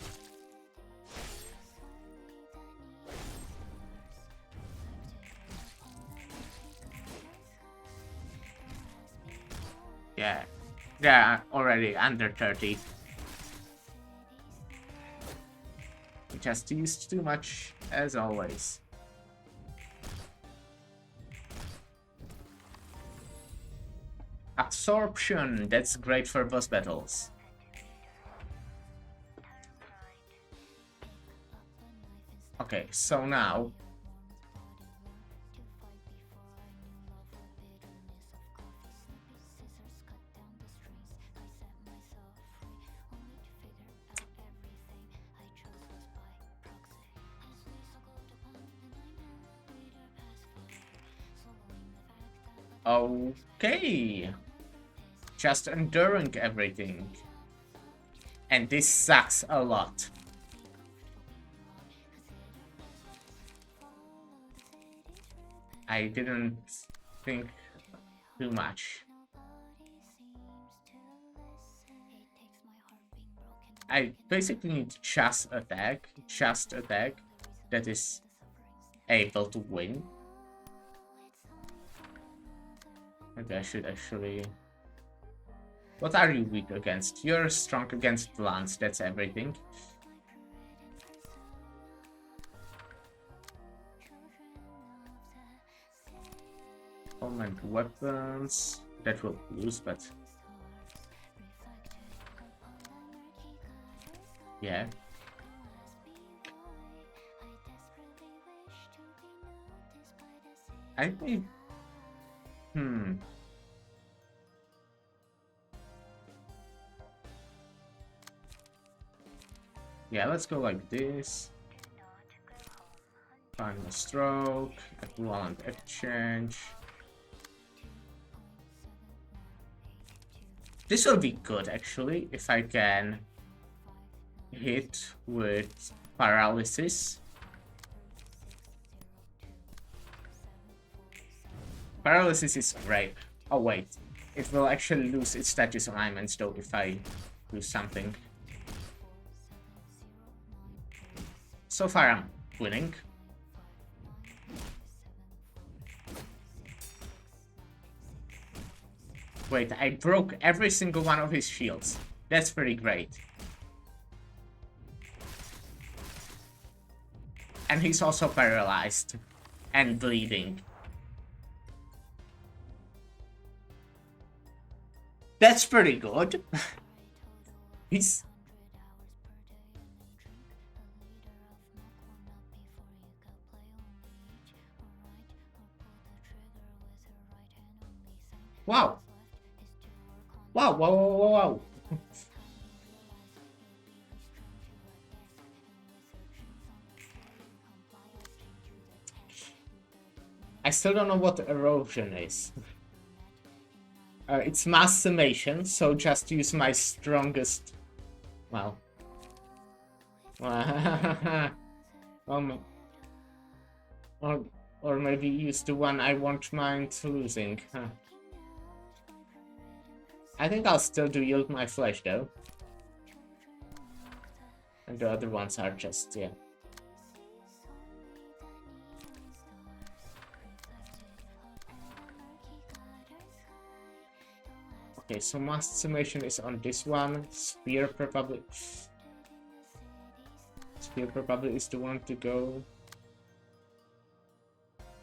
Yeah. They're already under 30. We just used too much, as always. Absorption, that's great for boss battles. Okay, so now... Okay. Just enduring everything. And this sucks a lot. I didn't think too much. I basically need just attack that is able to win. Maybe I should actually... What are you weak against? You're strong against lance, that's everything. Command weapons... That will lose, but... Yeah. I think... Yeah, let's go like this. Final stroke, equivalent exchange. This will be good actually, if I can hit with paralysis. Paralysis is great. Oh wait, it will actually lose its status alignments though if I do something. So far I'm winning. Wait, I broke every single one of his shields. That's pretty great. And he's also paralyzed and bleeding. That's pretty good. He's... Wow. Wow, wow, wow, wow, wow. I still don't know what erosion is. It's mass summation, so just use my strongest... Well... or maybe use the one I won't mind losing. Huh. I think I'll still do yield my flesh though. And the other ones are just, yeah. Okay, so mass summation is on this one. Spear probably is the one to go.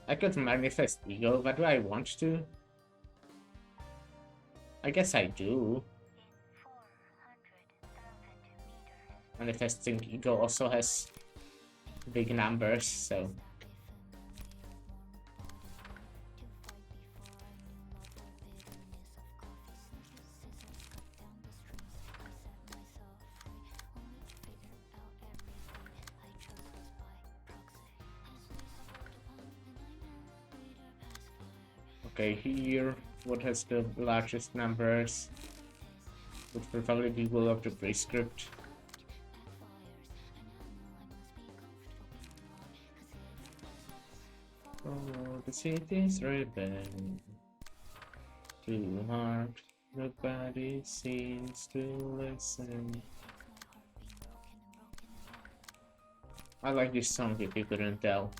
I could manifest ego, but do I want to? I guess I do. Manifesting ego also has big numbers, so... Okay, here, what has the largest numbers? Would probably be Will of the Prescript. Oh, the city's rebelling. Too hard, nobody seems to listen. I like this song if you couldn't tell.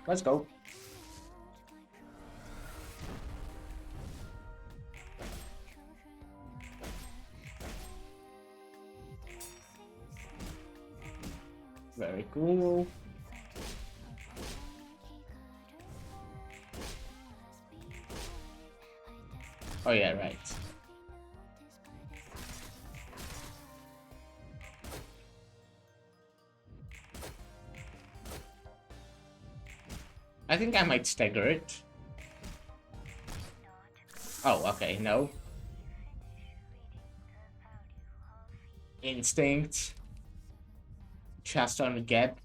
Let's go. Very cool. Oh yeah, right. I think I might stagger it. Oh, okay, no. Instinct. Just on the gap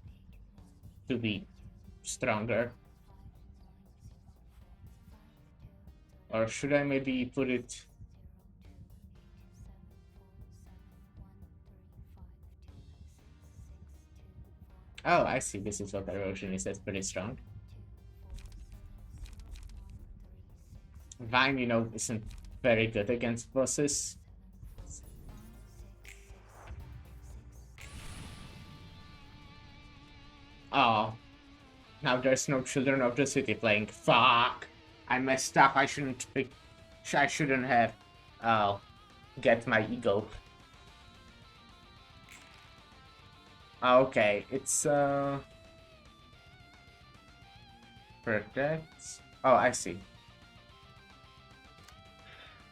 to be stronger. Or should I maybe put it... Oh, I see. This is what erosion is. That's pretty strong. Vine, you know, isn't very good against bosses. Oh. Now there's no Children of the City playing. Fuck! I messed up. I shouldn't pick... I shouldn't have... Oh. Get my ego. Okay, it's protect. Oh, I see.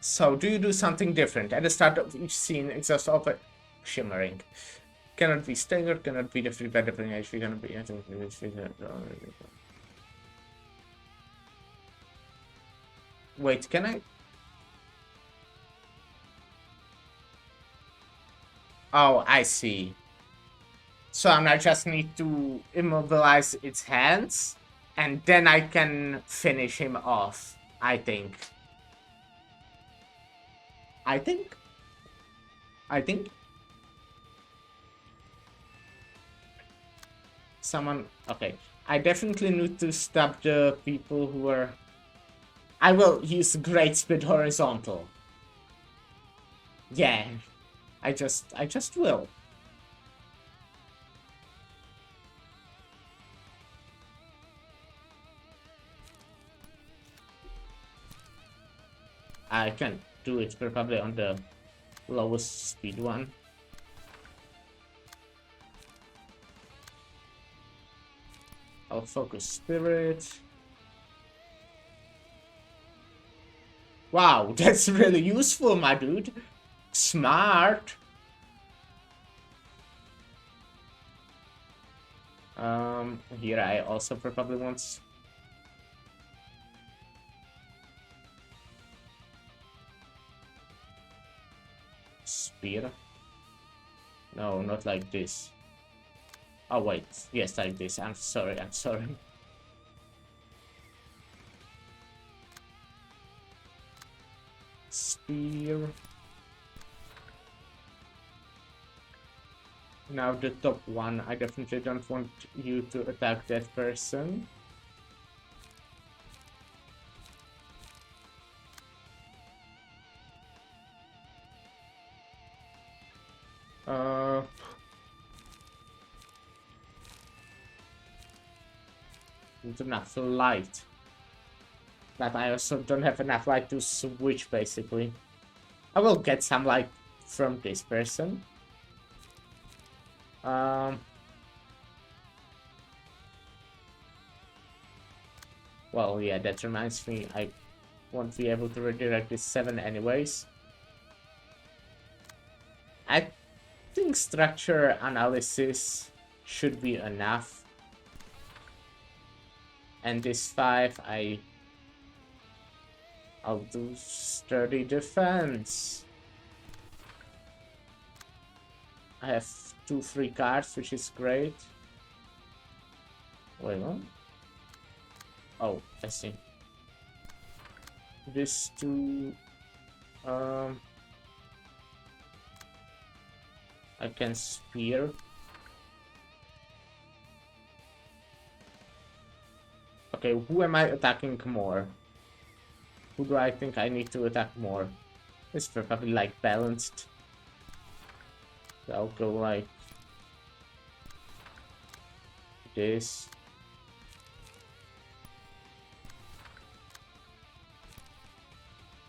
So, do you do something different? At the start of each scene, exhaust all but shimmering. Cannot be staggered, cannot be defeated by deploying HP, cannot be... Wait, can I... Oh, I see. So I just need to immobilize its hands, and then I can finish him off, I think. I think. Someone... Okay. I definitely need to stop the people who are... I will use Great Speed Horizontal. Yeah. I just will. I can do it probably on the lowest speed one. I'll focus spirit. Wow, that's really useful, my dude. Smart. Here I also probably want... Spear? No, not like this. Oh wait, yes, like this. I'm sorry. Spear. Now the top one. I definitely don't want you to attack that person. Not enough light. But I also don't have enough light to switch, basically. I will get some light from this person. Well, yeah, that reminds me, I won't be able to redirect this 7 anyways. I think structure analysis should be enough. And this 5, I'll do sturdy defense. I have 2 free cards, which is great. Wait, what? Oh, I see. This 2... I can spear. Okay, who am I attacking more? Who do I think I need to attack more? It's probably like balanced. So I'll go like this.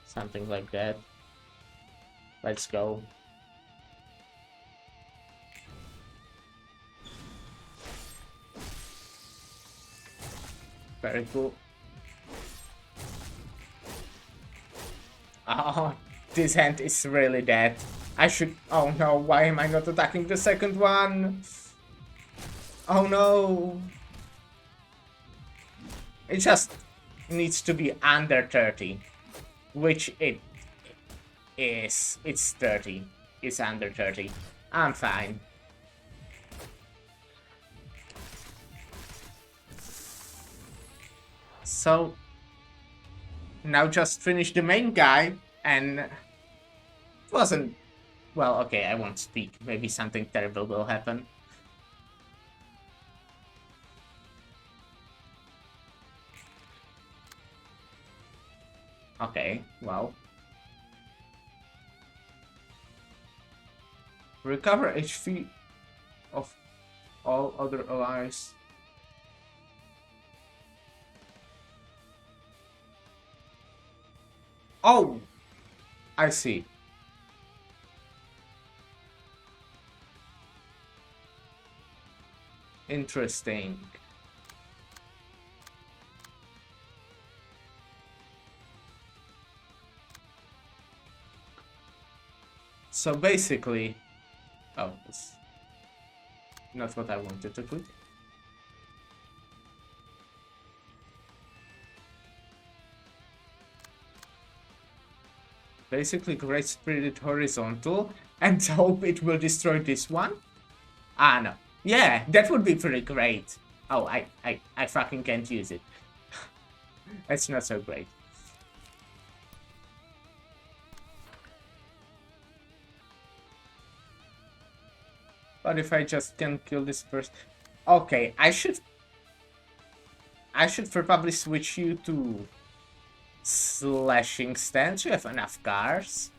Something like that. Let's go. Very cool. Oh, this hand is really dead. I should... Oh no, why am I not attacking the second one? Oh no. It just needs to be under 30. Which it is. It's 30. It's under 30. I'm fine. So... Now just finish the main guy, and... It wasn't... Well, okay, I won't speak. Maybe something terrible will happen. Okay, well. Recover HP of all other allies. Oh! I see. Interesting. So basically... Oh, it's not what I wanted to put. Basically, Great Spirit horizontal and hope it will destroy this one. Ah, no. Yeah, that would be pretty great. Oh, I fucking can't use it. That's not so great. But if I just can kill this person... Okay, I should probably switch you to slashing stance. You have enough cars.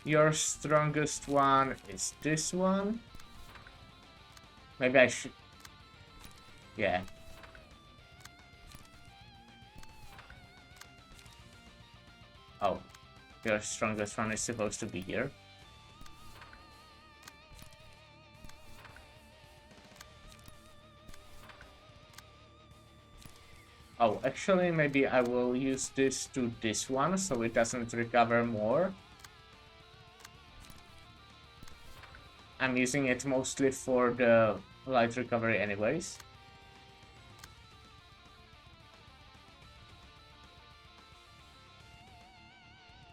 Your strongest one is this one. Maybe I should... Yeah. Oh, your strongest one is supposed to be here. Oh, actually, maybe I will use this to this one, so it doesn't recover more. I'm using it mostly for the light recovery anyways.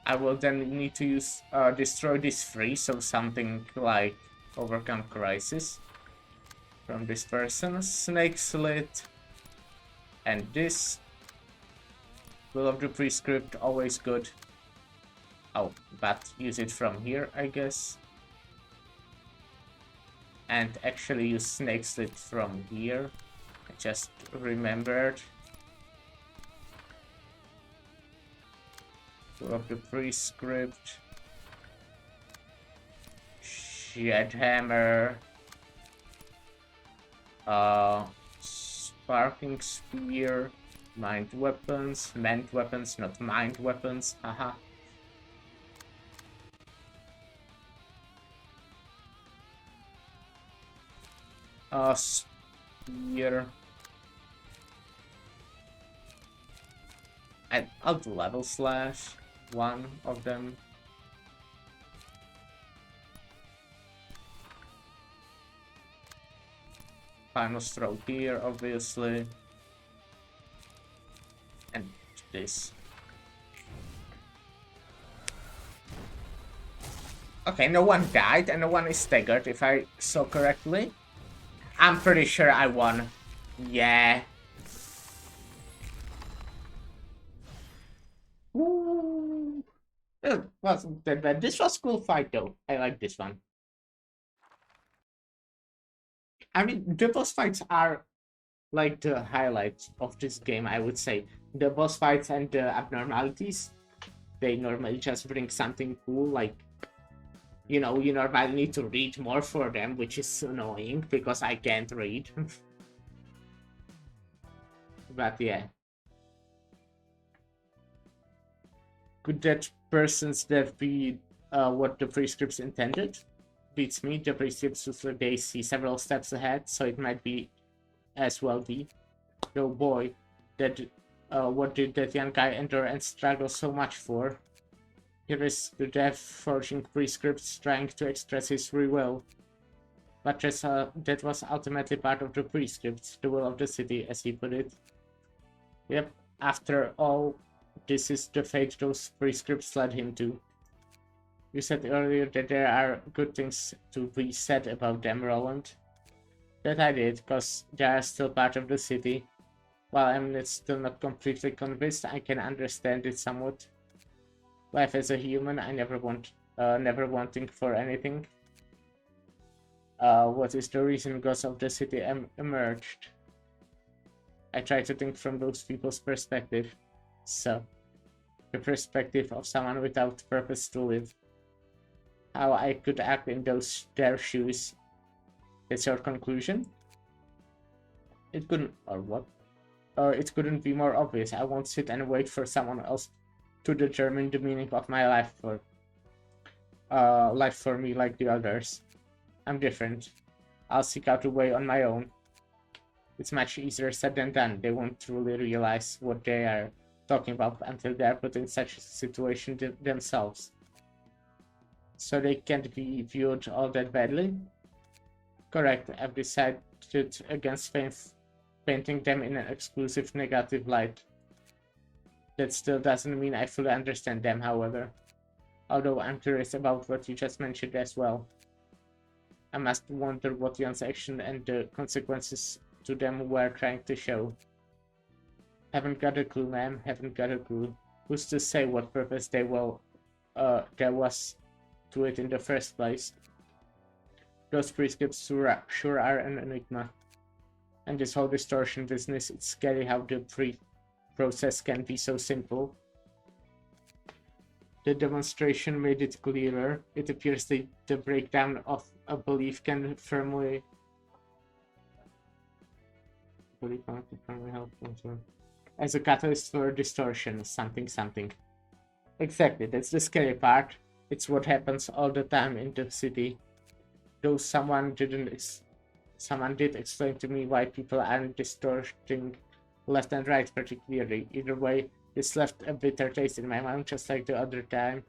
I will then need to use destroy this free, so something like overcome crisis from this person. Snake slit. And this. Will of the Prescript, always good. Oh, but use it from here, I guess. And actually use Snake Slit from here. I just remembered. Will of the Prescript. Shed Hammer. Sparking Spear. Mind Weapons. Meant Weapons, not Mind Weapons. Haha. Spear. And I'll do Level Slash. One of them. Final Stroke here, obviously. And this. Okay, no one died and no one is staggered, if I saw correctly. I'm pretty sure I won. Yeah. Ooh. It wasn't that bad. This was a cool fight though. I like this one. I mean, the boss fights are like the highlights of this game, I would say. The boss fights and the abnormalities, they normally just bring something cool, like, you know, you normally need to read more for them, which is annoying because I can't read. but yeah. Could that person's death be what the prescripts intended? Beats me, the prescripts usually they see several steps ahead, so it might be as well be. Oh boy, that what did that young guy endure and struggle so much for? Here is the death forging prescripts trying to express his free will. But that was ultimately part of the prescripts, the will of the city, as he put it. Yep, after all, this is the fate those prescripts led him to. You said earlier that there are good things to be said about them, Roland. That I did, because they are still part of the city. While I'm still not completely convinced, I can understand it somewhat. Life as a human, I never wanting for anything. What is the reason gods of the city emerged? I try to think from those people's perspective. So, the perspective of someone without purpose to live. How I could act in their shoes. That's your conclusion? It couldn't, or what? Or it couldn't be more obvious. I won't sit and wait for someone else to determine the meaning of my life for me like the others. I'm different. I'll seek out a way on my own. It's much easier said than done. They won't truly realize what they are talking about until they are put in such a situation themselves. So they can't be viewed all that badly? Correct. I've decided against painting them in an exclusive negative light. That still doesn't mean I fully understand them, however. Although I'm curious about what you just mentioned as well. I must wonder what Jan's action and the consequences to them were trying to show. Haven't got a clue, ma'am. Haven't got a clue. Who's to say what purpose there was to it in the first place? Those prescripts sure are an enigma. And this whole distortion business, it's scary how the process can be so simple. The demonstration made it clearer. It appears that the breakdown of a belief can firmly help as a catalyst for distortion, something. Exactly, that's the scary part. It's what happens all the time in the city. Though someone did explain to me why people aren't distorting left and right pretty clearly. Either way, this left a bitter taste in my mouth just like the other time.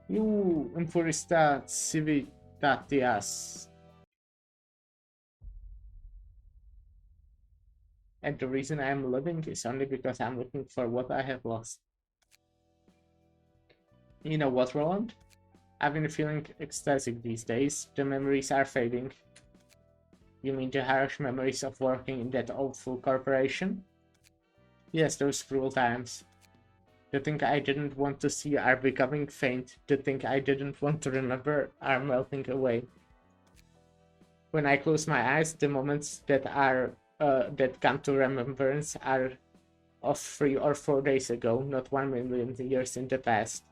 You Impurista Civitatias. And the reason I am living is only because I'm looking for what I have lost. You know what, Roland? I've been feeling ecstatic these days. The memories are fading. You mean the harsh memories of working in that awful corporation? Yes, those cruel times. The things I didn't want to see are becoming faint. The things I didn't want to remember are melting away. When I close my eyes, the moments that come to remembrance are of 3 or 4 days ago, not 1,000,000 years in the past.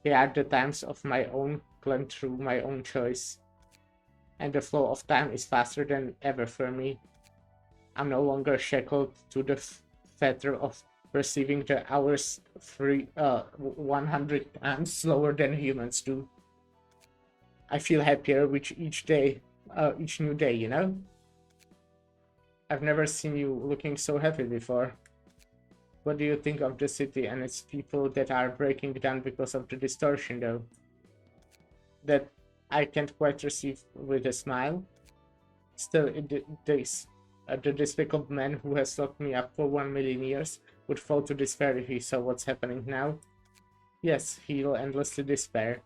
They are the times of my own, climbed through my own choice. And the flow of time is faster than ever for me. I'm no longer shackled to the fetter of perceiving the hours 100 times slower than humans do. I feel happier with each new day, you know? I've never seen you looking so happy before. What do you think of the city and its people that are breaking down because of the distortion, though? That I can't quite receive with a smile. Still, the despicable man who has locked me up for 1,000,000 years would fall to despair if he saw what's happening now. Yes, he'll endlessly despair.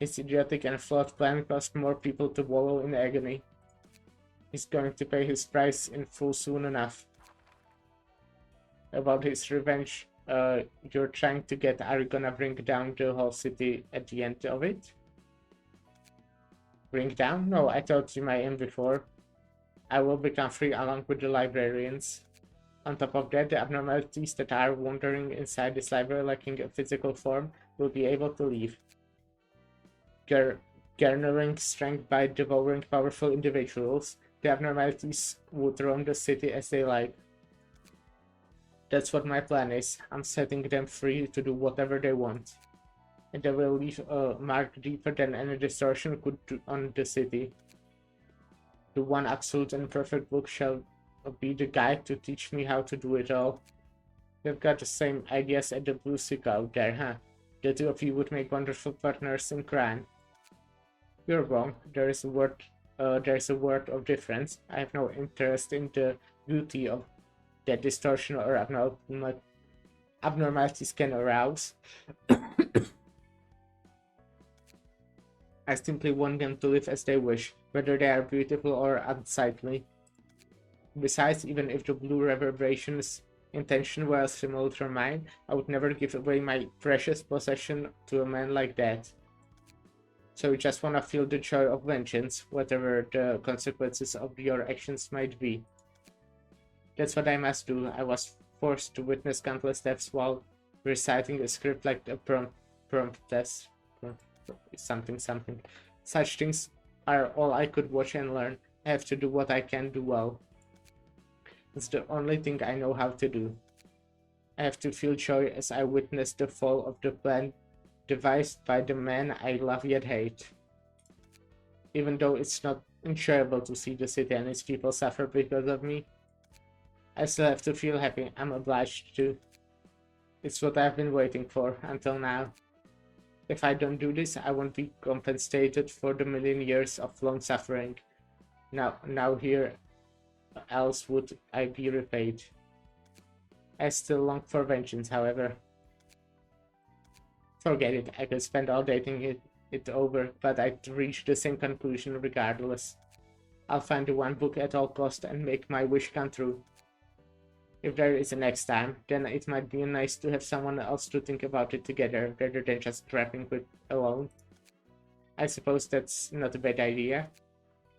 His idiotic and flawed plan caused more people to wallow in agony. He's going to pay his price in full soon enough. About his revenge you're trying to get, are you gonna bring down the whole city at the end of it? Bring down? No, I told you my aim before. I will become free along with the librarians. On top of that, the abnormalities that are wandering inside this library lacking a physical form will be able to leave. garnering strength by devouring powerful individuals. The abnormalities would roam the city as they like. That's what my plan is. I'm setting them free to do whatever they want. And they will leave a mark deeper than any distortion could do on the city. The one absolute and perfect book shall be the guide to teach me how to do it all. You've got the same ideas as the Blue Stick out there, huh? The two of you would make wonderful partners in crime. You're wrong. There's a word of difference. I have no interest in the beauty of that distortion or abnormalities can arouse. I simply want them to live as they wish, whether they are beautiful or unsightly. Besides, even if the blue reverberation's intention were similar to mine, I would never give away my precious possession to a man like that. So you just want to feel the joy of vengeance, whatever the consequences of your actions might be. That's what I must do. I was forced to witness countless deaths while reciting a script like a prompt test. Something. Such things are all I could watch and learn. I have to do what I can do well. It's the only thing I know how to do. I have to feel joy as I witness the fall of the plan devised by the man I love yet hate. Even though it's not enjoyable to see the city and its people suffer because of me, I still have to feel happy. I'm obliged to. It's what I've been waiting for until now. If I don't do this, I won't be compensated for the million years of long suffering. Now here, else would I be repaid. I still long for vengeance, however. Forget it, I could spend all day thinking it over, but I'd reach the same conclusion regardless. I'll find the one book at all cost and make my wish come true. If there is a next time, then it might be nice to have someone else to think about it together, rather than just grappling with alone. I suppose that's not a bad idea.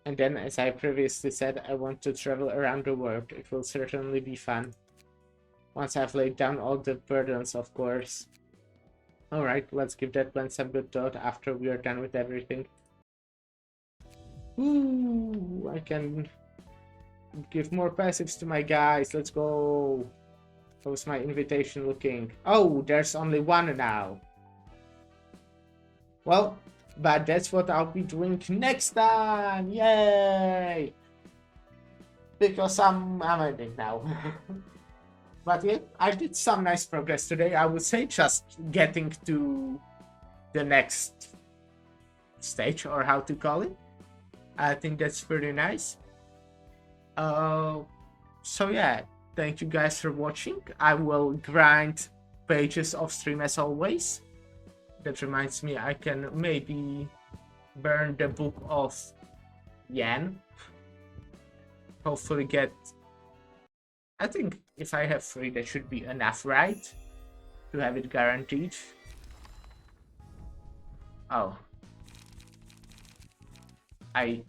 And then, as I previously said, I want to travel around the world. It will certainly be fun. Once I've laid down all the burdens, of course. Alright, let's give that plan some good thought after we are done with everything. Ooh, I can give more passives to my guys. Let's go. How's my invitation looking? Oh, there's only one now. Well, but that's what I'll be doing next time. Yay! Because I'm ending now. But yeah, I did some nice progress today. I would say just getting to the next stage, or how to call it. I think that's pretty nice. So yeah, thank you guys for watching. I will grind pages off stream as always. That reminds me, I can maybe burn the book of Yan. Hopefully get... I think if I have 3, that should be enough, right? To have it guaranteed. Oh. I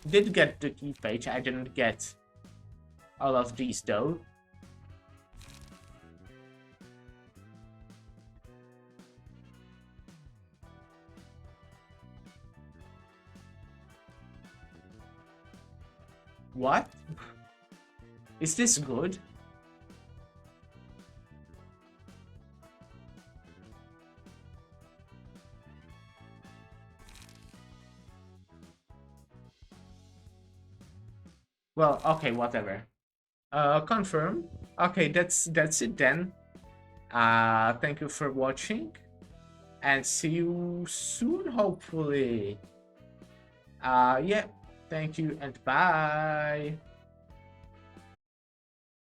did get the key page, I didn't get all of these though. What? Is this good? Well, okay, whatever. Confirm. Okay, that's it then. Thank you for watching, and see you soon, hopefully. Yeah, thank you and bye.